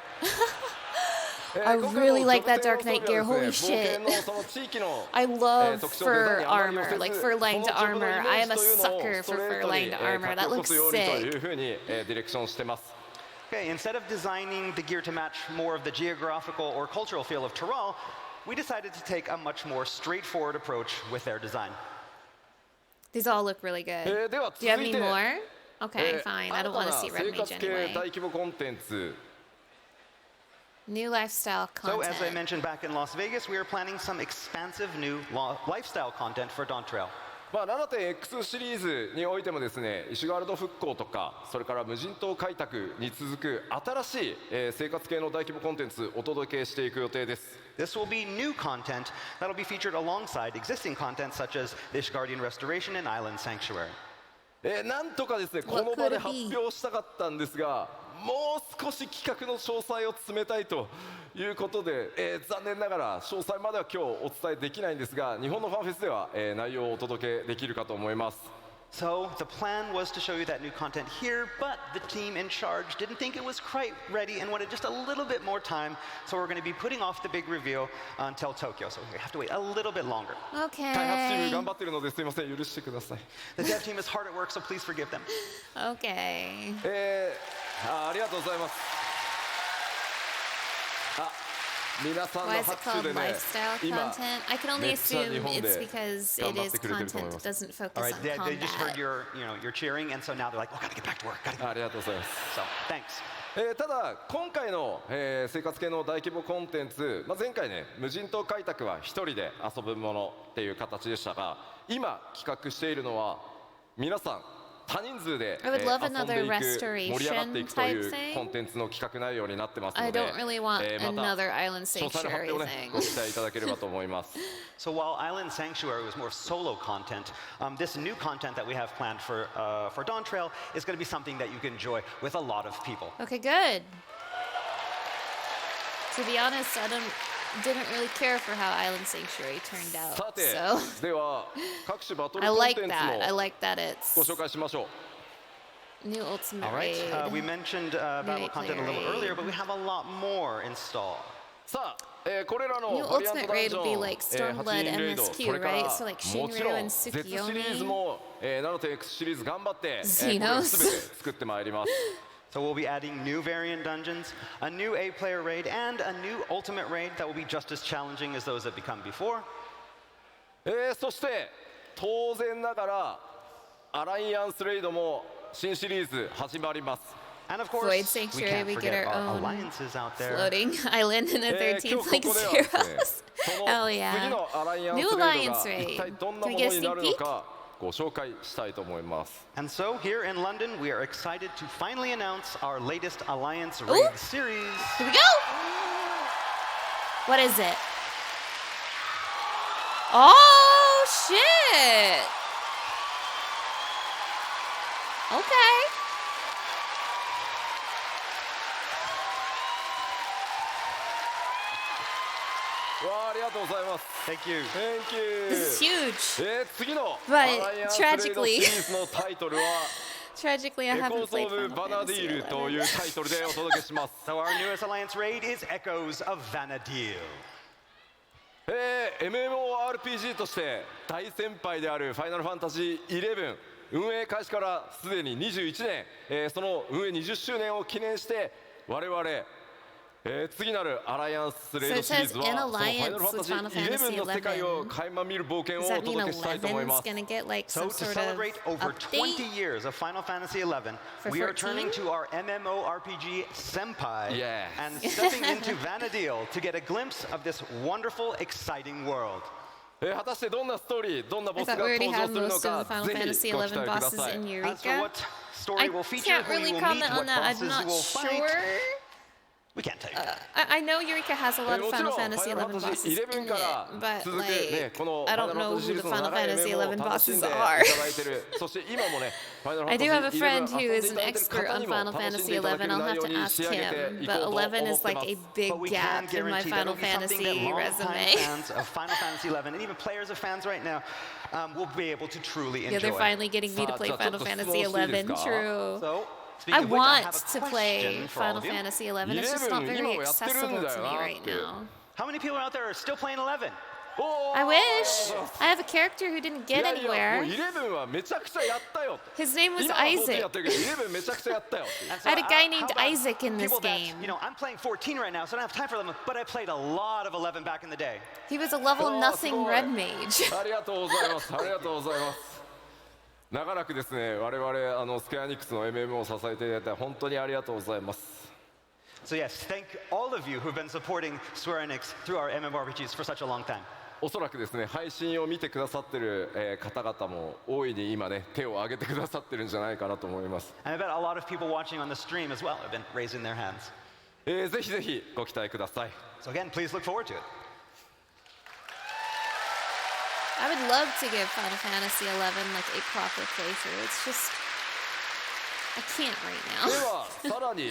Speaker 1: I
Speaker 6: 今回の
Speaker 1: really like that
Speaker 6: ジョ
Speaker 1: Dark
Speaker 6: ブ専
Speaker 1: Knight
Speaker 6: 用
Speaker 1: gear.
Speaker 6: 装備は
Speaker 1: Holy
Speaker 6: ですね
Speaker 1: shit.
Speaker 6: 冒険のその地域の
Speaker 1: I love
Speaker 6: 特徴デザイン
Speaker 1: fur
Speaker 6: にあまり寄
Speaker 1: armor,
Speaker 6: せず
Speaker 1: like
Speaker 6: そ
Speaker 1: fur
Speaker 6: の
Speaker 1: lined
Speaker 6: ジョブの
Speaker 1: armor.
Speaker 6: イメ
Speaker 1: I
Speaker 6: ー
Speaker 1: am
Speaker 6: ジ
Speaker 1: a
Speaker 6: というのを
Speaker 1: sucker
Speaker 6: スト
Speaker 1: for
Speaker 6: レー
Speaker 1: fur
Speaker 6: トに
Speaker 1: lined armor.
Speaker 6: 書
Speaker 1: That
Speaker 6: き起こ
Speaker 1: looks
Speaker 6: すようにと
Speaker 1: sick.
Speaker 6: いうふうにディレクションしてます
Speaker 7: Okay, instead of designing the gear to match more of the geographical or cultural feel of Tyrol, we decided to take a much more straightforward approach with their design.
Speaker 1: These all look really good.
Speaker 6: では
Speaker 1: Do you have
Speaker 6: 続い
Speaker 1: any
Speaker 6: て
Speaker 1: more? Okay, fine. I
Speaker 6: 新
Speaker 1: don't
Speaker 6: た
Speaker 1: want to
Speaker 6: な
Speaker 1: see
Speaker 6: 生
Speaker 1: Red
Speaker 6: 活
Speaker 1: Mage
Speaker 6: 系
Speaker 1: anyway.
Speaker 6: 大規模コンテンツ
Speaker 1: New lifestyle
Speaker 7: So as I
Speaker 1: content.
Speaker 7: mentioned back in Las Vegas, we are planning some expansive new lifestyle content for Dawntrail.
Speaker 6: まあ、7.X シリーズにおいてもですね、イシュガルド復興とか、それから無人島開拓に続く新しい、生活系の大規模コンテンツお届けしていく予定です。
Speaker 7: This will be new content that will be featured alongside existing content such as the Ishgardian Restoration and Island Sanctuary.
Speaker 6: なんとかですね、この場で発表したかったんですが、もう少し企画の詳細を詰めたいということで、残念ながら詳細までは今日お伝えできないんですが、日本のファンフェスでは、内容をお届けできるかと思います。
Speaker 7: So the plan was to show you that new content here, but the team in charge didn't think it was quite ready and wanted just a little bit more time. So we're going to be putting off the big reveal until Tokyo. So we have to wait a little bit longer.
Speaker 6: 開発チーム
Speaker 1: Okay.
Speaker 6: 頑張ってるのですいません、許してください。
Speaker 7: The dev team is hard at work, so please forgive them.
Speaker 1: Okay.
Speaker 6: ありがとうございます。皆さんの
Speaker 1: Why is it
Speaker 6: 拍手
Speaker 1: called
Speaker 6: でね、
Speaker 1: lifestyle
Speaker 6: 今
Speaker 1: content? I can only
Speaker 6: めっちゃ
Speaker 1: assume
Speaker 6: 日本
Speaker 1: it's
Speaker 6: で
Speaker 1: because
Speaker 6: 頑
Speaker 1: it
Speaker 6: 張っ
Speaker 1: is
Speaker 6: てくれてると思い
Speaker 1: content
Speaker 6: ま
Speaker 1: that
Speaker 6: す。
Speaker 1: doesn't focus
Speaker 7: All right,
Speaker 1: on
Speaker 7: they just heard
Speaker 1: combat.
Speaker 7: your cheering, and so now they're like, oh, gotta get back to work. Gotta get
Speaker 6: ありがとうございます。
Speaker 7: So thanks.
Speaker 6: ただ今回の、生活系の大規模コンテンツ、前回ね無人島開拓は一人で遊ぶものっていう形でしたが、今企画しているのは皆さん多人数で、
Speaker 1: I would love
Speaker 6: 遊んで
Speaker 1: another
Speaker 6: いく盛り上がっていくという
Speaker 1: restoration type thing.
Speaker 6: コンテンツの企画内容になってます
Speaker 1: I
Speaker 6: ので、
Speaker 1: don't really want
Speaker 6: また
Speaker 1: another island
Speaker 6: 詳細な発
Speaker 1: sanctuary
Speaker 6: 表をね
Speaker 1: thing.
Speaker 6: ご期待いただければと思います。
Speaker 7: So while Island Sanctuary was more solo content, this new content that we have planned for Dawntrail is going to be something that you can enjoy with a lot of people.
Speaker 1: Okay, good. To be honest, I didn't really care for how Island Sanctuary turned
Speaker 6: さ
Speaker 1: out.
Speaker 6: て
Speaker 1: So
Speaker 6: では各種バトル
Speaker 1: I
Speaker 6: コン
Speaker 1: like
Speaker 6: テンツ
Speaker 1: that. I
Speaker 6: も
Speaker 1: like that it's
Speaker 6: ご紹介しましょう。
Speaker 1: new ultimate
Speaker 7: All right.
Speaker 1: raid.
Speaker 7: We mentioned battle
Speaker 1: New
Speaker 7: content a little
Speaker 1: player
Speaker 7: earlier,
Speaker 1: raid.
Speaker 7: but we have a lot more in store.
Speaker 6: さあ、これらの
Speaker 1: New
Speaker 6: バリアント
Speaker 1: Ultimate
Speaker 6: ダン
Speaker 1: Raid
Speaker 6: ジ
Speaker 1: would
Speaker 6: ョ
Speaker 1: be
Speaker 6: ン、
Speaker 1: like
Speaker 6: 8
Speaker 1: Stormblood
Speaker 6: 人レイド、そ
Speaker 1: MSQ,
Speaker 6: れから
Speaker 1: right? So like
Speaker 6: もちろ
Speaker 1: Shinryu
Speaker 6: ん
Speaker 1: and
Speaker 6: ゼツシリーズ
Speaker 1: Tsukiyomi.
Speaker 6: も、7.x シリーズ頑張って、これ
Speaker 1: Xenos
Speaker 6: すべて作ってまいります。
Speaker 7: So we'll be adding new variant dungeons, a new 8-player raid, and a new ultimate raid that will be just as challenging as those that become before.
Speaker 6: そして当然ながらアライアンスレイドも新シリーズ始まります。
Speaker 7: And of course,
Speaker 1: Void
Speaker 7: we
Speaker 1: Sanctuary,
Speaker 7: can't
Speaker 1: we get
Speaker 7: forget
Speaker 1: our
Speaker 7: our
Speaker 1: own
Speaker 7: alliances out there.
Speaker 1: Floating island in the
Speaker 6: 今
Speaker 1: 13th
Speaker 6: 日
Speaker 1: Link
Speaker 6: ここではですね、
Speaker 1: Zeros.
Speaker 6: その
Speaker 1: Hell
Speaker 6: 次
Speaker 1: yeah.
Speaker 6: のアライアンス
Speaker 1: New
Speaker 6: レイドが
Speaker 1: Alliance Raid.
Speaker 6: 一体どんな
Speaker 1: Can
Speaker 6: も
Speaker 1: we
Speaker 6: の
Speaker 1: get a
Speaker 6: になる
Speaker 1: sneak
Speaker 6: の
Speaker 1: peek?
Speaker 6: かご紹介したいと思います。
Speaker 7: And so here in London, we are excited to finally announce our latest Alliance
Speaker 1: Ooh.
Speaker 7: Raid series.
Speaker 1: Here we go. What is it? Oh shit. Okay.
Speaker 6: わあ、ありがとうございます。
Speaker 7: Thank you.
Speaker 6: Thank you.
Speaker 1: This is huge.
Speaker 6: 次の
Speaker 1: But
Speaker 6: アライアンスレイドシリ
Speaker 1: tragically-
Speaker 6: ーズのタイトルは
Speaker 1: Tragically, I
Speaker 6: エコ
Speaker 1: haven't
Speaker 6: ーズ・オ
Speaker 1: played
Speaker 6: ブ・
Speaker 1: Final
Speaker 6: バナデ
Speaker 1: Fantasy
Speaker 6: ィールと
Speaker 1: XI.
Speaker 6: いうタイトルでお届けします。
Speaker 7: So our newest Alliance Raid is Echoes of Vanadil.
Speaker 6: MMORPG として大先輩であるファイナルファンタジー11運営開始からすでに21年、その運営20周年を記念して我々、次なるアライアンスレイドシリーズは
Speaker 1: So it says in
Speaker 6: そのファイナ
Speaker 1: alliance
Speaker 6: ルファンタ
Speaker 1: with
Speaker 6: ジー
Speaker 1: Final Fantasy
Speaker 6: 11の世界を垣間見る冒険を
Speaker 1: Does
Speaker 6: お
Speaker 1: that mean
Speaker 6: 届けしたいと思い
Speaker 1: 11's
Speaker 6: ます。
Speaker 1: gonna get like
Speaker 7: So
Speaker 1: some
Speaker 7: to
Speaker 1: sort of
Speaker 7: celebrate over 20
Speaker 1: update?
Speaker 7: years of Final Fantasy XI,
Speaker 1: For
Speaker 7: we are
Speaker 1: 14?
Speaker 7: turning to our MMORPG Senpai
Speaker 6: Yes.
Speaker 7: and stepping into Vanadil to get a glimpse of this wonderful, exciting world.
Speaker 6: 果たしてどんなストーリー、どんなボ
Speaker 1: I
Speaker 6: スが
Speaker 1: thought we
Speaker 6: 登
Speaker 1: already
Speaker 6: 場
Speaker 1: had
Speaker 6: するの
Speaker 1: most of
Speaker 6: か、
Speaker 1: the Final
Speaker 6: ぜ
Speaker 1: Fantasy
Speaker 6: ひご期
Speaker 1: XI
Speaker 6: 待くだ
Speaker 1: bosses
Speaker 6: さい。
Speaker 1: in
Speaker 7: As for
Speaker 1: Eureka.
Speaker 7: what story
Speaker 1: I
Speaker 7: will feature,
Speaker 1: can't
Speaker 7: who you
Speaker 1: really
Speaker 7: will meet,
Speaker 1: comment
Speaker 7: what
Speaker 1: on that. I'm
Speaker 7: bosses you
Speaker 1: not
Speaker 7: will fight,
Speaker 1: sure.
Speaker 7: we can't tell you.
Speaker 1: I know Eureka has a lot of
Speaker 6: もちろ
Speaker 1: Final
Speaker 6: ん
Speaker 1: Fantasy
Speaker 6: ファイナル
Speaker 1: XI
Speaker 6: ファンタジ
Speaker 1: bosses
Speaker 6: ー
Speaker 1: in
Speaker 6: 11か
Speaker 1: it,
Speaker 6: ら
Speaker 1: but
Speaker 6: 続くね、
Speaker 1: like
Speaker 6: この
Speaker 1: I
Speaker 6: ファイナ
Speaker 1: don't
Speaker 6: ルファン
Speaker 1: know
Speaker 6: タジー
Speaker 1: who
Speaker 6: シリー
Speaker 1: the
Speaker 6: ズの
Speaker 1: Final
Speaker 6: 長い
Speaker 1: Fantasy
Speaker 6: メモを
Speaker 1: XI
Speaker 6: 楽しん
Speaker 1: bosses
Speaker 6: でい
Speaker 1: are.
Speaker 6: ただいてる。そして今もね、ファイナルファ
Speaker 1: I
Speaker 6: ンタジ
Speaker 1: do
Speaker 6: ー
Speaker 1: have a friend
Speaker 6: 11
Speaker 1: who
Speaker 6: 遊ん
Speaker 1: is
Speaker 6: でい
Speaker 1: an
Speaker 6: ただいてる
Speaker 1: expert
Speaker 6: 方
Speaker 1: on
Speaker 6: にも
Speaker 1: Final
Speaker 6: 楽しん
Speaker 1: Fantasy
Speaker 6: でいただ
Speaker 1: XI.
Speaker 6: ける
Speaker 1: I'll
Speaker 6: 内
Speaker 1: have
Speaker 6: 容
Speaker 1: to
Speaker 6: に
Speaker 1: ask
Speaker 6: 仕上げて
Speaker 1: him,
Speaker 6: いこう
Speaker 1: but
Speaker 6: と
Speaker 1: 11
Speaker 6: 思
Speaker 1: is
Speaker 6: って
Speaker 1: like
Speaker 6: ま
Speaker 1: a
Speaker 6: す。
Speaker 1: big
Speaker 7: But we can
Speaker 1: gap in my
Speaker 7: guarantee
Speaker 1: Final
Speaker 7: that'll be something that
Speaker 1: Fantasy
Speaker 7: longtime
Speaker 1: resume.
Speaker 7: fans of Final Fantasy XI and even players of fans right now will be able to truly
Speaker 1: Yeah,
Speaker 7: enjoy.
Speaker 1: they're finally getting me to play
Speaker 6: Sa-
Speaker 1: Final
Speaker 6: just
Speaker 1: Fantasy
Speaker 6: small series
Speaker 1: XI.
Speaker 6: ka?
Speaker 1: True.
Speaker 7: So,
Speaker 1: I
Speaker 7: speaking of which, I
Speaker 1: want
Speaker 7: have a
Speaker 1: to play
Speaker 7: question for all
Speaker 1: Final
Speaker 7: of you.
Speaker 1: Fantasy XI. It's just not
Speaker 6: 11
Speaker 1: very
Speaker 6: 今もやってるん
Speaker 1: accessible
Speaker 6: だよ
Speaker 1: to
Speaker 6: な
Speaker 1: me
Speaker 6: っ
Speaker 1: right
Speaker 6: て。
Speaker 1: now.
Speaker 7: How many people out there are still playing 11?
Speaker 1: I wish. I have a character who didn't
Speaker 6: い
Speaker 1: get
Speaker 6: やいや、もう
Speaker 1: anywhere.
Speaker 6: 11はめちゃくちゃやったよって。
Speaker 1: His name was
Speaker 6: 今は14
Speaker 1: Isaac.
Speaker 6: やってるけど、11めちゃくちゃやったよっていう。
Speaker 7: And
Speaker 1: I had a guy
Speaker 7: how
Speaker 1: named
Speaker 7: about
Speaker 1: Isaac in this
Speaker 7: people that,
Speaker 1: game.
Speaker 7: You know, I'm playing 14 right now, so I don't have time for them, but I played a lot of 11 back in the day.
Speaker 1: He was a level
Speaker 6: Oh,
Speaker 1: nothing
Speaker 6: boy.
Speaker 1: red mage.
Speaker 6: ありがとうございます。ありがとうございます。長らくですね、我々スクエアニックスの MM を支えていただいて本当にありがとうございます。
Speaker 7: So yes, thank all of you who've been supporting Square Enix through our MMORPGs for such a long time.
Speaker 6: おそらくですね、配信を見てくださってる、方々も大いに今ね、手を挙げてくださってるんじゃないかなと思います。
Speaker 7: And I bet a lot of people watching on the stream as well have been raising their hands.
Speaker 6: ぜひぜひご期待ください。
Speaker 7: So again, please look forward to it.
Speaker 1: I would love to give Final Fantasy XI like a proper playthrough. It's just I can't right
Speaker 6: で
Speaker 1: now.
Speaker 6: はさらに、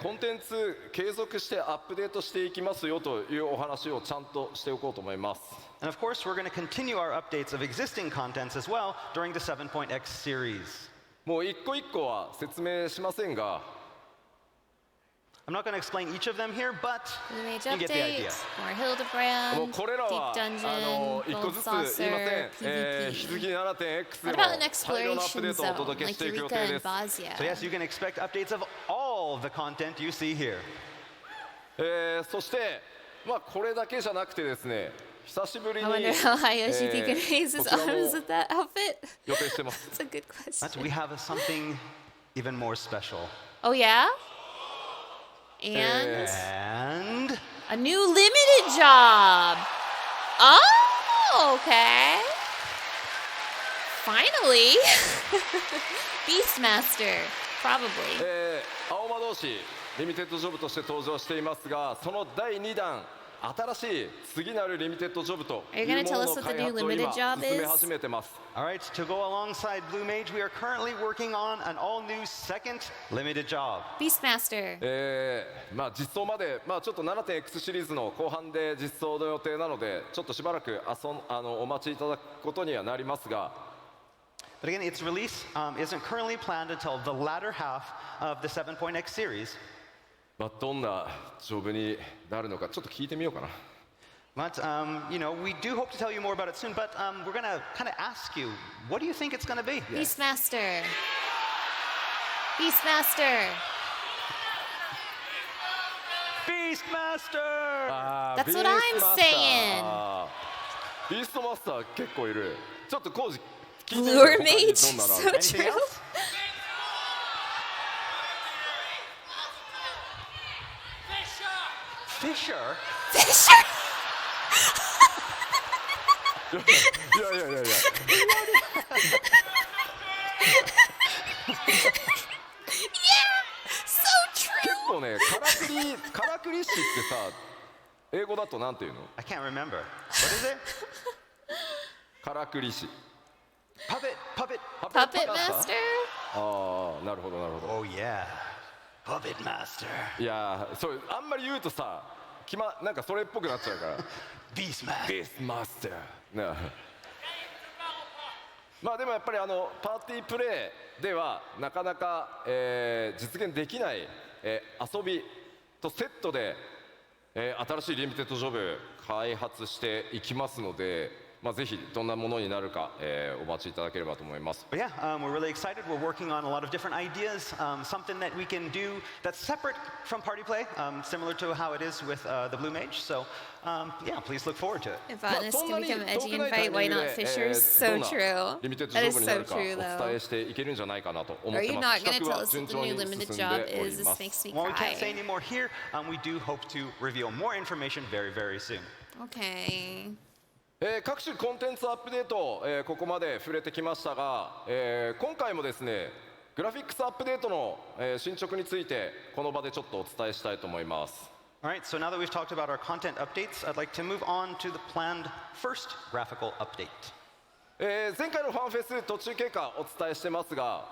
Speaker 6: コンテンツ継続してアップデートしていきますよというお話をちゃんとしておこうと思います。
Speaker 7: And of course, we're going to continue our updates of existing contents as well during the 7.x series.
Speaker 6: もう一個一個は説明しませんが、
Speaker 7: I'm not going to explain each of them here, but
Speaker 1: New Age
Speaker 7: you get the idea.
Speaker 1: update, more Hildebrand,
Speaker 6: もうこれら
Speaker 1: Deep
Speaker 6: は
Speaker 1: Dungeon,
Speaker 6: 一個
Speaker 1: Gold
Speaker 6: ずつ言いません、
Speaker 1: Saucer,
Speaker 6: 引き続き
Speaker 1: PvP.
Speaker 6: 7.x で
Speaker 1: What
Speaker 6: も
Speaker 1: about an
Speaker 6: 大量のアップデ
Speaker 1: exploration
Speaker 6: ートをお
Speaker 1: zone
Speaker 6: 届け
Speaker 1: like
Speaker 6: していく予
Speaker 1: Eureka
Speaker 6: 定で
Speaker 1: and
Speaker 6: す。
Speaker 1: Bosnia?
Speaker 7: So yes, you can expect updates of all of the content you see here.
Speaker 6: そして、まあ、これだけじゃなくてですね、久しぶり
Speaker 1: I
Speaker 6: に、
Speaker 1: wonder how high Yoshiki can raise
Speaker 6: こ
Speaker 1: his
Speaker 6: ちらも
Speaker 1: arms with that outfit.
Speaker 6: 予定してます。
Speaker 1: That's a good question.
Speaker 7: But we have something even more special.
Speaker 1: Oh yeah? And
Speaker 7: And
Speaker 1: a new limited job. Oh, okay. Finally. Beastmaster, probably.
Speaker 6: 青魔同士リミテッドジョブとして登場していますが、その第2弾、新しい次なるリミテッドジョブと
Speaker 1: Are
Speaker 6: い
Speaker 1: you
Speaker 6: う
Speaker 1: gonna
Speaker 6: も
Speaker 1: tell
Speaker 6: の
Speaker 1: us
Speaker 6: の
Speaker 1: what the
Speaker 6: 開
Speaker 1: new
Speaker 6: 発を
Speaker 1: limited
Speaker 6: 今
Speaker 1: job
Speaker 6: 進め
Speaker 1: is?
Speaker 6: 始めてます。
Speaker 7: all right, to go alongside Blue Mage, we are currently working on an all-new second limited job.
Speaker 1: Beastmaster.
Speaker 6: まあ、実装まで、まあ、ちょっと 7.x シリーズの後半で実装の予定なのでちょっとしばらくお待ちいただくことにはなりますが、
Speaker 7: But again, its release isn't currently planned until the latter half of the 7.x series.
Speaker 6: まあ、どんなジョブになるのかちょっと聞いてみようかな。
Speaker 7: But, we do hope to tell you more about it soon, but we're going to kind of ask you, what do you think it's going to be?
Speaker 1: Beastmaster. Beastmaster.
Speaker 7: Beastmaster!
Speaker 1: That's what I'm saying.
Speaker 6: ビーストマスター結構いる。ちょっと工事聞いてみて
Speaker 1: Lure
Speaker 6: 他に
Speaker 1: mage.
Speaker 6: どんなのあ
Speaker 1: So
Speaker 6: る
Speaker 7: Anything
Speaker 1: true.
Speaker 7: else? Fisher?
Speaker 6: いやいやいやいや。
Speaker 1: So true.
Speaker 6: 結構ね、からくり師ってさ、英語だとなんていうの？
Speaker 7: I can't remember. What is it?
Speaker 6: からくり師。
Speaker 7: Puppet.
Speaker 1: Puppet master.
Speaker 6: ああ、なるほどなるほど。
Speaker 7: Oh, yeah. Puppet master.
Speaker 6: いやー、そうあんまり言うとさ、なんかそれっぽくなっちゃうから。
Speaker 7: Beastmaster.
Speaker 6: ビーストマスター。なあ。まあでもやっぱりパーティープレイではなかなか、実現できない、遊びとセットで、新しいリミテッドジョブ開発していきますので、まあ、ぜひどんなものになるか、お待ちいただければと思います。
Speaker 7: But yeah, we're really excited. We're working on a lot of different ideas, something that we can do that's separate from party play, similar to how it is with the Blue Mage. So yeah, please look forward to it.
Speaker 1: If Honest can become edgy and fight, why not Fisher? So true.
Speaker 6: リミテッド
Speaker 1: That
Speaker 6: ジョ
Speaker 1: is
Speaker 6: ブにな
Speaker 1: so
Speaker 6: るか
Speaker 1: true,
Speaker 6: お
Speaker 1: though.
Speaker 6: 伝えしていけるんじゃないかなと思っ
Speaker 1: Are
Speaker 6: て
Speaker 1: you
Speaker 6: ます。
Speaker 1: not
Speaker 6: 企
Speaker 1: going to
Speaker 6: 画
Speaker 1: tell
Speaker 6: は
Speaker 1: us
Speaker 6: 順
Speaker 1: what the
Speaker 6: 調
Speaker 1: new
Speaker 6: に
Speaker 1: limited
Speaker 6: 進ん
Speaker 1: job
Speaker 6: でおり
Speaker 1: is?
Speaker 6: ま
Speaker 1: This
Speaker 6: す。
Speaker 1: makes me
Speaker 7: While we can't say
Speaker 1: cry.
Speaker 7: any more here, we do hope to reveal more information very, very soon.
Speaker 1: Okay.
Speaker 6: 各種コンテンツアップデート、ここまで触れてきましたが、今回もですねグラフィックスアップデートの、進捗についてこの場でちょっとお伝えしたいと思います。
Speaker 7: All right, so now that we've talked about our content updates, I'd like to move on to the planned first graphical update.
Speaker 6: 前回のファンフェス途中経過お伝えしてますが、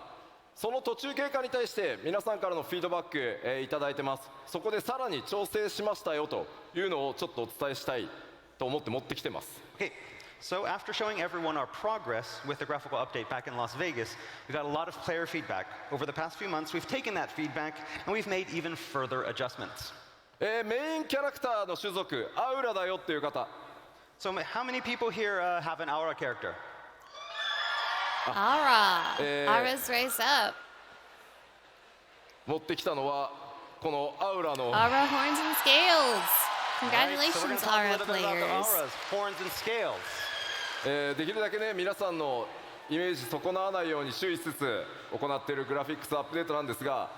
Speaker 6: その途中経過に対して皆さんからのフィードバック、いただいてます。そこでさらに調整しましたよというのをちょっとお伝えしたいと思って持ってきてます。
Speaker 7: Okay, so after showing everyone our progress with the graphical update back in Las Vegas, we got a lot of player feedback. Over the past few months, we've taken that feedback and we've made even further adjustments.
Speaker 6: メインキャラクターの種族アウラだよっていう方、
Speaker 7: So how many people here have an Aura character?
Speaker 1: Ara. Ara's raised up.
Speaker 6: 持ってきたのはこのアウラの
Speaker 1: Ara horns and scales.
Speaker 7: All right, so we're
Speaker 1: Congratulations,
Speaker 7: gonna talk a
Speaker 1: Ara
Speaker 7: little bit about the
Speaker 1: players.
Speaker 7: auras, horns and scales.
Speaker 6: できるだけね皆さんのイメージ損なわないように注意しつつ行っているグラフィックスアップデートなんですが、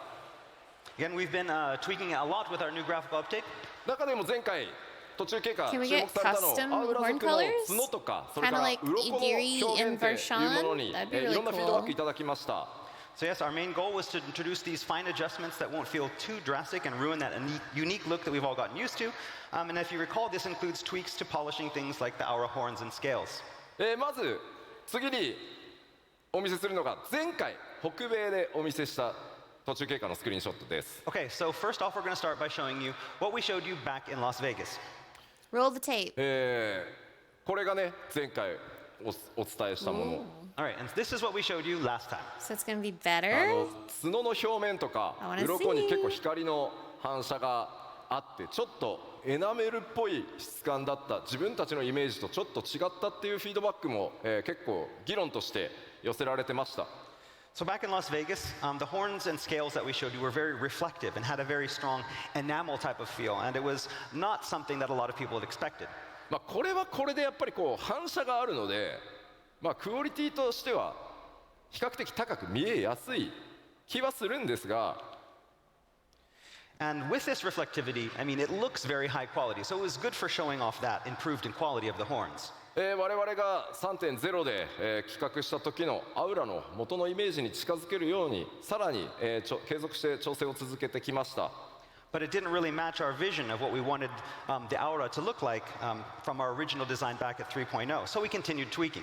Speaker 7: Again, we've been tweaking it a lot with our new graphical update.
Speaker 6: 中でも前回途中経過
Speaker 1: Can
Speaker 6: 注
Speaker 1: we
Speaker 6: 目
Speaker 1: get
Speaker 6: されたの
Speaker 1: custom
Speaker 6: アウラ
Speaker 1: horn
Speaker 6: 族の
Speaker 1: colors?
Speaker 6: 角とかそれか
Speaker 1: Kinda
Speaker 6: ら
Speaker 1: like
Speaker 6: 鱗の
Speaker 1: Igiri
Speaker 6: 表
Speaker 1: and
Speaker 6: 現っていうものに
Speaker 1: Vershawn? That'd be
Speaker 6: い
Speaker 1: really
Speaker 6: ろんなフィードバッ
Speaker 1: cool.
Speaker 6: クいただきました。
Speaker 7: So yes, our main goal was to introduce these fine adjustments that won't feel too drastic and ruin that unique look that we've all gotten used to. And if you recall, this includes tweaks to polishing things like the Aura horns and scales.
Speaker 6: まず次にお見せするのが前回北米でお見せした途中経過のスクリーンショットです。
Speaker 7: Okay, so first off, we're going to start by showing you what we showed you back in Las Vegas.
Speaker 1: Roll the tape.
Speaker 6: これがね前回お伝えしたもの。
Speaker 7: All right, and this is what we showed you last time.
Speaker 1: So it's going to be better?
Speaker 6: 角の表面とか
Speaker 1: I wanna
Speaker 6: 鱗に
Speaker 1: see.
Speaker 6: 結構光の反射があってちょっとエナメルっぽい質感だった自分たちのイメージとちょっと違ったっていうフィードバックも、結構議論として寄せられてました。
Speaker 7: So back in Las Vegas, the horns and scales that we showed you were very reflective and had a very strong enamel type of feel, and it was not something that a lot of people had expected.
Speaker 6: まあこれはこれでやっぱりこう反射があるので、まあクオリティとしては比較的高く見えやすい気はするんですが、
Speaker 7: And with this reflectivity, I mean, it looks very high quality, so it was good for showing off that improved in quality of the horns.
Speaker 6: 我々が 3.0 で、企画した時のアウラの元のイメージに近づけるようにさらに、継続して調整を続けてきました。
Speaker 7: But it didn't really match our vision of what we wanted the Aura to look like from our original design back at 3.0, so we continued tweaking.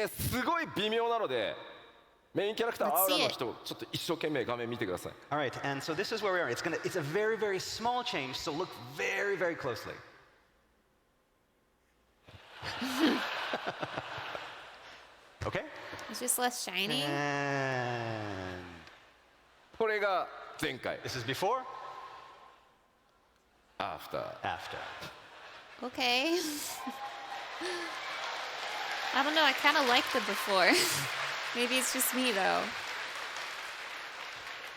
Speaker 6: すごい微妙なのでメインキャラクター
Speaker 1: Let's
Speaker 6: アウラ
Speaker 1: see
Speaker 6: の
Speaker 1: it.
Speaker 6: 人ちょっと一生懸命画面見てください。
Speaker 7: All right, and so this is where we are. It's a very, very small change, so look very, very closely. Okay?
Speaker 1: It's just less shiny.
Speaker 7: And
Speaker 6: これが前回
Speaker 7: this is before,
Speaker 6: After.
Speaker 1: Okay. I don't know, I kind of liked the before. Maybe it's just me though.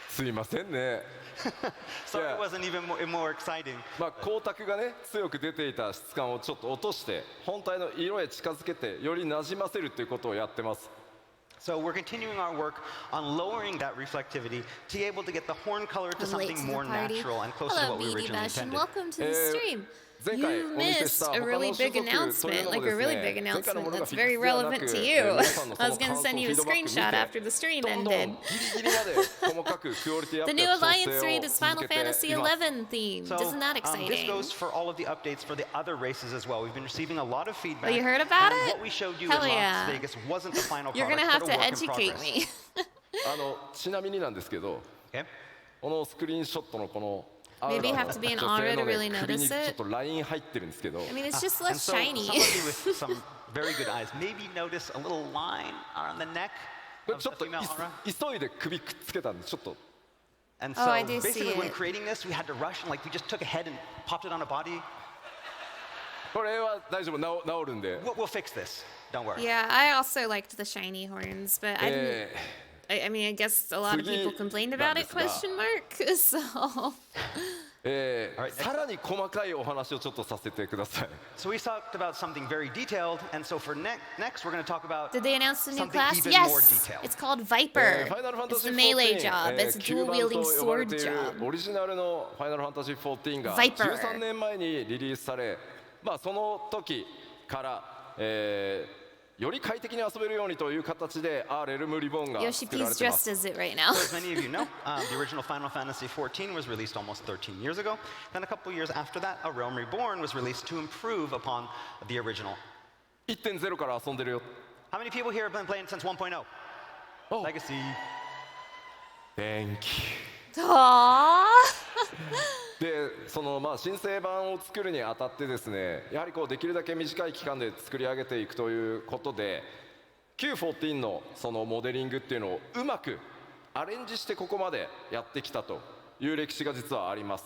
Speaker 6: すいませんね。
Speaker 7: Sorry it wasn't even more exciting.
Speaker 6: まあ光沢がね強く出ていた質感をちょっと落として本体の色へ近づけてよりなじませるということをやってます。
Speaker 7: So we're continuing our work on lowering that reflectivity to be able to get the horn color to
Speaker 1: I'm late
Speaker 7: something
Speaker 1: to the
Speaker 7: more
Speaker 1: party.
Speaker 7: natural and closer to
Speaker 1: Hello,
Speaker 7: what we
Speaker 1: Meaty
Speaker 7: originally
Speaker 1: Bash, and
Speaker 7: intended.
Speaker 1: welcome to the stream.
Speaker 6: 前回
Speaker 1: You
Speaker 6: お見せし
Speaker 1: missed
Speaker 6: た
Speaker 1: a
Speaker 6: 他
Speaker 1: really
Speaker 6: の種
Speaker 1: big
Speaker 6: 族という
Speaker 1: announcement,
Speaker 6: の
Speaker 1: like
Speaker 6: も
Speaker 1: a
Speaker 6: です
Speaker 1: really
Speaker 6: ね
Speaker 1: big
Speaker 6: 前回の
Speaker 1: announcement
Speaker 6: ものが
Speaker 1: that's
Speaker 6: フィック
Speaker 1: very
Speaker 6: スではな
Speaker 1: relevant
Speaker 6: く
Speaker 1: to
Speaker 6: 皆
Speaker 1: you.
Speaker 6: さんのそ
Speaker 1: I
Speaker 6: の
Speaker 1: was gonna
Speaker 6: 感想
Speaker 1: send
Speaker 6: フ
Speaker 1: you
Speaker 6: ィ
Speaker 1: a
Speaker 6: ードバック見
Speaker 1: screenshot
Speaker 6: て
Speaker 1: after the stream
Speaker 6: どんど
Speaker 1: ended.
Speaker 6: んギリギリまで細かくクオリティアッ
Speaker 1: The
Speaker 6: プ
Speaker 1: new
Speaker 6: や調
Speaker 1: Alliance
Speaker 6: 整
Speaker 1: Read
Speaker 6: を
Speaker 1: is Final
Speaker 6: 続けて
Speaker 1: Fantasy
Speaker 6: います。
Speaker 1: XI themed.
Speaker 7: So
Speaker 1: Isn't that
Speaker 7: this
Speaker 1: exciting?
Speaker 7: goes for all of the updates for the other races as well. We've been receiving a lot of feedback.
Speaker 1: Oh, you heard about
Speaker 7: and
Speaker 1: it?
Speaker 7: What we showed you
Speaker 1: Hell
Speaker 7: in Las
Speaker 1: yeah.
Speaker 7: Vegas wasn't the final
Speaker 1: You're
Speaker 7: product,
Speaker 1: gonna have
Speaker 7: but
Speaker 1: to
Speaker 7: a work in
Speaker 1: educate
Speaker 7: progress.
Speaker 1: me.
Speaker 6: ちなみになんですけど
Speaker 7: Okay?
Speaker 6: このスクリーンショットのこの
Speaker 1: Maybe you have to be an
Speaker 6: 女性
Speaker 1: aura
Speaker 6: の
Speaker 1: to really
Speaker 6: ね首に
Speaker 1: notice
Speaker 6: ちょっ
Speaker 1: it.
Speaker 6: とライン入ってるんですけど
Speaker 1: I mean, it's just
Speaker 7: And
Speaker 1: less
Speaker 7: so
Speaker 1: shiny.
Speaker 7: some of you with some very good eyes maybe notice a little line on the neck
Speaker 6: これ
Speaker 7: of
Speaker 6: ちょっ
Speaker 7: the
Speaker 6: と
Speaker 7: female aura.
Speaker 6: 急いで首くっつけたんでちょっと
Speaker 7: And
Speaker 1: Oh,
Speaker 7: so
Speaker 1: I do see
Speaker 7: basically when
Speaker 1: it.
Speaker 7: creating this, we had to rush and like we just took a head and popped it on a body.
Speaker 6: これは大丈夫治るんで
Speaker 7: We'll fix this. Don't worry.
Speaker 1: Yeah, I also liked the shiny horns, but I didn't.
Speaker 6: え
Speaker 1: I mean, I guess a lot of people complained about it?
Speaker 6: 次なんですが。
Speaker 1: Question mark. So
Speaker 6: ー
Speaker 7: Alright,
Speaker 6: さらに細かいお話をちょっとさせてください
Speaker 7: So we talked about something very detailed, and so for next we're going to talk about
Speaker 1: did they announce the new
Speaker 7: something
Speaker 1: class?
Speaker 7: even more
Speaker 1: Yes.
Speaker 7: detailed.
Speaker 1: It's called Viper.
Speaker 6: ファイナルファンタ
Speaker 1: It's
Speaker 6: ジ
Speaker 1: the
Speaker 6: ー
Speaker 1: melee
Speaker 6: 14
Speaker 1: job. It's a
Speaker 6: 旧
Speaker 1: dual
Speaker 6: 版
Speaker 1: wielding
Speaker 6: と呼ばれ
Speaker 1: sword
Speaker 6: ている
Speaker 1: job.
Speaker 6: オリジナルのファイナルファンタジー14が
Speaker 1: Viper
Speaker 6: 13年前にリリースされ、まあ、その時から、より快適に遊べるようにという形でレルムリボンが
Speaker 1: Yoshi
Speaker 6: 作られ
Speaker 1: P's
Speaker 6: ていま
Speaker 1: dressed
Speaker 6: す。
Speaker 1: as it right now.
Speaker 7: As many of you know, the original Final Fantasy XIV was released almost 13 years ago. Then a couple years after that, A Realm Reborn was released to improve upon the original.
Speaker 6: 1.0 から遊んでるよ。
Speaker 7: How many people here have been playing since 1.0?
Speaker 6: Oh.
Speaker 7: Legacy.
Speaker 6: Thank you.
Speaker 1: Aww.
Speaker 6: でそのまあ新生版を作るにあたってですねやはりこうできるだけ短い期間で作り上げていくということで Q14 のそのモデリングっていうのをうまくアレンジしてここまでやってきたという歴史が実はあります。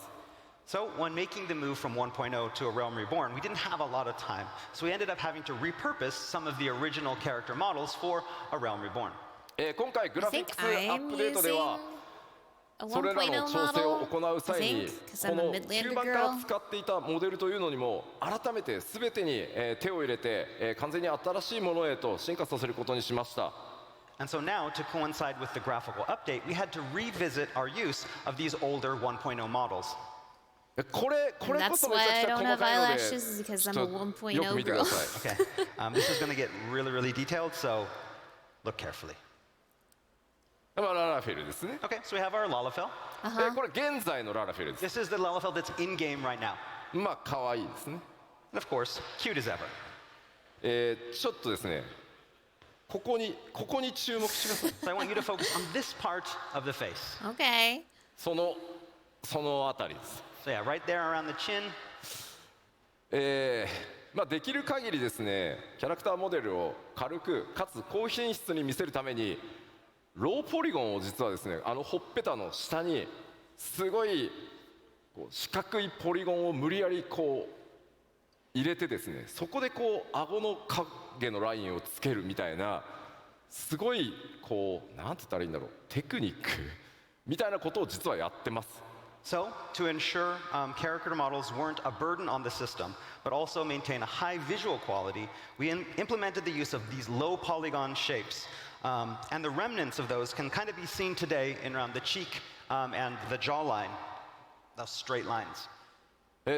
Speaker 7: So when making the move from 1.0 to A Realm Reborn, we didn't have a lot of time. So we ended up having to repurpose some of the original character models for A Realm Reborn.
Speaker 6: 今回グ
Speaker 1: I
Speaker 6: ラフィッ
Speaker 1: think
Speaker 6: クスアッ
Speaker 1: I'm
Speaker 6: プデートで
Speaker 1: using
Speaker 6: は
Speaker 1: a
Speaker 6: それらの
Speaker 1: 1.0
Speaker 6: 調整を
Speaker 1: model.
Speaker 6: 行う
Speaker 1: I
Speaker 6: 際に
Speaker 1: think, because
Speaker 6: こ
Speaker 1: I'm a
Speaker 6: の
Speaker 1: Midlander
Speaker 6: 旧版から
Speaker 1: girl.
Speaker 6: 使っていたモデルというのにも改めて全てに手を入れて完全に新しいものへと進化させることにしました。
Speaker 7: And so now, to coincide with the graphical update, we had to revisit our use of these older 1.0 models.
Speaker 6: これこ
Speaker 1: And
Speaker 6: そ
Speaker 1: that's
Speaker 6: めち
Speaker 1: why
Speaker 6: ゃ
Speaker 1: I
Speaker 6: くちゃ
Speaker 1: don't
Speaker 6: 細
Speaker 1: have
Speaker 6: かいので
Speaker 1: eyelashes, is because
Speaker 6: ち
Speaker 1: I'm
Speaker 6: ょ
Speaker 1: a
Speaker 6: っとよく
Speaker 1: 1.0
Speaker 6: 見てく
Speaker 1: girl.
Speaker 6: ださい。
Speaker 7: Okay, this is going to get really, really detailed, so look carefully.
Speaker 6: まあララフェルですね。
Speaker 7: Okay, so we have our Lalafell.
Speaker 6: これ現在のララフェルです。
Speaker 7: This is the Lalafell that's in game right now.
Speaker 6: まあ可愛いですね。
Speaker 7: And of course, cute as ever.
Speaker 6: ちょっとですね、ここに注目します。
Speaker 7: So I want you to focus on this part of the face.
Speaker 1: Okay.
Speaker 6: そのあたりです。
Speaker 7: So yeah, right there around the chin.
Speaker 6: まあできる限りですね、キャラクターモデルを軽くかつ高品質に見せるためにローポリゴンを実はですね、ほっぺたの下にすごいこう四角いポリゴンを無理やりこう入れてですね、そこでこう顎の影のラインをつけるみたいなすごいこうなんて言ったらいいんだろう、テクニックみたいなことを実はやってます。
Speaker 7: So, to ensure character models weren't a burden on the system, but also maintain a high visual quality, we implemented the use of these low polygon shapes. And the remnants of those can kind of be seen today in around the cheek and the jawline, those straight lines.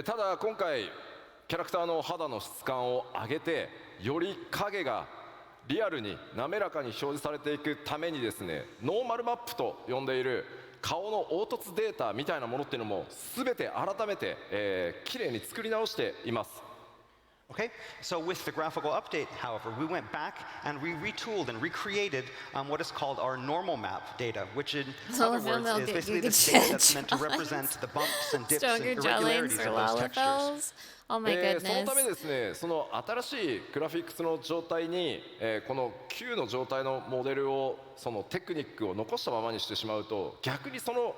Speaker 6: ただ今回キャラクターの肌の質感を上げてより影がリアルに滑らかに表示されていくためにですね、ノーマルマップと呼んでいる顔の凹凸データみたいなものっていうのも全て改めて、きれいに作り直しています。
Speaker 7: Okay, so with the graphical update, however, we went back and we retooled and recreated what is called our normal map data, which in other words is basically the data that's meant to represent the bumps and dips and
Speaker 1: Stronger
Speaker 7: irregularities
Speaker 1: jawlines or
Speaker 7: of those textures.
Speaker 1: Lalafels. Oh my
Speaker 6: そのため
Speaker 1: goodness.
Speaker 6: ですね、その新しいグラフィックスの状態に、この旧の状態のモデルをそのテクニックを残したままにしてしまうと逆にその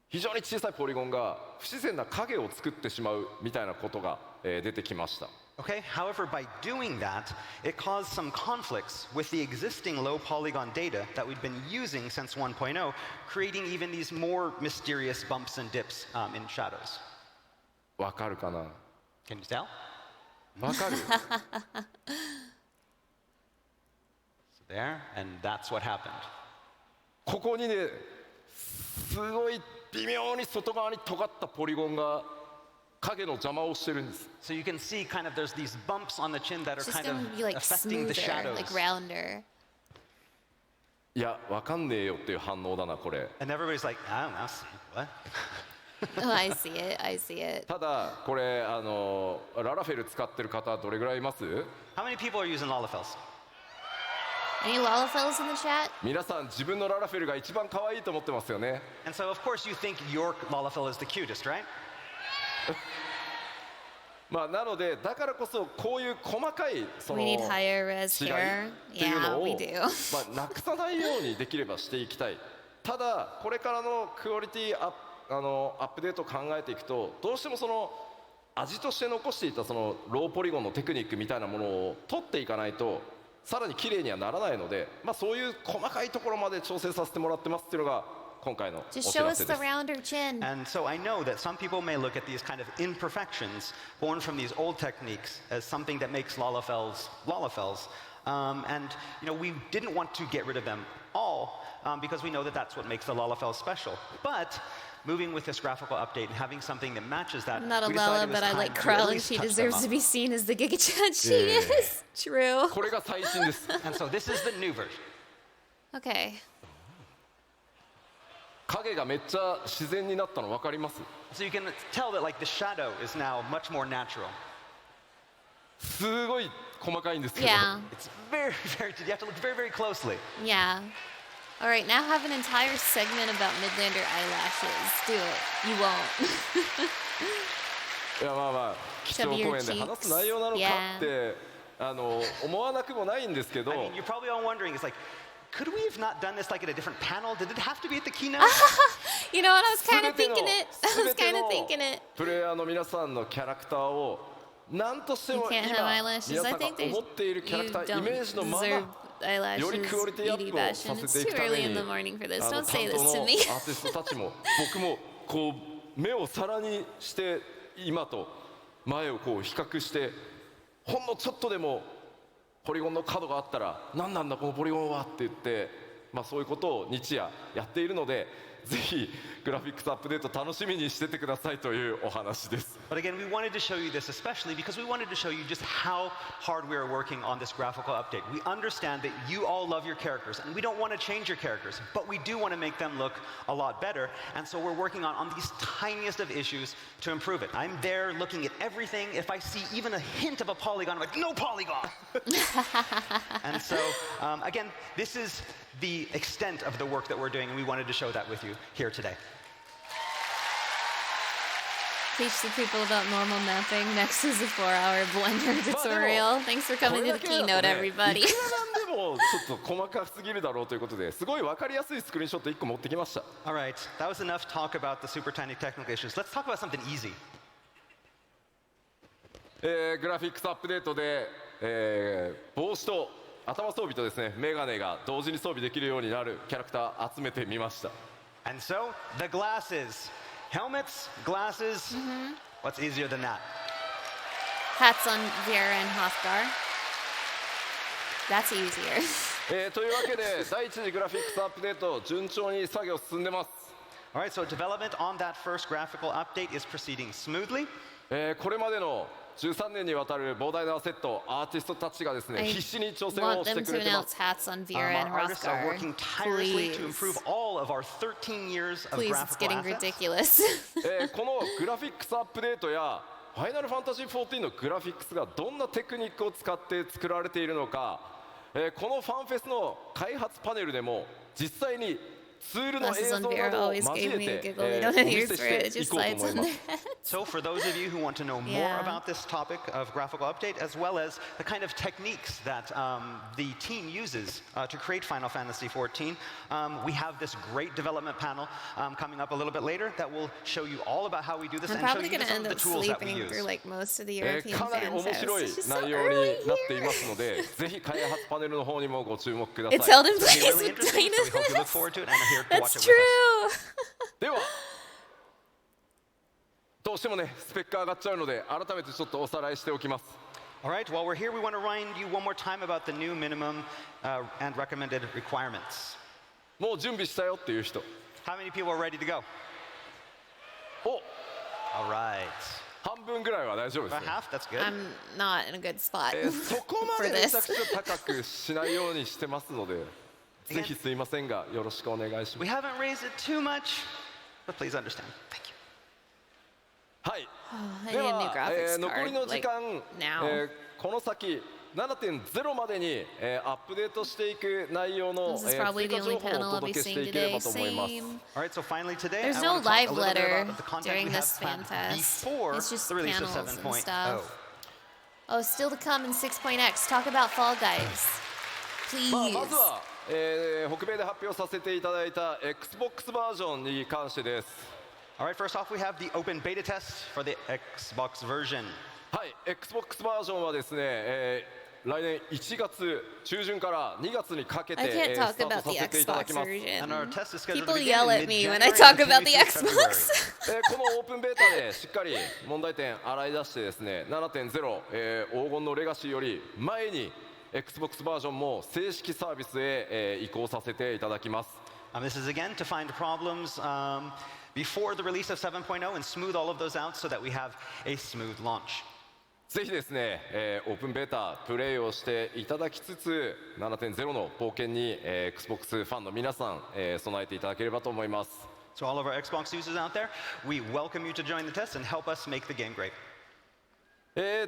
Speaker 6: 非常に小さいポリゴンが不自然な影を作ってしまうみたいなことが出てきました。
Speaker 7: Okay, however, by doing that, it caused some conflicts with the existing low polygon data that we'd been using since 1.0, creating even these more mysterious bumps and dips in shadows.
Speaker 6: わかるかな？
Speaker 7: Can you tell?
Speaker 6: わかる？
Speaker 7: So there, and that's what happened.
Speaker 6: ここにね、すごい微妙に外側に尖ったポリゴンが影の邪魔をしてるんです。
Speaker 7: So you can see kind of there's these bumps on the chin that are
Speaker 1: It's just
Speaker 7: kind of
Speaker 1: gonna be like
Speaker 7: affecting the
Speaker 1: smoother,
Speaker 7: shadows.
Speaker 1: like rounder.
Speaker 6: いや、わかんねえよっていう反応だなこれ。
Speaker 7: And everybody's like, I don't know, what?
Speaker 1: Oh, I see it. I see it.
Speaker 6: ただこれララフェル使ってる方どれぐらいいます？
Speaker 7: How many people are using Lalafels?
Speaker 1: Any Lalafels in the chat?
Speaker 6: 皆さん自分のララフェルが一番可愛いと思ってますよね。
Speaker 7: And so of course you think your Lalafel is the cutest, right?
Speaker 6: まあなのでだからこそこういう細かいその
Speaker 1: We need higher res
Speaker 6: 違い
Speaker 1: here.
Speaker 6: っていうの
Speaker 1: Yeah,
Speaker 6: を
Speaker 1: we do.
Speaker 6: まあなくさないようにできればしていきたい。ただこれからのクオリティアップデートを考えていくとどうしてもその味として残していたそのローポリゴンのテクニックみたいなものを取っていかないとさらに綺麗にはならないので、まあそういう細かいところまで調整させてもらってますっていうのが今回のお知
Speaker 1: Just show
Speaker 6: ら
Speaker 1: us
Speaker 6: せで
Speaker 1: the
Speaker 6: す。
Speaker 1: rounder chin.
Speaker 7: And so I know that some people may look at these kind of imperfections born from these old techniques as something that makes Lalafels Lalafels. And you know, we didn't want to get rid of them all because we know that that's what makes the Lalafels special. But moving with this graphical update and having something that matches that,
Speaker 1: I'm not a
Speaker 7: we
Speaker 1: Lala,
Speaker 7: decided it was
Speaker 1: but I
Speaker 7: time
Speaker 1: like
Speaker 7: to at
Speaker 1: Krell, and
Speaker 7: least
Speaker 1: she
Speaker 7: touch them
Speaker 1: deserves
Speaker 7: up.
Speaker 1: to be seen as the Giga Chan she
Speaker 6: Yeah.
Speaker 1: is. True.
Speaker 6: これが最新です。
Speaker 7: And so this is the new version.
Speaker 1: Okay.
Speaker 6: 影がめっちゃ自然になったの分かります？
Speaker 7: So you can tell that like the shadow is now much more natural.
Speaker 6: すごい細かいんですけど。
Speaker 1: Yeah.
Speaker 7: It's very, very, you have to look very, very closely.
Speaker 1: Yeah. All right, now have an entire segment about Midlander eyelashes. Do it. You won't.
Speaker 6: いやまあまあ基調講演で話す内容なのかって思わなくもないんですけど。
Speaker 7: I mean, you're probably all wondering, it's like, could we have not done this like at a different panel? Did it have to be at the keynote?
Speaker 1: You know what? I was kind
Speaker 6: 全
Speaker 1: of
Speaker 6: ての
Speaker 1: thinking it. I was
Speaker 6: 全て
Speaker 1: kind
Speaker 6: の
Speaker 1: of thinking it.
Speaker 6: プレイヤーの皆さんのキャラクターを何としても
Speaker 1: You
Speaker 6: 今
Speaker 1: can't have eyelashes.
Speaker 6: 皆
Speaker 1: I
Speaker 6: さんが
Speaker 1: think
Speaker 6: 思っているキャラ
Speaker 1: you
Speaker 6: クター
Speaker 1: don't
Speaker 6: イメージのまま
Speaker 1: deserve eyelashes,
Speaker 6: よりクオリティアッ
Speaker 1: Edie
Speaker 6: プを
Speaker 1: Bashin.
Speaker 6: させ
Speaker 1: It's
Speaker 6: てい
Speaker 1: too
Speaker 6: くた
Speaker 1: early
Speaker 6: め
Speaker 1: in
Speaker 6: に
Speaker 1: the morning for this.
Speaker 6: 担
Speaker 1: Don't
Speaker 6: 当
Speaker 1: say
Speaker 6: の
Speaker 1: this
Speaker 6: ア
Speaker 1: to
Speaker 6: ー
Speaker 1: me.
Speaker 6: ティストたちも僕もこう目を皿にして今と前をこう比較してほんのちょっとでもポリゴンの角があったら何なんだこのポリゴンはって言って、まあ、そういうことを日夜やっているのでぜひグラフィックスアップデート楽しみにしててくださいというお話です。
Speaker 7: But again, we wanted to show you this especially because we wanted to show you just how hard we are working on this graphical update. We understand that you all love your characters and we don't want to change your characters, but we do want to make them look a lot better. And so we're working on these tiniest of issues to improve it. I'm there looking at everything. If I see even a hint of a polygon, I'm like, no polygon! And so, again, this is the extent of the work that we're doing, and we wanted to show that with you here today.
Speaker 1: Teach the people about normal mapping. Next is a 4-hour Blender tutorial. Thanks for
Speaker 6: こ
Speaker 1: coming
Speaker 6: れ
Speaker 1: to
Speaker 6: だ
Speaker 1: the
Speaker 6: けだと
Speaker 1: keynote,
Speaker 6: ね
Speaker 1: everybody.
Speaker 6: いくらなんでもちょっと細かすぎるだろうということですごい分かりやすいスクリーンショット1個持ってきました。
Speaker 7: All right, that was enough talk about the super tiny technical issues. Let's talk about something easy.
Speaker 6: グラフィックスアップデートで、帽子と頭装備とですねメガネが同時に装備できるようになるキャラクター集めてみました。
Speaker 7: And so, the glasses. Helmets, glasses. What's easier than that?
Speaker 1: Hats on Vera and Hofgar. That's easier.
Speaker 6: というわけで第一次グラフィックスアップデート順調に作業進んでます。
Speaker 7: All right, so development on that first graphical update is proceeding smoothly.
Speaker 6: これまでの13年にわたる膨大なセットアーティストたちがですね
Speaker 1: I
Speaker 6: 必死に挑戦
Speaker 1: want
Speaker 6: をして
Speaker 1: them
Speaker 6: く
Speaker 1: to
Speaker 6: れてま
Speaker 1: announce
Speaker 6: す。
Speaker 1: hats on Vera and
Speaker 7: Our artists are
Speaker 1: Hofgar.
Speaker 7: working tirelessly to
Speaker 1: Please.
Speaker 7: improve all of our 13 years of
Speaker 1: Please, it's
Speaker 7: graphical
Speaker 1: getting
Speaker 7: assets.
Speaker 1: ridiculous.
Speaker 6: このグラフィックスアップデートやファイナルファンタジー14のグラフィックスがどんなテクニックを使って作られているのか、このファンフェスの開発パネルでも実際にツールの映
Speaker 1: Glasses
Speaker 6: 像
Speaker 1: on
Speaker 6: な
Speaker 1: Bear
Speaker 6: どを
Speaker 1: always
Speaker 6: 交
Speaker 1: gave
Speaker 6: え
Speaker 1: me a
Speaker 6: て
Speaker 1: giggle. They
Speaker 6: お
Speaker 1: don't have
Speaker 6: 見
Speaker 1: ears
Speaker 6: せ
Speaker 1: for
Speaker 6: し
Speaker 1: it.
Speaker 6: て
Speaker 1: It
Speaker 6: い
Speaker 1: just
Speaker 6: こうと
Speaker 1: slides
Speaker 6: 思い
Speaker 1: on
Speaker 6: ま
Speaker 1: their
Speaker 6: す。
Speaker 1: heads.
Speaker 7: So for those of you who want to know more
Speaker 1: Yeah.
Speaker 7: about this topic of graphical update, as well as the kind of techniques that the team uses to create Final Fantasy XIV, we have this great development panel coming up a little bit later that will show you all about how we do this
Speaker 1: I'm
Speaker 7: and show
Speaker 1: probably
Speaker 7: you
Speaker 1: going to
Speaker 7: some
Speaker 1: end
Speaker 7: of the
Speaker 1: up
Speaker 7: tools that we
Speaker 1: sleeping through
Speaker 7: use.
Speaker 1: like most of the European
Speaker 6: かなり面
Speaker 1: Fanfest.
Speaker 6: 白い
Speaker 1: It's just so
Speaker 6: 内容
Speaker 1: early
Speaker 6: になっています
Speaker 1: here.
Speaker 6: ので、ぜひ開発パネルの方にもご注目くだ
Speaker 1: It's
Speaker 6: さい。
Speaker 1: held in
Speaker 7: It's
Speaker 1: place
Speaker 7: really
Speaker 1: with
Speaker 7: interesting, so we hope you look
Speaker 1: Dynamis.
Speaker 7: forward to it and are here to watch
Speaker 1: That's
Speaker 7: it with us.
Speaker 1: true.
Speaker 6: では、どうしてもね、スペック上がっちゃうので、改めてちょっとおさらいしておきます。
Speaker 7: All right, while we're here, we want to remind you one more time about the new minimum and recommended requirements.
Speaker 6: もう準備したよっていう人。
Speaker 7: How many people are ready to go?
Speaker 6: お、
Speaker 7: All right.
Speaker 6: 半分ぐらいは大丈夫です
Speaker 7: About
Speaker 6: ね。
Speaker 7: half, that's good.
Speaker 1: I'm not in a good spot
Speaker 6: そこま
Speaker 1: for
Speaker 6: でめ
Speaker 1: this.
Speaker 6: ちゃくちゃ高くしないようにしてますので、ぜひすいませんが、よろしくお願いしま
Speaker 7: We
Speaker 6: す。
Speaker 7: haven't raised it too much, but please understand. Thank you.
Speaker 6: はい。
Speaker 1: I
Speaker 6: で
Speaker 1: need a new
Speaker 6: は、
Speaker 1: graphics
Speaker 6: 残り
Speaker 1: card
Speaker 6: の時
Speaker 1: like
Speaker 6: 間、
Speaker 1: now.
Speaker 6: この先 7.0 までに、アップデートしていく内容の、
Speaker 1: This is
Speaker 6: 追
Speaker 1: probably
Speaker 6: 加
Speaker 1: the
Speaker 6: 情
Speaker 1: only
Speaker 6: 報を
Speaker 1: panel
Speaker 6: お
Speaker 1: I'll be
Speaker 6: 届けして
Speaker 1: seeing
Speaker 6: いけれ
Speaker 1: today.
Speaker 6: ばと思います。
Speaker 1: Same.
Speaker 7: All right, so finally today,
Speaker 1: There's
Speaker 7: I
Speaker 1: no
Speaker 7: want to talk
Speaker 1: live
Speaker 7: a little bit
Speaker 1: letter
Speaker 7: about the content
Speaker 1: during
Speaker 7: we
Speaker 1: this
Speaker 7: have planned
Speaker 1: Fanfest.
Speaker 7: before
Speaker 1: It's just
Speaker 7: the release of
Speaker 1: panels and
Speaker 7: 7.0.
Speaker 1: stuff. Oh, still to come in 6.x. Talk about Fall Guys.
Speaker 6: ま
Speaker 1: Please.
Speaker 6: ずは、北米で発表させていただいた Xbox バージョンに関してです。
Speaker 7: All right, first off, we have the open beta test for the Xbox version.
Speaker 6: はい、Xbox バージョンはですね、来年1月中旬から2月にかけて、
Speaker 1: I can't
Speaker 6: ス
Speaker 1: talk
Speaker 6: ター
Speaker 1: about
Speaker 6: ト
Speaker 1: the
Speaker 6: させていただ
Speaker 1: Xbox
Speaker 6: きます。
Speaker 7: And our
Speaker 1: version.
Speaker 7: test is scheduled to
Speaker 1: People
Speaker 7: begin
Speaker 1: yell
Speaker 7: in
Speaker 1: at me when
Speaker 7: mid-January
Speaker 1: I talk
Speaker 7: and
Speaker 1: about the
Speaker 7: continue through February.
Speaker 1: Xbox.
Speaker 6: このオープンベータでしっかり問題点洗い出してですね 7.0、黄金のレガシーより前に Xbox バージョンも正式サービスへ、移行させていただきます。
Speaker 7: This is again to find problems before the release of 7.0 and smooth all of those out so that we have a smooth launch.
Speaker 6: ぜひですね、オープンベータプレイをしていただきつつ 7.0 の冒険に、Xbox ファンの皆さん、備えていただければと思います。
Speaker 7: So all of our Xbox users out there, we welcome you to join the test and help us make the game great.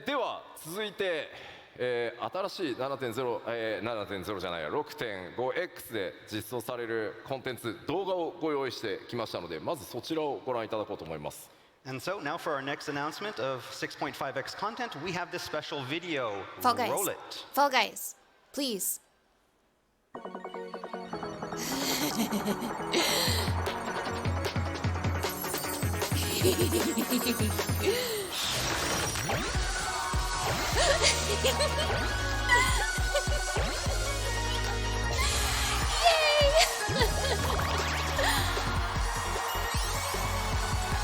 Speaker 6: では続いて、新しい 7.0 じゃないや 6.5X で実装されるコンテンツ動画をご用意してきましたのでまずそちらをご覧いただこうと思います。
Speaker 7: And so now for our next announcement of 6.5x content, we have this special video.
Speaker 1: Fall Guys.
Speaker 7: Roll it.
Speaker 1: Fall Guys. Please.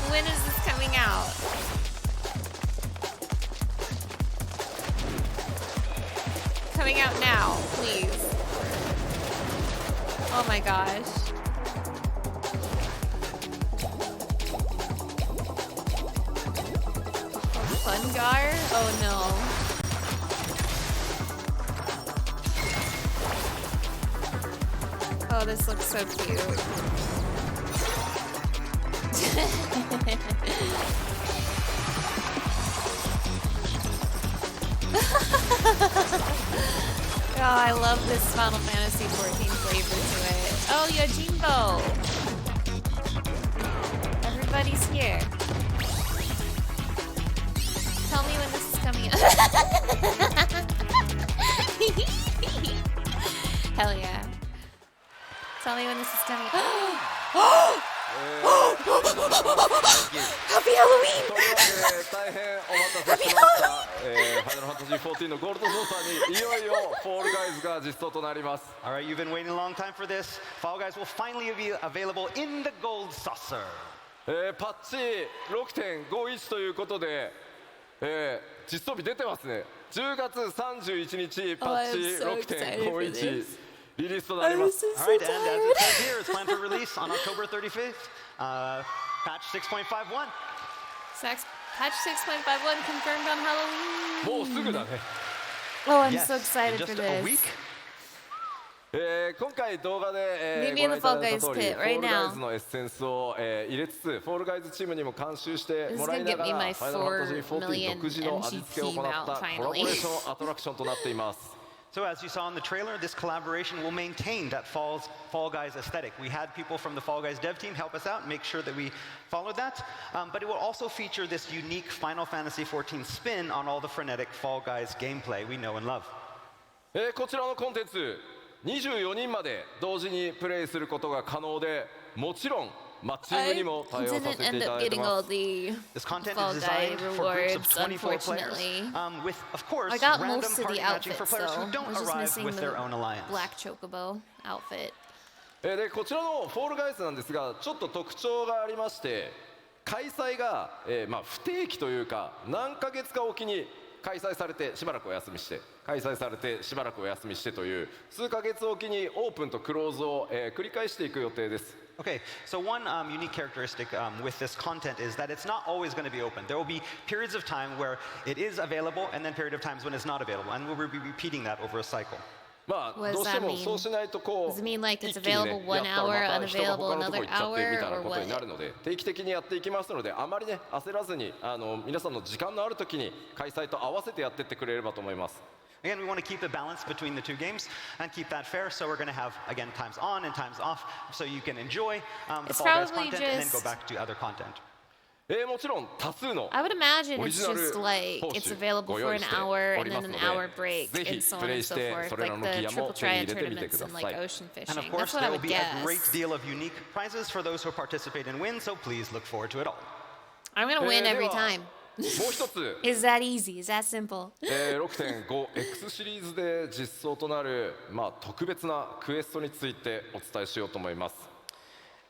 Speaker 1: When is this coming out? Coming out now, please. Oh my gosh. Fungar? Oh no. Oh, this looks so cute. Oh, I love this Final Fantasy XIV flavor to it. Oh, Yojimbo! Everybody's here. Tell me when this is coming out. Hell yeah. Tell me when this is coming out. Happy Halloween!
Speaker 6: というわけで大変お待たせしました、ファイナルファンタジー14のゴールドソーサーにいよいよフォールガイズが実装となります。
Speaker 7: All right, you've been waiting a long time for this. Fall Guys will finally be available in the gold saucer.
Speaker 6: パッチ 6.51 ということで、実装日出てますね。10月31日パッチ 6.51 リリースとなります。
Speaker 7: All right, and as it says here, it's planned for release on October 35th. Patch 6.51.
Speaker 1: Patch 6.51 confirmed on Halloween.
Speaker 6: もうすぐだね。
Speaker 1: Oh, I'm
Speaker 7: Yes,
Speaker 1: so excited
Speaker 7: in just
Speaker 1: for
Speaker 7: a
Speaker 1: this.
Speaker 7: week.
Speaker 6: 今回動画で、
Speaker 1: Meet me
Speaker 6: ご
Speaker 1: in
Speaker 6: 覧
Speaker 1: the
Speaker 6: いただいた
Speaker 1: Fall
Speaker 6: 通り
Speaker 1: Guys
Speaker 6: フ
Speaker 1: pit
Speaker 6: ォー
Speaker 1: right
Speaker 6: ルガイ
Speaker 1: now.
Speaker 6: ズのエッセンスを、入れつつフォールガイズチームにも監修してもらいなが
Speaker 1: This is gonna get me
Speaker 6: ら
Speaker 1: my
Speaker 6: ファイナルファンタジー
Speaker 1: 4
Speaker 6: 14
Speaker 1: million
Speaker 6: 独自の味付けを行った
Speaker 1: MG
Speaker 6: コラボレーションアトラクションとなっています。
Speaker 7: So as you saw in the trailer, this collaboration will maintain that Fall Guys aesthetic. We had people from the Fall Guys dev team help us out and make sure that we followed that. But it will also feature this unique Final Fantasy XIV spin on all the frenetic Fall Guys gameplay we know and love.
Speaker 6: こちらのコンテンツ24人まで同時にプレイすることが可能で、もちろんマッチングにも対応させ
Speaker 1: didn't
Speaker 6: てい
Speaker 1: end
Speaker 6: ただ
Speaker 1: up
Speaker 6: いて
Speaker 1: getting
Speaker 6: ま
Speaker 1: all
Speaker 6: す。
Speaker 1: the
Speaker 7: This content
Speaker 1: Fall
Speaker 7: is
Speaker 1: Guy
Speaker 7: designed for groups of
Speaker 1: rewards,
Speaker 7: 24 players,
Speaker 1: unfortunately.
Speaker 7: With, of course,
Speaker 1: I got
Speaker 7: random
Speaker 1: most of
Speaker 7: party
Speaker 1: the
Speaker 7: matching
Speaker 1: outfits
Speaker 7: for players
Speaker 1: though.
Speaker 7: who don't
Speaker 1: I was just
Speaker 7: arrive
Speaker 1: missing
Speaker 7: with
Speaker 1: the
Speaker 7: their own alliance.
Speaker 1: black chocobo outfit.
Speaker 6: でこちらのフォールガイズなんですが、ちょっと特徴がありまして、開催が、不定期というか何ヶ月かおきに開催されてしばらくお休みして、開催されてしばらくお休みしてという数ヶ月おきにオープンとクローズを、繰り返していく予定です。
Speaker 7: Okay, so one unique characteristic with this content is that it's not always going to be open. There will be periods of time where it is available and then period of times when it's not available, and we'll be repeating that over a cycle.
Speaker 6: まあ
Speaker 1: What does
Speaker 6: どうして
Speaker 1: that
Speaker 6: も
Speaker 1: mean?
Speaker 6: そうしないとこ
Speaker 1: Does
Speaker 6: う
Speaker 1: it mean like it's
Speaker 6: 一気にね
Speaker 1: available one
Speaker 6: やったらまた人が
Speaker 1: hour,
Speaker 6: 他のとこ
Speaker 1: unavailable
Speaker 6: 行っちゃってみたいな
Speaker 1: another
Speaker 6: ことにな
Speaker 1: hour,
Speaker 6: るので、定期的にやっていきますので、あまりね焦らずに皆さんの時間のある時に開催と合わせてやってってくれればと思います。
Speaker 7: Again, we want to keep the balance between the two games and keep that fair. So we're going to have, again, times on and times off, so you can enjoy the
Speaker 1: It's
Speaker 7: Fall Guys
Speaker 1: probably
Speaker 7: content and then go
Speaker 1: just-
Speaker 7: back to other content.
Speaker 6: もちろん多数の
Speaker 1: I would imagine
Speaker 6: オリ
Speaker 1: it's
Speaker 6: ジナル
Speaker 1: just like
Speaker 6: 報
Speaker 1: it's
Speaker 6: 酬
Speaker 1: available
Speaker 6: ご
Speaker 1: for
Speaker 6: 用意
Speaker 1: an
Speaker 6: して
Speaker 1: hour
Speaker 6: お
Speaker 1: and
Speaker 6: りま
Speaker 1: then
Speaker 6: す
Speaker 1: an
Speaker 6: の
Speaker 1: hour
Speaker 6: で、
Speaker 1: break
Speaker 6: ぜ
Speaker 1: and
Speaker 6: ひ
Speaker 1: so
Speaker 6: プ
Speaker 1: on
Speaker 6: レ
Speaker 1: and
Speaker 6: イし
Speaker 1: so
Speaker 6: て
Speaker 1: forth,
Speaker 6: それら
Speaker 1: like
Speaker 6: のギ
Speaker 1: the
Speaker 6: アも
Speaker 1: triple
Speaker 6: 手に入
Speaker 1: triad
Speaker 6: れてみてく
Speaker 1: tournaments
Speaker 6: だ
Speaker 1: and
Speaker 6: さ
Speaker 1: like
Speaker 6: い。
Speaker 1: ocean
Speaker 7: And
Speaker 1: fishing.
Speaker 7: of course,
Speaker 1: That's what
Speaker 7: there
Speaker 1: I
Speaker 7: will
Speaker 1: would
Speaker 7: be
Speaker 1: guess.
Speaker 7: a great deal of unique prizes for those who are participating and win, so please look forward to it all.
Speaker 1: I'm gonna win
Speaker 6: で
Speaker 1: every
Speaker 6: は
Speaker 1: time.
Speaker 6: もう一つ
Speaker 1: Is that easy? Is that simple?
Speaker 6: 6.5X シリーズで実装となる、特別なクエストについてお伝えしようと思います。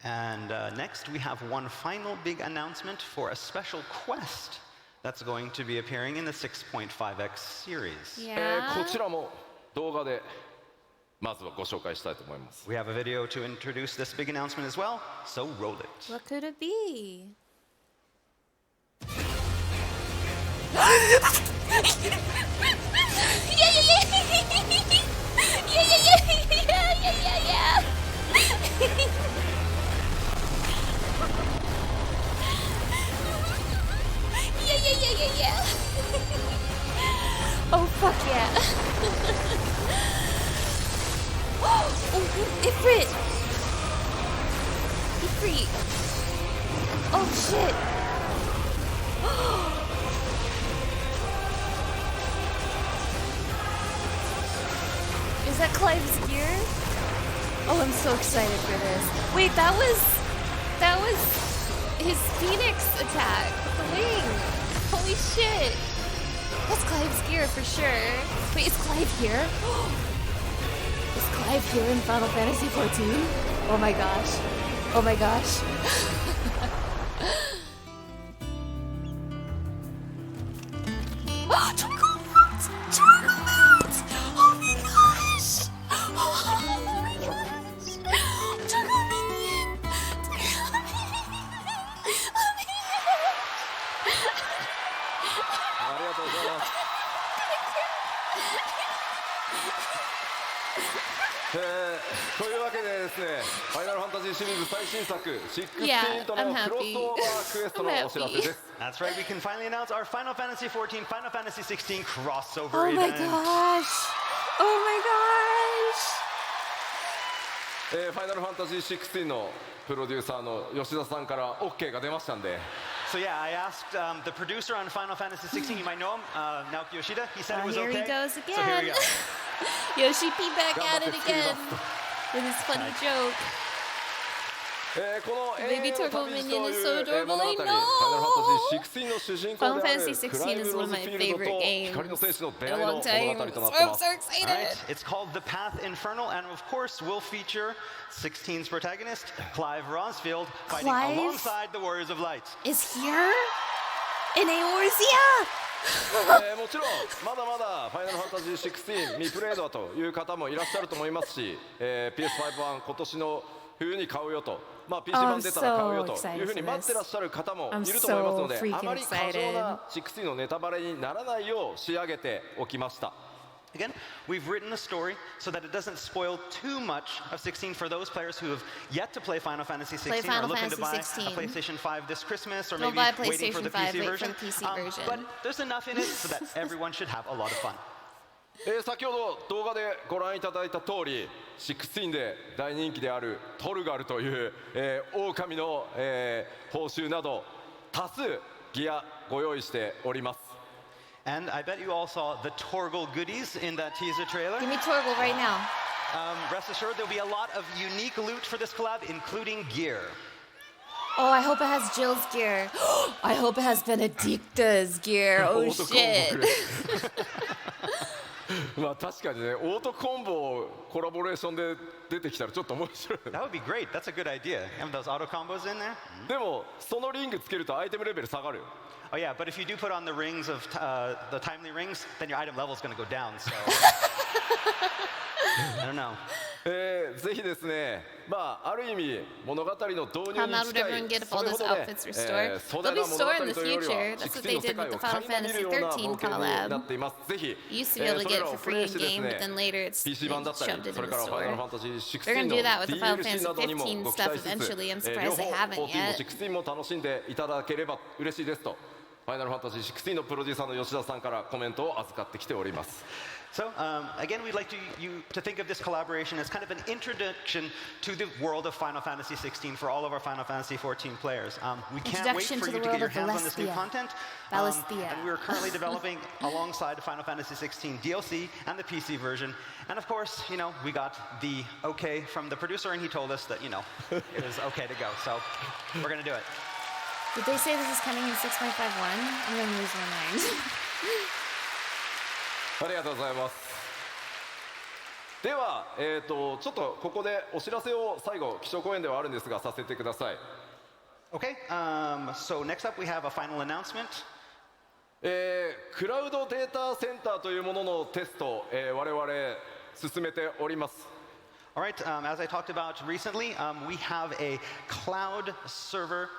Speaker 7: And next, we have one final big announcement for a special quest that's going to be appearing in the 6.5X series.
Speaker 6: こ
Speaker 1: Yeah.
Speaker 6: ちらも動画でまずはご紹介したいと思います。
Speaker 7: We have a video to introduce this big announcement as well, so roll it.
Speaker 1: What could it be? Oh fuck yeah. Oh, Ifrit! Ifrit! Oh shit! Is that Clive's gear? Oh, I'm so excited for this. Wait, that was his Phoenix attack with the wing. Holy shit. That's Clive's gear for sure. Wait, is Clive here? Is Clive here in Final Fantasy XIV? Oh my gosh. Oh my gosh. Twinkle Fruits! Twinkle Fruits! Oh my gosh! Oh my gosh! Twinkle Minion! Twinkle Minion! Oh my gosh!
Speaker 6: ありがとうございます。というわけでですね、ファイナルファンタジーシリーズ最新作16との
Speaker 1: I'm
Speaker 6: クロス
Speaker 1: happy.
Speaker 6: オーバークエストの
Speaker 1: I'm
Speaker 6: お知らせです
Speaker 7: That's right, we can finally announce our Final Fantasy XIV, Final Fantasy XVI crossover
Speaker 1: Oh my
Speaker 7: event.
Speaker 1: gosh! Oh my gosh!
Speaker 6: ファイナルファンタジー16のプロデューサーの吉田さんから OK が出ましたんで、
Speaker 7: So yeah, I asked the producer on Final Fantasy XVI, you might know him, Naoki Yoshida. He said it was
Speaker 1: Here
Speaker 7: okay.
Speaker 1: he goes
Speaker 7: So here we
Speaker 1: again.
Speaker 7: go.
Speaker 1: Yoshi P back at it again with his funny joke.
Speaker 6: この
Speaker 1: Baby
Speaker 6: 永遠の
Speaker 1: Turtle
Speaker 6: 旅路
Speaker 1: Minion
Speaker 6: と
Speaker 1: is
Speaker 6: い
Speaker 1: so
Speaker 6: う
Speaker 1: adorable.
Speaker 6: 物語、
Speaker 1: I
Speaker 6: ファイナル
Speaker 1: know.
Speaker 6: ファンタジー16の主人公であ
Speaker 1: Final
Speaker 6: る
Speaker 1: Fantasy
Speaker 6: クラ
Speaker 1: 16
Speaker 6: イブ
Speaker 1: is
Speaker 6: ロ
Speaker 1: one
Speaker 6: ズ
Speaker 1: of
Speaker 6: フ
Speaker 1: my
Speaker 6: ィールドと
Speaker 1: favorite games
Speaker 6: 光の戦士の出
Speaker 1: in a
Speaker 6: 会いの
Speaker 1: long
Speaker 6: 物
Speaker 1: time.
Speaker 6: 語となって
Speaker 1: I'm
Speaker 6: ます。
Speaker 1: so excited.
Speaker 7: All right, it's called The Path Infernal, and of course, will feature 16's protagonist, Clive Rosfield, fighting
Speaker 1: Clive?
Speaker 7: alongside the Warriors of Light.
Speaker 1: Is here in Eorzea?
Speaker 6: もちろんまだまだファイナルファンタジー16未プレイドという方もいらっしゃると思いますし、PS5 版今年の冬に買うよと、PC 版出たら買うよというふうに待ってらっしゃる方もいると思いますので、あまり過剰な16のネタバレにならないよう仕上げておきました。
Speaker 7: Again, we've written a story so that it doesn't spoil too much of 16 for those players who have yet to play Final Fantasy 16
Speaker 1: Play Final
Speaker 7: or looking to buy
Speaker 1: Fantasy 16.
Speaker 7: a PlayStation 5 this Christmas or
Speaker 1: Don't
Speaker 7: maybe
Speaker 1: buy a
Speaker 7: waiting for the
Speaker 1: PlayStation 5,
Speaker 7: PC
Speaker 1: wait for
Speaker 7: version.
Speaker 1: the PC version.
Speaker 7: But there's enough in it so that everyone should have a lot of fun.
Speaker 6: 先ほど動画でご覧いただいた通り16で大人気であるトルガルという、狼の、報酬など多数ギアご用意しております。
Speaker 7: And I bet you all saw the Torgal goodies in that teaser trailer.
Speaker 1: Give me Torgal right now.
Speaker 7: Rest assured, there'll be a lot of unique loot for this collab, including gear.
Speaker 1: Oh, I hope it has Jill's gear. I hope it has Benedicta's gear. Oh shit.
Speaker 6: まあ確かにね、オートコンボコラボレーションで出てきたらちょっと面白い。
Speaker 7: That would be great. That's a good idea. Have those auto combos in there?
Speaker 6: でもそのリングつけるとアイテムレベル下がるよ。
Speaker 7: Oh yeah, but if you do put on the rings of the timely rings, then your item level is going to go down. So I don't know.
Speaker 6: ぜひですね、まあある意味物語の導入
Speaker 1: How
Speaker 6: に
Speaker 1: not would
Speaker 6: 近
Speaker 1: everyone
Speaker 6: い
Speaker 1: get if
Speaker 6: そ
Speaker 1: all
Speaker 6: れ
Speaker 1: those
Speaker 6: ほどね、
Speaker 1: outfits restored?
Speaker 6: 壮
Speaker 1: They'll
Speaker 6: 大
Speaker 1: be
Speaker 6: な物語
Speaker 1: stored in the
Speaker 6: というよりは
Speaker 1: future. That's what
Speaker 6: 16
Speaker 1: they
Speaker 6: の世
Speaker 1: did
Speaker 6: 界
Speaker 1: with
Speaker 6: を
Speaker 1: the Final
Speaker 6: 垣間見
Speaker 1: Fantasy
Speaker 6: るような冒
Speaker 1: 13
Speaker 6: 険に
Speaker 1: collab.
Speaker 6: なっています。ぜひ
Speaker 1: You used to be able to
Speaker 6: そ
Speaker 1: get
Speaker 6: れ
Speaker 1: it
Speaker 6: ら
Speaker 1: for
Speaker 6: をプ
Speaker 1: free
Speaker 6: レイ
Speaker 1: in
Speaker 6: してです
Speaker 1: game,
Speaker 6: ね
Speaker 1: but then later it's
Speaker 6: PC 版だったり
Speaker 1: shoved into
Speaker 6: それ
Speaker 1: the
Speaker 6: からファイナル
Speaker 1: store.
Speaker 6: ファンタジー
Speaker 1: They're
Speaker 6: 16
Speaker 1: gonna
Speaker 6: の
Speaker 1: do that with the Final
Speaker 6: DLC などにも
Speaker 1: Fantasy
Speaker 6: ご期
Speaker 1: 15
Speaker 6: 待し
Speaker 1: stuff
Speaker 6: つつ
Speaker 1: eventually. I'm
Speaker 6: 両
Speaker 1: surprised
Speaker 6: 方
Speaker 1: they haven't
Speaker 6: 14 も
Speaker 1: yet.
Speaker 6: 16も楽しんでいただければ嬉しいですとファイナルファンタジー16のプロデューサーの吉田さんからコメントを預かってきております。
Speaker 7: So again, we'd like you to think of this collaboration as kind of an introduction to the world of Final Fantasy 16 for all of our Final Fantasy 14 players. We can't wait
Speaker 1: Introduction
Speaker 7: for
Speaker 1: to
Speaker 7: you
Speaker 1: the
Speaker 7: to get your
Speaker 1: world of
Speaker 7: hands on this new
Speaker 1: Balestia.
Speaker 7: content.
Speaker 1: Balestia.
Speaker 7: And we're currently developing alongside Final Fantasy 16 DLC and the PC version. And of course, you know, we got the okay from the producer, and he told us that, you know, it was okay to go. So we're going to do it.
Speaker 1: Did they say this is coming in 6.51? I'm gonna lose my mind.
Speaker 6: ありがとうございます。では、ちょっとここでお知らせを最後基調講演ではあるんですがさせてください。
Speaker 7: Okay, so next up we have a final announcement.
Speaker 6: クラウドデータセンターというもののテスト、我々進めております。
Speaker 7: All right, as I talked about recently, we have a cloud server,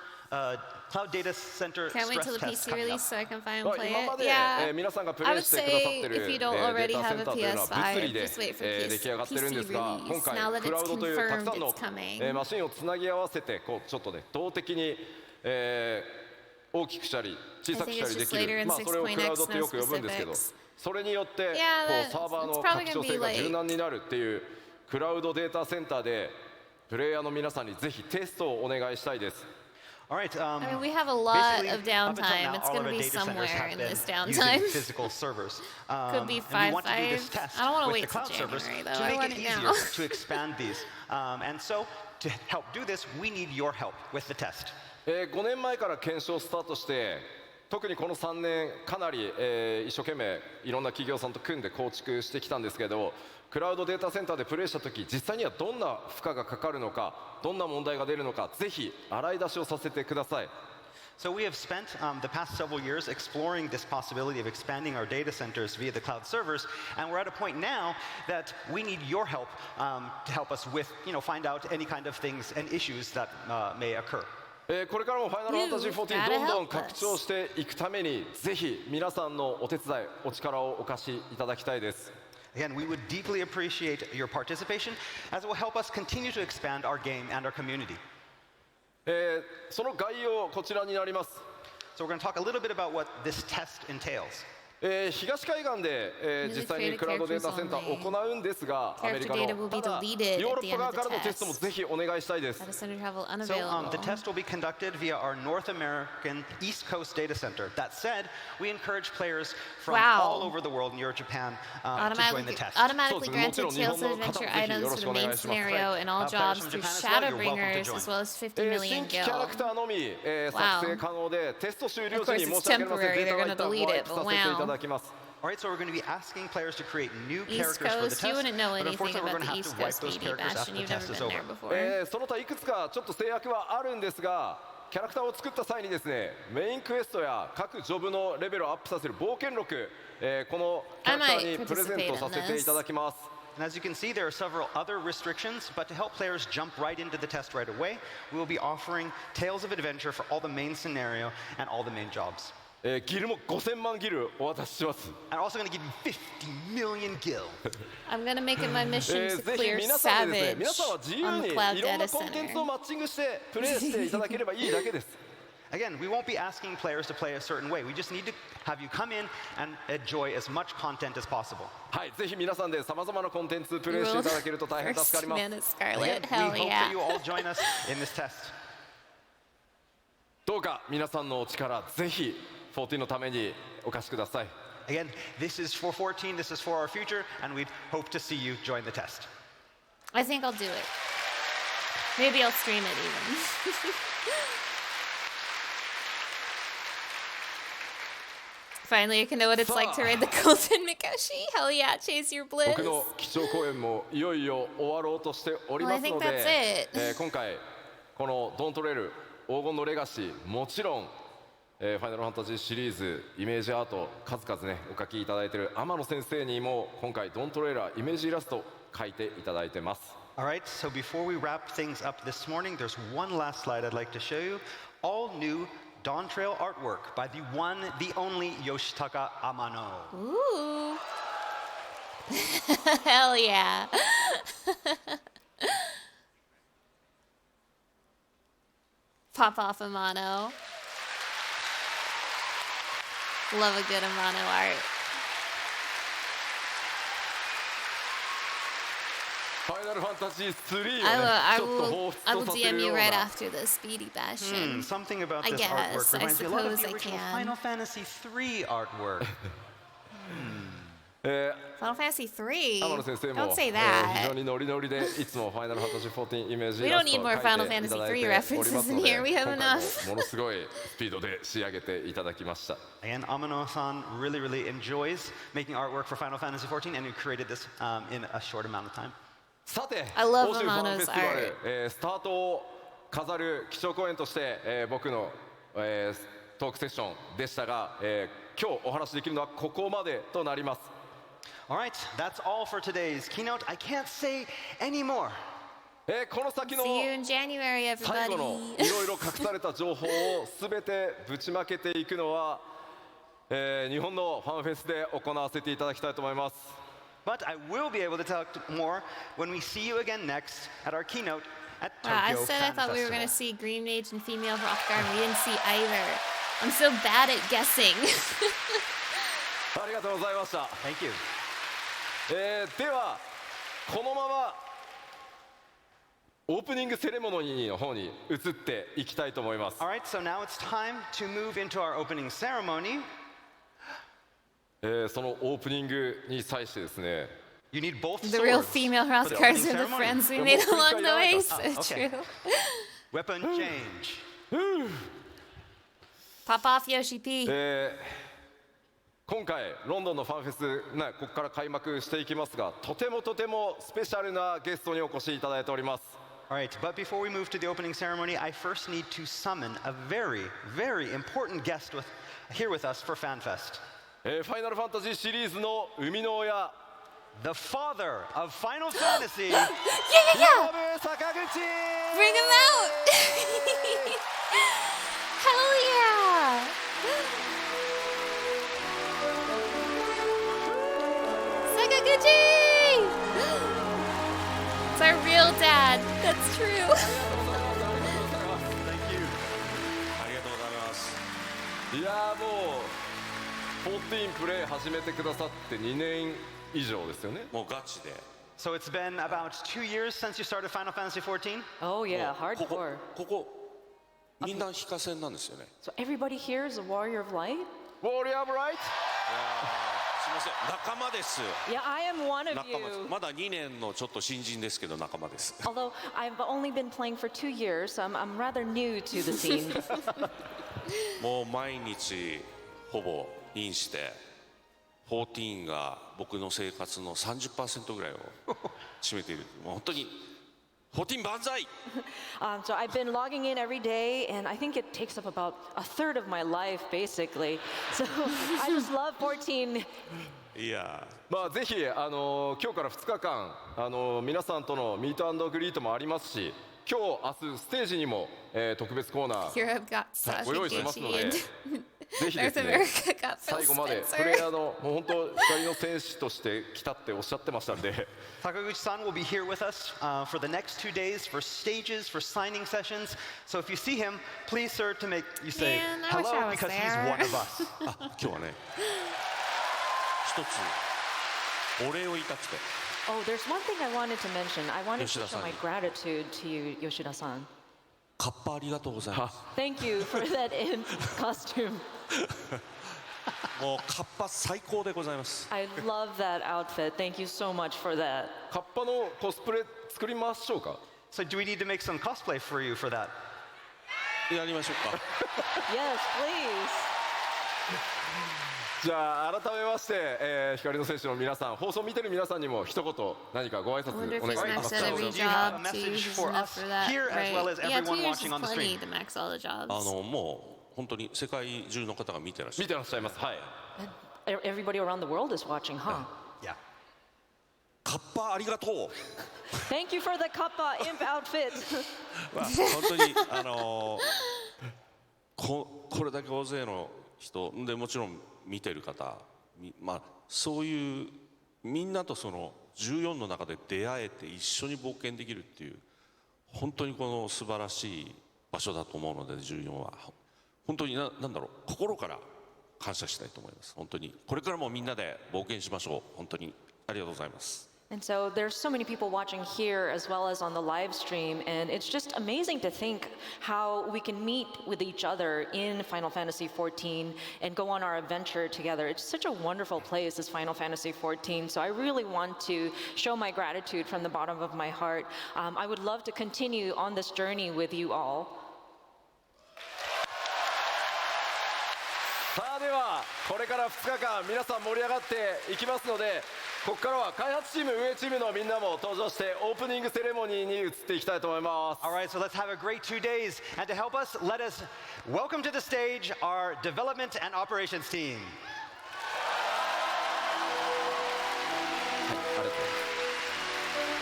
Speaker 7: cloud data center
Speaker 1: Can't wait till the
Speaker 7: stress test
Speaker 1: PC
Speaker 7: coming up.
Speaker 1: release so I can finally play
Speaker 6: 今ま
Speaker 1: it.
Speaker 6: で、
Speaker 1: Yeah.
Speaker 6: 皆さんがプ
Speaker 1: I
Speaker 6: レイ
Speaker 1: would
Speaker 6: してくださって
Speaker 1: say
Speaker 6: る、
Speaker 1: if you don't
Speaker 6: デ
Speaker 1: already
Speaker 6: ータセ
Speaker 1: have
Speaker 6: ン
Speaker 1: a
Speaker 6: ターというのは物
Speaker 1: PS5,
Speaker 6: 理で、
Speaker 1: just wait for
Speaker 6: 出来上がってるんですが
Speaker 1: PC
Speaker 6: 今
Speaker 1: release.
Speaker 6: 回
Speaker 1: Now that
Speaker 6: クラウ
Speaker 1: it's
Speaker 6: ドというたくさん
Speaker 1: confirmed
Speaker 6: の
Speaker 1: it's coming.
Speaker 6: マシンをつなぎ合わせてこうちょっとね動的に、大きくしたり小さくしたりでき
Speaker 1: I think it's just later
Speaker 6: る、
Speaker 1: in
Speaker 6: まあ、それをクラウドってよく呼ぶんですけど
Speaker 1: 6.x, no specifics.
Speaker 6: それによってこ
Speaker 1: Yeah,
Speaker 6: うサーバーの
Speaker 1: it's
Speaker 6: 拡
Speaker 1: probably
Speaker 6: 張
Speaker 1: gonna
Speaker 6: 性
Speaker 1: be
Speaker 6: が
Speaker 1: like-
Speaker 6: 柔軟になるっていうクラウドデータセンターでプレイヤーの皆さんにぜひテストをお願いしたいです。
Speaker 7: All right.
Speaker 1: I mean, we have a lot
Speaker 7: basically,
Speaker 1: of
Speaker 7: up until
Speaker 1: downtime.
Speaker 7: now,
Speaker 1: It's
Speaker 7: all
Speaker 1: going
Speaker 7: of
Speaker 1: to
Speaker 7: our
Speaker 1: be
Speaker 7: data centers
Speaker 1: somewhere
Speaker 7: have
Speaker 1: in
Speaker 7: been
Speaker 1: this
Speaker 7: using
Speaker 1: downtime.
Speaker 7: physical servers.
Speaker 1: Could be
Speaker 7: And we want to do this
Speaker 1: 5.5.
Speaker 7: test
Speaker 1: I don't wanna
Speaker 7: with
Speaker 1: wait
Speaker 7: the
Speaker 1: till
Speaker 7: cloud servers
Speaker 1: January,
Speaker 7: to
Speaker 1: though. I
Speaker 7: make
Speaker 1: want
Speaker 7: it
Speaker 1: it
Speaker 7: easier
Speaker 1: now.
Speaker 7: to expand these. And so, to help do this, we need your help with the test.
Speaker 6: 5年前から検証スタートして特にこの3年かなり、一生懸命いろんな企業さんと組んで構築してきたんですけどクラウドデータセンターでプレイした時実際にはどんな負荷がかかるのかどんな問題が出るのかぜひ洗い出しをさせてください。
Speaker 7: So we have spent the past several years exploring this possibility of expanding our data centers via the cloud servers, and we're at a point now that we need your help to help us with, you know, find out any kind of things and issues that may occur.
Speaker 6: これからもファイナルファンタジー
Speaker 1: You've
Speaker 6: 14
Speaker 1: gotta
Speaker 6: どんどん
Speaker 1: help
Speaker 6: 拡張していくためにぜひ皆さんのお手伝いお力をお貸しいただきたいです。
Speaker 7: Again, we would deeply appreciate your participation as it will help us continue to expand our game and our community.
Speaker 6: その概要こちらになります。
Speaker 7: So we're going to talk a little bit about what this test entails.
Speaker 6: 東海岸で、実際にクラウドデータセンターを行うんですが、アメリカ
Speaker 1: Character data will
Speaker 6: の
Speaker 1: be
Speaker 6: ただ
Speaker 1: deleted
Speaker 6: ヨー
Speaker 1: at
Speaker 6: ロ
Speaker 1: the
Speaker 6: ッパ
Speaker 1: end
Speaker 6: 側
Speaker 1: of
Speaker 6: か
Speaker 1: the
Speaker 6: らのテストも
Speaker 1: test.
Speaker 6: ぜひお願いしたいです。
Speaker 1: Data center travel
Speaker 7: So
Speaker 1: unavailable.
Speaker 7: the test will be conducted via our North American East Coast data center. That said, we encourage players from
Speaker 1: Wow.
Speaker 7: all over the world, Europe, Japan, to join the test.
Speaker 1: Automatically
Speaker 6: So,
Speaker 1: granted
Speaker 6: もちろん
Speaker 1: Tales of
Speaker 6: 日本の方も
Speaker 1: Adventure
Speaker 6: ぜひ
Speaker 1: items
Speaker 6: よろ
Speaker 1: for
Speaker 6: し
Speaker 1: the
Speaker 6: くお願
Speaker 1: main
Speaker 6: いします。
Speaker 1: scenario and all
Speaker 7: Players
Speaker 1: jobs
Speaker 7: from
Speaker 1: through
Speaker 7: Japan as well, you're welcome to
Speaker 1: Shadowbringers,
Speaker 7: join.
Speaker 1: as well as 50
Speaker 6: 新
Speaker 1: million
Speaker 6: 規キャラク
Speaker 1: gil.
Speaker 6: ターのみ、作成可能でテスト終了
Speaker 1: Of
Speaker 6: 時
Speaker 1: course,
Speaker 6: に
Speaker 1: it's
Speaker 6: 申し訳ありません
Speaker 1: temporary.
Speaker 6: データ
Speaker 1: They're
Speaker 6: が
Speaker 1: gonna
Speaker 6: 一旦
Speaker 1: delete
Speaker 6: ホワイ
Speaker 1: it,
Speaker 6: ト
Speaker 1: but
Speaker 6: させていた
Speaker 1: wow.
Speaker 6: だきます。
Speaker 7: All right, so we're going to be asking players to create new
Speaker 1: East
Speaker 7: characters for the
Speaker 1: Coast, you
Speaker 7: test.
Speaker 1: wouldn't know
Speaker 7: But
Speaker 1: anything
Speaker 7: unfortunately, we're
Speaker 1: about
Speaker 7: going to
Speaker 1: the
Speaker 7: have
Speaker 1: East
Speaker 7: to wipe
Speaker 1: Coast,
Speaker 7: those
Speaker 1: maybe,
Speaker 7: characters after
Speaker 1: Bastion.
Speaker 7: the
Speaker 1: You've
Speaker 7: test
Speaker 1: never
Speaker 7: is
Speaker 1: been
Speaker 7: over.
Speaker 1: there before.
Speaker 6: その他いくつかちょっと制約はあるんですがキャラクターを作った際にですねメインクエストや各ジョブのレベルをアップさせる冒険録、このキャラクターにプレゼントさせていただきます。
Speaker 7: And as you can see, there are several other restrictions, but to help players jump right into the test right away, we will be offering Tales of Adventure for all the main scenario and all the main jobs.
Speaker 6: ギルも5000万ギルお渡しします。
Speaker 7: And also going to give you 50 million gil.
Speaker 1: I'm gonna make it my mission to
Speaker 6: ぜひ
Speaker 1: clear
Speaker 6: 皆さんでですね
Speaker 1: Savage
Speaker 6: 皆さんは自由
Speaker 1: on
Speaker 6: に
Speaker 1: the Cloud
Speaker 6: いろんな
Speaker 1: Data
Speaker 6: コンテンツ
Speaker 1: Center.
Speaker 6: をマッチングしてプレイしていただければいいだけです。
Speaker 7: Again, we won't be asking players to play a certain way. We just need to have you come in and enjoy as much content as possible.
Speaker 6: はい、ぜひ皆さんでさまざまなコンテンツプレイしていただけると大変助かります。
Speaker 1: Man, it's
Speaker 7: Again,
Speaker 1: Scarlet.
Speaker 7: we
Speaker 1: Hell
Speaker 7: hope
Speaker 1: yeah.
Speaker 7: that you all join us in this test.
Speaker 6: どうか皆さんのお力ぜひ14のためにお貸しください。
Speaker 7: Again, this is for 14, this is for our future, and we hope to see you join the test.
Speaker 1: I think I'll do it. Maybe I'll stream it even. Finally, I can know what it's like to ride the Golden Mikoshi. Hell yeah, chase your bliss.
Speaker 6: 僕の基調講演もいよいよ終わろうとしておりますの
Speaker 1: Well, I think
Speaker 6: で
Speaker 1: that's it.
Speaker 6: 今回このドントレール黄金のレガシーもちろん、ファイナルファンタジーシリーズイメージアート数々ねお書きいただいている天野先生にも今回ドントレーラーイメージイラスト書いていただいてます。
Speaker 7: All right, so before we wrap things up this morning, there's one last slide I'd like to show you. All new Dawn Trail artwork by the one, the only Yoshitaka Amano.
Speaker 1: Ooh. Hell yeah. Pop off Amano. Love a good Amano art.
Speaker 6: ファイナルファンタジー3をね
Speaker 1: I
Speaker 6: ちょっと
Speaker 1: will,
Speaker 6: 彷
Speaker 1: I
Speaker 6: 彿
Speaker 1: will
Speaker 6: とさせ
Speaker 1: DM
Speaker 6: るよ
Speaker 1: you
Speaker 6: う
Speaker 1: right
Speaker 6: な
Speaker 1: after the Speedy Bastion.
Speaker 7: Something about
Speaker 1: I
Speaker 7: this
Speaker 1: guess,
Speaker 7: artwork
Speaker 1: I
Speaker 7: reminds me a lot of
Speaker 1: suppose
Speaker 7: the
Speaker 1: I
Speaker 7: original
Speaker 1: can.
Speaker 7: Final Fantasy III artwork.
Speaker 1: Final Fantasy 3?
Speaker 6: 天野先生
Speaker 1: Don't
Speaker 6: も
Speaker 1: say
Speaker 6: 非
Speaker 1: that.
Speaker 6: 常にノリノリでいつもファイナルファンタジー14イメージ
Speaker 1: We
Speaker 6: イラ
Speaker 1: don't
Speaker 6: スト
Speaker 1: need
Speaker 6: を
Speaker 1: more
Speaker 6: 書いて
Speaker 1: Final
Speaker 6: いた
Speaker 1: Fantasy
Speaker 6: だい
Speaker 1: III
Speaker 6: ております
Speaker 1: references
Speaker 6: の
Speaker 1: in
Speaker 6: で
Speaker 1: here. We
Speaker 6: 今
Speaker 1: have
Speaker 6: 回
Speaker 1: enough.
Speaker 6: もものすごいスピードで仕上げていただきました。
Speaker 7: And Amano-san really, really enjoys making artwork for Final Fantasy XIV, and he created this in a short amount of time.
Speaker 6: さて、
Speaker 1: I love
Speaker 6: 欧州ファンフェ
Speaker 1: Amano's
Speaker 6: スティバル、スタートを飾る基調講演として、僕の、トークセッションでしたが、今日お話しできるのはここまでとなります。
Speaker 7: All right, that's all for today's keynote. I can't say any more.
Speaker 6: この先の
Speaker 1: See you in January,
Speaker 6: 最後の
Speaker 1: everybody.
Speaker 6: いろいろ隠された情報をすべてぶちまけていくのは、日本のファンフェスで行わせていただきたいと思います。
Speaker 7: But I will be able to talk more when we see you again next at our keynote at
Speaker 1: Wow, I
Speaker 7: Tokyo
Speaker 1: said I
Speaker 7: Fan
Speaker 1: thought we were going to
Speaker 7: Festival.
Speaker 1: see Green Mage and Female Hrothgar, and we didn't see either. I'm so bad at guessing.
Speaker 6: ありがとうございました。
Speaker 7: Thank you.
Speaker 6: ではこのままオープニングセレモニーの方に移っていきたいと思います。
Speaker 7: All right, so now it's time to move into our opening ceremony.
Speaker 6: そのオープニングに際してですね、
Speaker 7: You need both
Speaker 1: The real
Speaker 7: swords
Speaker 1: female
Speaker 7: for the
Speaker 1: Hrothgars
Speaker 7: opening
Speaker 1: are the
Speaker 7: ceremony.
Speaker 1: friends we made along the way. So
Speaker 7: okay.
Speaker 1: true.
Speaker 7: Weapon change.
Speaker 1: Pop off Yoshi P.
Speaker 6: 今回ロンドンのファンフェス、ね、ここから開幕していきますが、とてもスペシャルなゲストにお越しいただいております。
Speaker 7: All right, but before we move to the opening ceremony, I first need to summon a very, very important guest here with us for FanFest.
Speaker 6: ファイナルファンタジーシリーズの生みの親、
Speaker 7: The father of Final Fantasy,
Speaker 1: Yeah.
Speaker 7: Sakaguchi!
Speaker 1: Bring him out. Hell yeah. Sakaguchi. It's our real dad. That's true.
Speaker 7: Thank you.
Speaker 8: ありがとうございます。
Speaker 6: いやーもう14プレイ始めてくださって2年以上ですよね。
Speaker 8: もうガチで。
Speaker 7: So it's been about 2 years since you started Final Fantasy XIV?
Speaker 9: Oh yeah,
Speaker 8: ここ
Speaker 9: hardcore.
Speaker 8: ここみんな非課線なんですよね。
Speaker 9: So everybody here is a warrior of light?
Speaker 6: Warrior of Light?
Speaker 8: すみません、仲間です。
Speaker 9: Yeah, I am one of
Speaker 8: 仲間です。
Speaker 9: you.
Speaker 8: まだ2年のちょっと新人ですけど仲間です。
Speaker 9: Although I've only been playing for 2 years, so I'm rather new to the scene.
Speaker 8: もう毎日ほぼインして14が僕の生活の 30% ぐらいを占めている。もう本当に14万歳。
Speaker 9: So I've been logging in every day, and I think it takes up about a third of my life, basically. So I just love 14.
Speaker 8: いや
Speaker 6: まあぜひ今日から2日間皆さんとのミート&グリートもありますし、今日明日ステージにも、特別コーナー
Speaker 1: Here I've got
Speaker 6: ご用意してますの
Speaker 1: Sakaguchi
Speaker 6: で
Speaker 1: and
Speaker 6: ぜひです
Speaker 1: North
Speaker 6: ね
Speaker 1: America got Phil
Speaker 6: 最後までプ
Speaker 1: Spencer.
Speaker 6: レイヤーのもう本当光の戦士として来たっておっしゃってましたんで
Speaker 7: Takaguchi-san will be here with us for the next 2 days for stages, for signing sessions. So if you see him, please, sir, to make you say
Speaker 1: Man, I wish I
Speaker 7: hello
Speaker 1: was
Speaker 7: because he's
Speaker 1: there.
Speaker 7: one of us.
Speaker 8: 今日はね一つお礼を言いたくて
Speaker 9: Oh, there's one thing I wanted to mention. I wanted to show
Speaker 8: Yoshida-san.
Speaker 9: my gratitude to you, Yoshida-san.
Speaker 8: カッパありがとうございます
Speaker 9: Thank you for that in costume.
Speaker 8: もうカッパ最高でございます
Speaker 9: I love that outfit. Thank you so much for that.
Speaker 6: カッパのコスプレ作りましょうか
Speaker 7: So do we need to make some cosplay for you for that?
Speaker 8: やりましょうか
Speaker 9: Yes, please.
Speaker 6: じゃあ改めまして、光の戦士の皆さん放送見てる皆さんにも一言何かご挨拶
Speaker 1: I wonder if
Speaker 6: お願い
Speaker 1: he's
Speaker 6: しま
Speaker 1: maxed
Speaker 6: す
Speaker 1: out every
Speaker 7: Do you have a
Speaker 1: job. 2
Speaker 7: message
Speaker 1: years is
Speaker 7: for
Speaker 1: enough
Speaker 7: us
Speaker 1: for that,
Speaker 7: here as
Speaker 1: right?
Speaker 7: well as
Speaker 1: Yeah, 2
Speaker 7: everyone
Speaker 1: years
Speaker 7: watching
Speaker 1: is
Speaker 7: on the
Speaker 1: plenty
Speaker 7: stream?
Speaker 1: to max all the jobs.
Speaker 8: もう本当に世界中の方が見てらっしゃる
Speaker 6: 見てらっしゃいますはい
Speaker 9: Everybody around the world is watching, huh?
Speaker 7: Yeah.
Speaker 8: カッパありがとう
Speaker 9: Thank you for the kappa imp outfit.
Speaker 8: まあ本当にこれだけ大勢の人でもちろん見てる方まあそういうみんなとその14の中で出会えて一緒に冒険できるっていう本当にこの素晴らしい場所だと思うので14は本当になんだろう心から感謝したいと思います本当にこれからもみんなで冒険しましょう本当にありがとうございます
Speaker 9: And so there's so many people watching here as well as on the live stream, and it's just amazing to think how we can meet with each other in Final Fantasy XIV and go on our adventure together. It's such a wonderful place, this Final Fantasy XIV, so I really want to show my gratitude from the bottom of my heart. I would love to continue on this journey with you all.
Speaker 6: さあではこれから2日間皆さん盛り上がっていきますのでここからは開発チーム運営チームのみんなも登場してオープニングセレモニーに移っていきたいと思います
Speaker 7: All right, so let's have a great 2 days. And to help us, let us welcome to the stage our development and operations team.
Speaker 6: ありがとうございます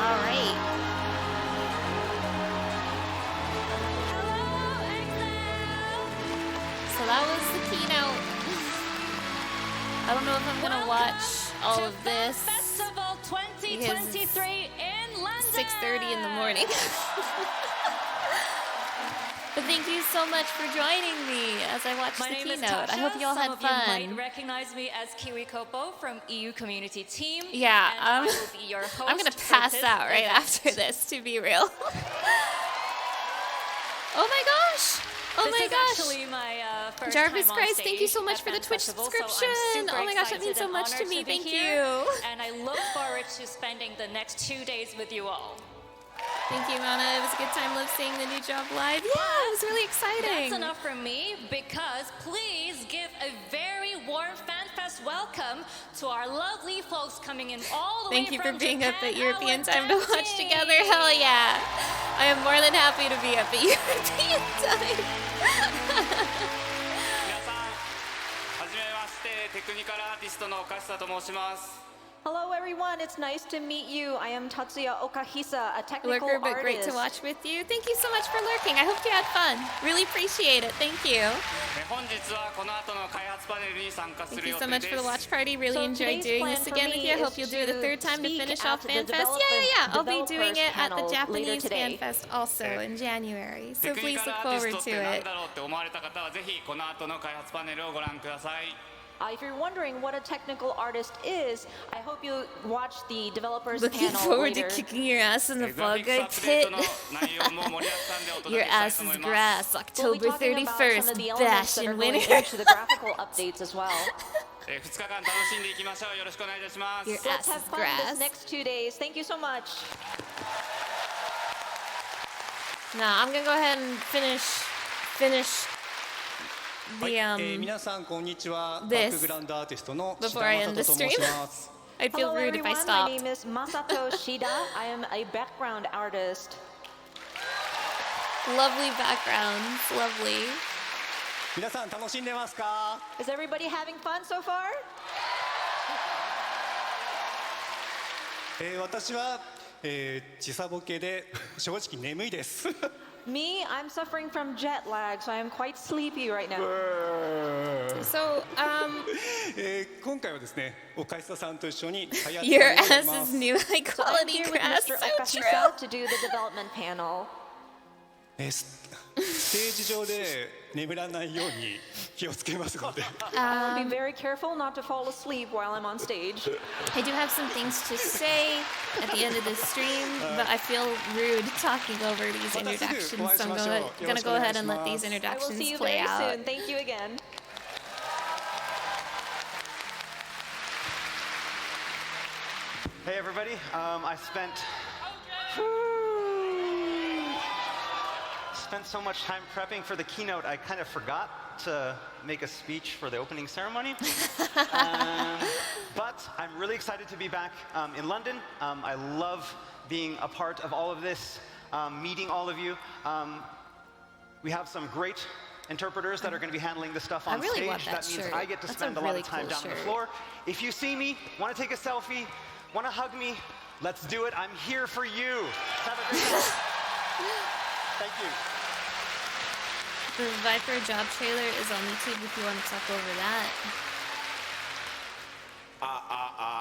Speaker 1: All right. So that was the keynote. I don't know if I'm gonna watch all of this.
Speaker 10: Festival 2023 in London.
Speaker 1: 6:30 in the morning. But thank you so much for joining me as I watched
Speaker 10: My
Speaker 1: the
Speaker 10: name is
Speaker 1: keynote.
Speaker 10: Tasha.
Speaker 1: I hope you all
Speaker 10: Some
Speaker 1: had
Speaker 10: of you might
Speaker 1: fun.
Speaker 10: recognize me as Kiwi Kopo from EU Community Team.
Speaker 1: Yeah,
Speaker 10: and I will be your host
Speaker 1: I'm gonna
Speaker 10: for
Speaker 1: pass
Speaker 10: this
Speaker 1: out right
Speaker 10: event.
Speaker 1: after this, to be real. Oh my gosh! Oh
Speaker 10: This
Speaker 1: my
Speaker 10: is
Speaker 1: gosh!
Speaker 10: actually my first
Speaker 1: Jarvis
Speaker 10: time on
Speaker 1: Christ, thank you
Speaker 10: stage
Speaker 1: so much
Speaker 10: at
Speaker 1: for the Twitch
Speaker 10: Fanfestival,
Speaker 1: subscription.
Speaker 10: So I'm super
Speaker 1: Oh my gosh, that
Speaker 10: excited
Speaker 1: means so
Speaker 10: and
Speaker 1: much to
Speaker 10: honored
Speaker 1: me.
Speaker 10: be
Speaker 1: Thank
Speaker 10: here,
Speaker 1: you.
Speaker 10: And I look forward to spending the next 2 days with you all.
Speaker 1: Thank you, Mana. It was a good time seeing the new job live. Yeah, it was really exciting.
Speaker 10: That's enough from me because please give a very warm FanFest welcome to our lovely folks coming in all the
Speaker 1: Thank
Speaker 10: way
Speaker 1: you
Speaker 10: from
Speaker 1: for being
Speaker 10: Japan,
Speaker 1: up at European
Speaker 10: our
Speaker 1: time to watch
Speaker 10: team.
Speaker 1: together. Hell yeah. I am more than happy to be up at European time.
Speaker 11: 皆さん、はじめまして、テクニカルアーティストの岡下と申します。
Speaker 9: Hello everyone, it's nice to meet you. I am Tatsuya Okahisa, a technical
Speaker 1: Lurker, but great to
Speaker 9: artist.
Speaker 1: watch with you. Thank you so much for lurking. I hope you had fun. Really appreciate it. Thank you.
Speaker 11: 本日はこの後の開発パネルに参加す
Speaker 1: Thank
Speaker 11: る
Speaker 1: you
Speaker 11: 予
Speaker 1: so
Speaker 11: 定
Speaker 1: much
Speaker 11: で
Speaker 1: for the
Speaker 11: す。
Speaker 1: watch party. Really
Speaker 9: So
Speaker 1: enjoyed
Speaker 9: today's
Speaker 1: doing
Speaker 9: plan
Speaker 1: this
Speaker 9: for
Speaker 1: again
Speaker 9: me
Speaker 1: with you. I hope
Speaker 9: is
Speaker 1: you'll do it a
Speaker 9: to
Speaker 1: third time to
Speaker 9: speak
Speaker 1: finish
Speaker 9: at
Speaker 1: off
Speaker 9: the
Speaker 1: FanFest.
Speaker 9: developers-
Speaker 1: Yeah. I'll be doing it at the
Speaker 9: developers panel later
Speaker 1: Japanese
Speaker 9: today.
Speaker 1: FanFest also in January.
Speaker 11: テ
Speaker 1: So
Speaker 11: クニ
Speaker 1: please
Speaker 11: カル
Speaker 1: look
Speaker 11: アーティ
Speaker 1: forward
Speaker 11: ストっ
Speaker 1: to
Speaker 11: て何
Speaker 1: it.
Speaker 11: だろうって思われた方はぜひこの後の開発パネルをご覧ください。
Speaker 9: If you're wondering what a technical artist is, I hope you watch the developers
Speaker 1: Looking
Speaker 9: panel
Speaker 1: forward to
Speaker 9: later.
Speaker 1: kicking your ass in the
Speaker 11: グラフ
Speaker 1: Fall
Speaker 11: ィックスア
Speaker 1: Guy
Speaker 11: ップデー
Speaker 1: pit.
Speaker 11: トの内容も盛りだくさんでお届
Speaker 1: Your
Speaker 11: けしたい
Speaker 1: ass
Speaker 11: と思
Speaker 1: is
Speaker 11: います。
Speaker 1: grass.
Speaker 9: We'll be
Speaker 1: October
Speaker 9: talking about some of
Speaker 1: 31st.
Speaker 9: the elements
Speaker 1: Bash
Speaker 9: that are
Speaker 1: in
Speaker 9: going
Speaker 1: winter.
Speaker 9: into the graphical updates as well.
Speaker 11: 2日間楽しんでいきましょう。よろしくお願いいたします。
Speaker 1: Your
Speaker 9: So let's
Speaker 1: ass
Speaker 9: have
Speaker 1: is
Speaker 9: fun
Speaker 1: grass.
Speaker 9: this next 2 days. Thank you so much.
Speaker 1: Now I'm gonna go ahead and finish the
Speaker 12: 皆さんこんにちは。バ
Speaker 1: this
Speaker 12: ックグラウンドアーティストの志
Speaker 1: before
Speaker 12: 田
Speaker 1: I
Speaker 12: 正
Speaker 1: end
Speaker 12: 人
Speaker 1: the
Speaker 12: と申
Speaker 1: stream.
Speaker 12: します。
Speaker 1: I'd feel
Speaker 9: Hello
Speaker 1: rude if I
Speaker 9: everyone, my
Speaker 1: stopped.
Speaker 9: name is Masato Shida. I am a background artist.
Speaker 1: Lovely backgrounds, lovely.
Speaker 12: 皆さん楽しんでますか？
Speaker 9: Is everybody having fun so far?
Speaker 12: 私は時差ボケで正直眠いです。
Speaker 9: Me, I'm suffering from jet lag, so I am quite sleepy right now.
Speaker 1: So,
Speaker 12: 今回はですね、岡久さんと一緒に開発
Speaker 1: your
Speaker 12: をやりま
Speaker 1: ass's
Speaker 12: す。
Speaker 1: new high
Speaker 9: So I'm
Speaker 1: quality
Speaker 9: here with
Speaker 1: grass.
Speaker 9: Mr.
Speaker 1: So
Speaker 9: Okashisa
Speaker 1: true.
Speaker 9: to do the development panel.
Speaker 12: ステージ上で眠らないように気をつけますので。
Speaker 9: I'll be very careful not to fall asleep while I'm on stage.
Speaker 1: I do have some things to say at the end of this stream, but I feel rude talking over these introductions, so I'm gonna go ahead and let these
Speaker 9: I will
Speaker 1: introductions
Speaker 9: see you
Speaker 1: play
Speaker 9: very
Speaker 1: out.
Speaker 9: soon. Thank you again.
Speaker 7: Hey everybody, I spent so much time prepping for the keynote, I kind of forgot to make a speech for the opening ceremony. But I'm really excited to be back in London. I love being a part of all of this, meeting all of you. We have some great interpreters that are going to be handling the stuff on
Speaker 1: I really
Speaker 7: stage.
Speaker 1: want that
Speaker 7: means
Speaker 1: shirt.
Speaker 7: I get to
Speaker 1: That's
Speaker 7: spend
Speaker 1: a
Speaker 7: a lot
Speaker 1: really
Speaker 7: of time
Speaker 1: cool
Speaker 7: down on the
Speaker 1: shirt.
Speaker 7: floor. If you see me, want to take a selfie, want to hug me, let's do it. I'm here for you. Have a great time. Thank you.
Speaker 1: The Viper job trailer is on YouTube if you want to talk over that.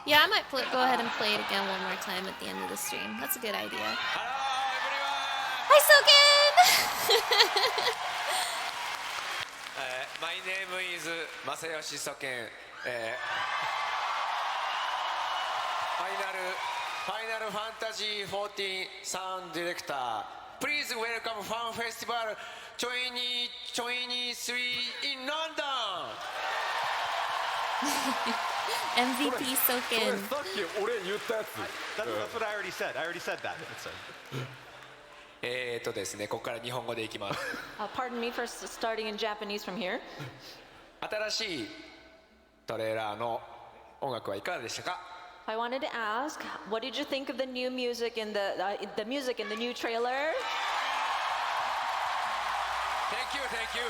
Speaker 1: Yeah, I might go ahead and play it again one more time at the end of the stream. That's a good idea. Hi, Soken!
Speaker 6: My name is Masayoshi Soken. Final Fantasy 14 Sound Director. Please welcome Fan Festival 2023 in London.
Speaker 1: MVP Soken.
Speaker 7: That's what I already said. I already said that.
Speaker 6: ですね、ここから日本語でいきます。
Speaker 9: Pardon me for starting in Japanese from here.
Speaker 6: 新しいトレーラーの音楽はいかがでしたか？
Speaker 9: I wanted to ask, what did you think of the new music in the music in the new trailer?
Speaker 6: Thank you, thank you.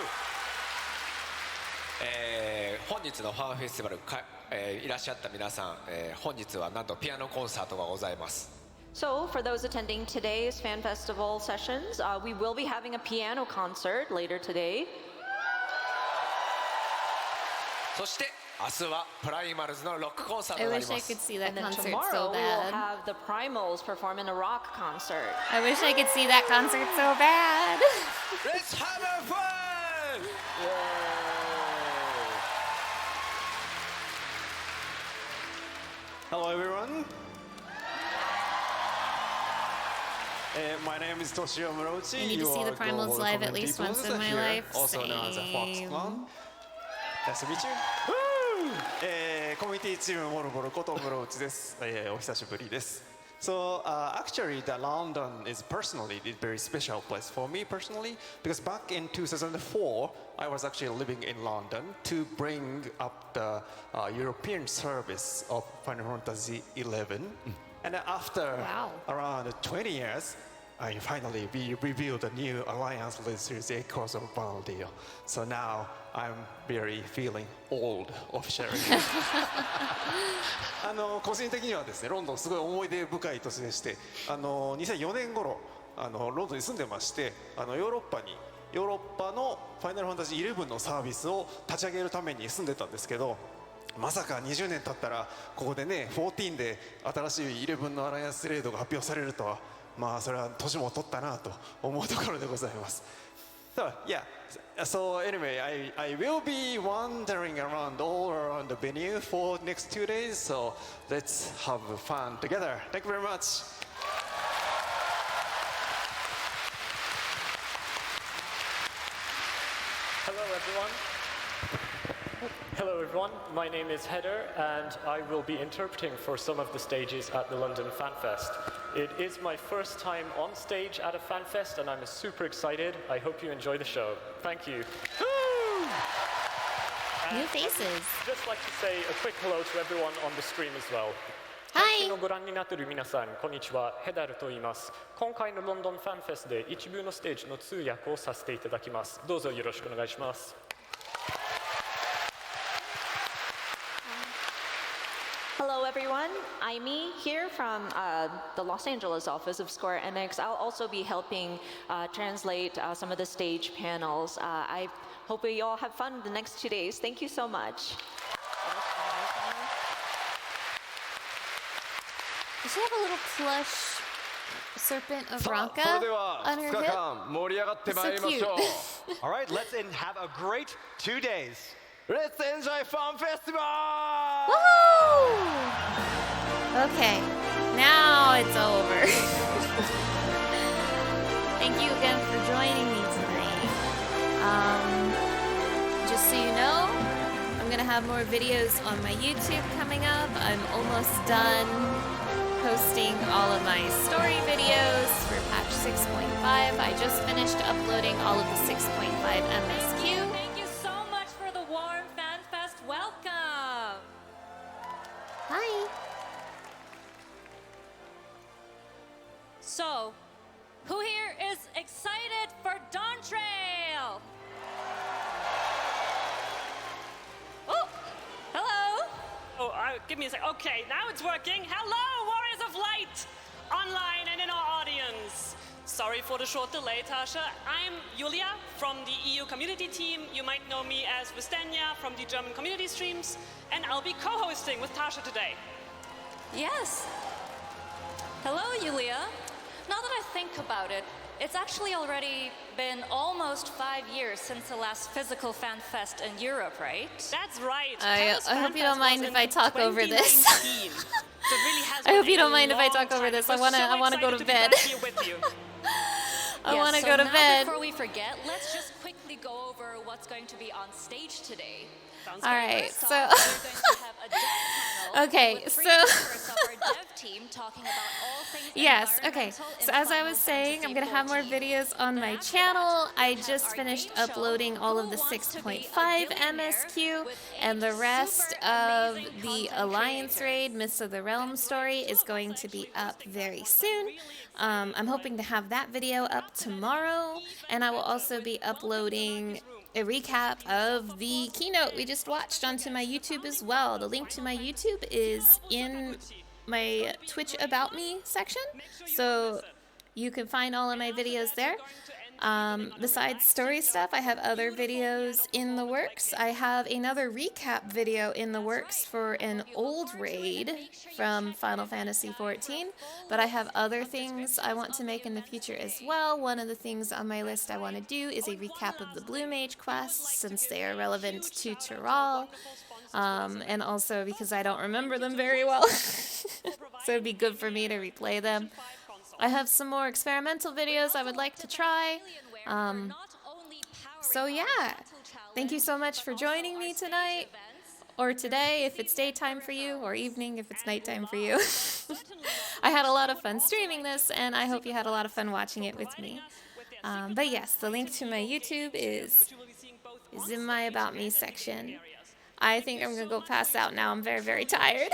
Speaker 6: 本日のファンフェスティバルいらっしゃった皆さん、本日はなんとピアノコンサートがございます。
Speaker 9: So, for those attending today's Fan Festival sessions, we will be having a piano concert later today.
Speaker 6: そして明日はプライマルズのロックコンサー
Speaker 1: I
Speaker 6: トがあり
Speaker 1: wish I
Speaker 6: ます。
Speaker 1: could see that
Speaker 9: And then
Speaker 1: concert
Speaker 9: tomorrow
Speaker 1: so
Speaker 9: we will
Speaker 1: bad.
Speaker 9: have the Primals perform in a rock concert.
Speaker 1: I wish I could see that concert so bad.
Speaker 6: Let's have a fun!
Speaker 13: Hello everyone. My name is Toshio Morochi.
Speaker 1: I need to see the Primals live at least once in my life.
Speaker 13: Also known as a Fox
Speaker 1: Same.
Speaker 13: Clan. Nice to meet you. コミュニティチームモルボルこと室内です。お久しぶりです。So actually, the London is personally a very special place for me personally because back in 2004, I was actually living in London to bring up the European service of Final Fantasy XI, and after around 20 years, I finally revealed a new alliance with Series Echoes of Valdio. So now I'm very feeling old officially. 個人的にはですね、ロンドンすごい思い出深い年でして、2004年頃ロンドンに住んでまして、ヨーロッパのファイナルファンタジー11のサービスを立ち上げるために住んでたんですけど、まさか20年経ったらここでね、14で新しい11のアライアンスレードが発表されるとは、まあそれは年も取ったなと思うところでございます。So yeah, so anyway, I will be wandering around all around the venue for next 2 days. So let's have fun together. Thank you very much.
Speaker 14: Hello everyone, my name is Heather and I will be interpreting for some of the stages at the London Fanfest. It is my first time on stage at a Fanfest and I'm super excited. I hope you enjoy the show. Thank you.
Speaker 1: New faces.
Speaker 14: I'd just like to say a quick hello to everyone on the stream as well.
Speaker 1: Hi.
Speaker 14: のご覧になっている皆さん、こんにちは。ヘダルと言います。今回のロンドンファンフェスで一部のステージの通訳をさせていただきます。どうぞよろしくお願いします。
Speaker 9: Hello, everyone. I'm me here from the Los Angeles office of Square Enix. I'll also be helping translate some of the stage panels. I hope we all have fun the next 2 days. Thank you so much.
Speaker 1: Does she have a little plush serpent of
Speaker 6: そ
Speaker 1: Ranka
Speaker 6: れでは
Speaker 1: on
Speaker 6: 2
Speaker 1: her
Speaker 6: 日
Speaker 1: hip?
Speaker 6: 間盛り上がってまいりま
Speaker 1: So
Speaker 6: しょう
Speaker 1: cute.
Speaker 7: All right, let's have a great 2 days.
Speaker 6: Let's enjoy Fan Festival!
Speaker 1: Okay, now it's over. Thank you again for joining me tonight. Just so you know, I'm gonna have more videos on my YouTube coming up. I'm almost done posting all of my story videos for patch 6.5. I just finished uploading all of the 6.5 MSQ.
Speaker 10: Thank you so much for the warm FanFest welcome.
Speaker 1: Hi.
Speaker 10: So, who here is excited for Dawn Trail? Oh, hello.
Speaker 15: Oh, give me a sec. Okay, now it's working. Hello, Warriors of Light, online and in our audience. Sorry for the short delay, Tasha. I'm Julia from the EU community team. You might know me as Vistenya from the German community streams, and I'll be co-hosting with Tasha today.
Speaker 10: Yes. Hello, Yulia. Now that I think about it, it's actually already been almost 5 years since the last physical FanFest in Europe, right?
Speaker 15: That's right.
Speaker 1: I hope you don't mind if I talk over this.
Speaker 15: So it really has
Speaker 1: I hope
Speaker 15: been
Speaker 1: you don't
Speaker 15: a
Speaker 1: mind if I
Speaker 15: long
Speaker 1: talk over
Speaker 15: time.
Speaker 1: this.
Speaker 15: We're
Speaker 1: I wanna
Speaker 15: so
Speaker 1: go to
Speaker 15: excited
Speaker 1: bed.
Speaker 15: be back here with you.
Speaker 1: I
Speaker 10: Yes,
Speaker 1: want to
Speaker 10: so
Speaker 1: go to
Speaker 10: now
Speaker 1: bed.
Speaker 10: Before we forget, let's just quickly go over what's going to be on stage today.
Speaker 1: All right,
Speaker 10: First
Speaker 1: so
Speaker 10: off, we're going to have a dev panel
Speaker 1: okay,
Speaker 10: with 3
Speaker 1: so
Speaker 10: members of our dev team talking about all things
Speaker 1: yes, okay.
Speaker 10: environmental in
Speaker 1: So as I
Speaker 10: Final
Speaker 1: was saying, I'm
Speaker 10: Fantasy
Speaker 1: gonna have more
Speaker 10: 14.
Speaker 1: videos on my channel. I just finished uploading all of the 6.5 MSQ, and the rest of the Alliance Raid, Mists of the Realm story is going to be up very soon. I'm hoping to have that video up tomorrow, and I will also be uploading a recap of the keynote we just watched onto my YouTube as well. The link to my YouTube is in my Twitch About Me section, so you can find all of my videos there. Besides story stuff, I have other videos in the works. I have another recap video in the works for an old raid from Final Fantasy XIV, but I have other things I want to make in the future as well. One of the things on my list I want to do is a recap of the Blue Mage quests, since they are relevant to Tural, and also because I don't remember them very well, so it'd be good for me to replay them. I have some more experimental videos I would like to try. So yeah, thank you so much for joining me tonight, or today if it's daytime for you, or evening if it's nighttime for you. I had a lot of fun streaming this, and I hope you had a lot of fun watching it with me. But yes, the link to my YouTube is in my About Me section. I think I'm gonna go pass out now. I'm very, very tired.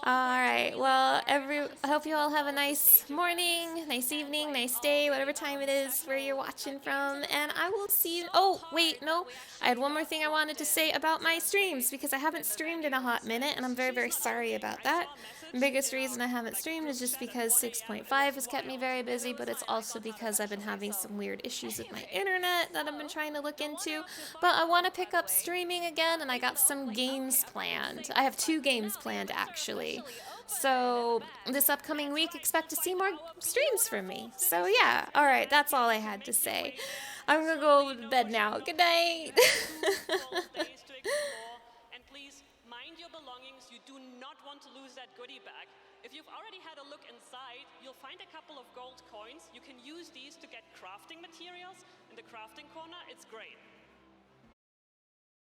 Speaker 1: Alright, well, I hope you all have a nice morning, nice evening, nice day, whatever time it is where you're watching from, and I will see you. Oh, wait, no, I had one more thing I wanted to say about my streams, because I haven't streamed in a hot minute, and I'm very, very sorry about that. The biggest reason I haven't streamed is just because 6.5 has kept me very busy, but it's also because I've been having some weird issues with my internet that I've been trying to look into. But I want to pick up streaming again, and I got some games planned. I have 2 games planned, actually. So this upcoming week, expect to see more streams from me. So yeah, alright, that's all I had to say. I'm gonna go to bed now. Good night!
Speaker 15: And please, mind your belongings. You do not want to lose that goodie bag. If you've already had a look inside, you'll find a couple of gold coins. You can use these to get crafting materials. In the crafting corner, it's great.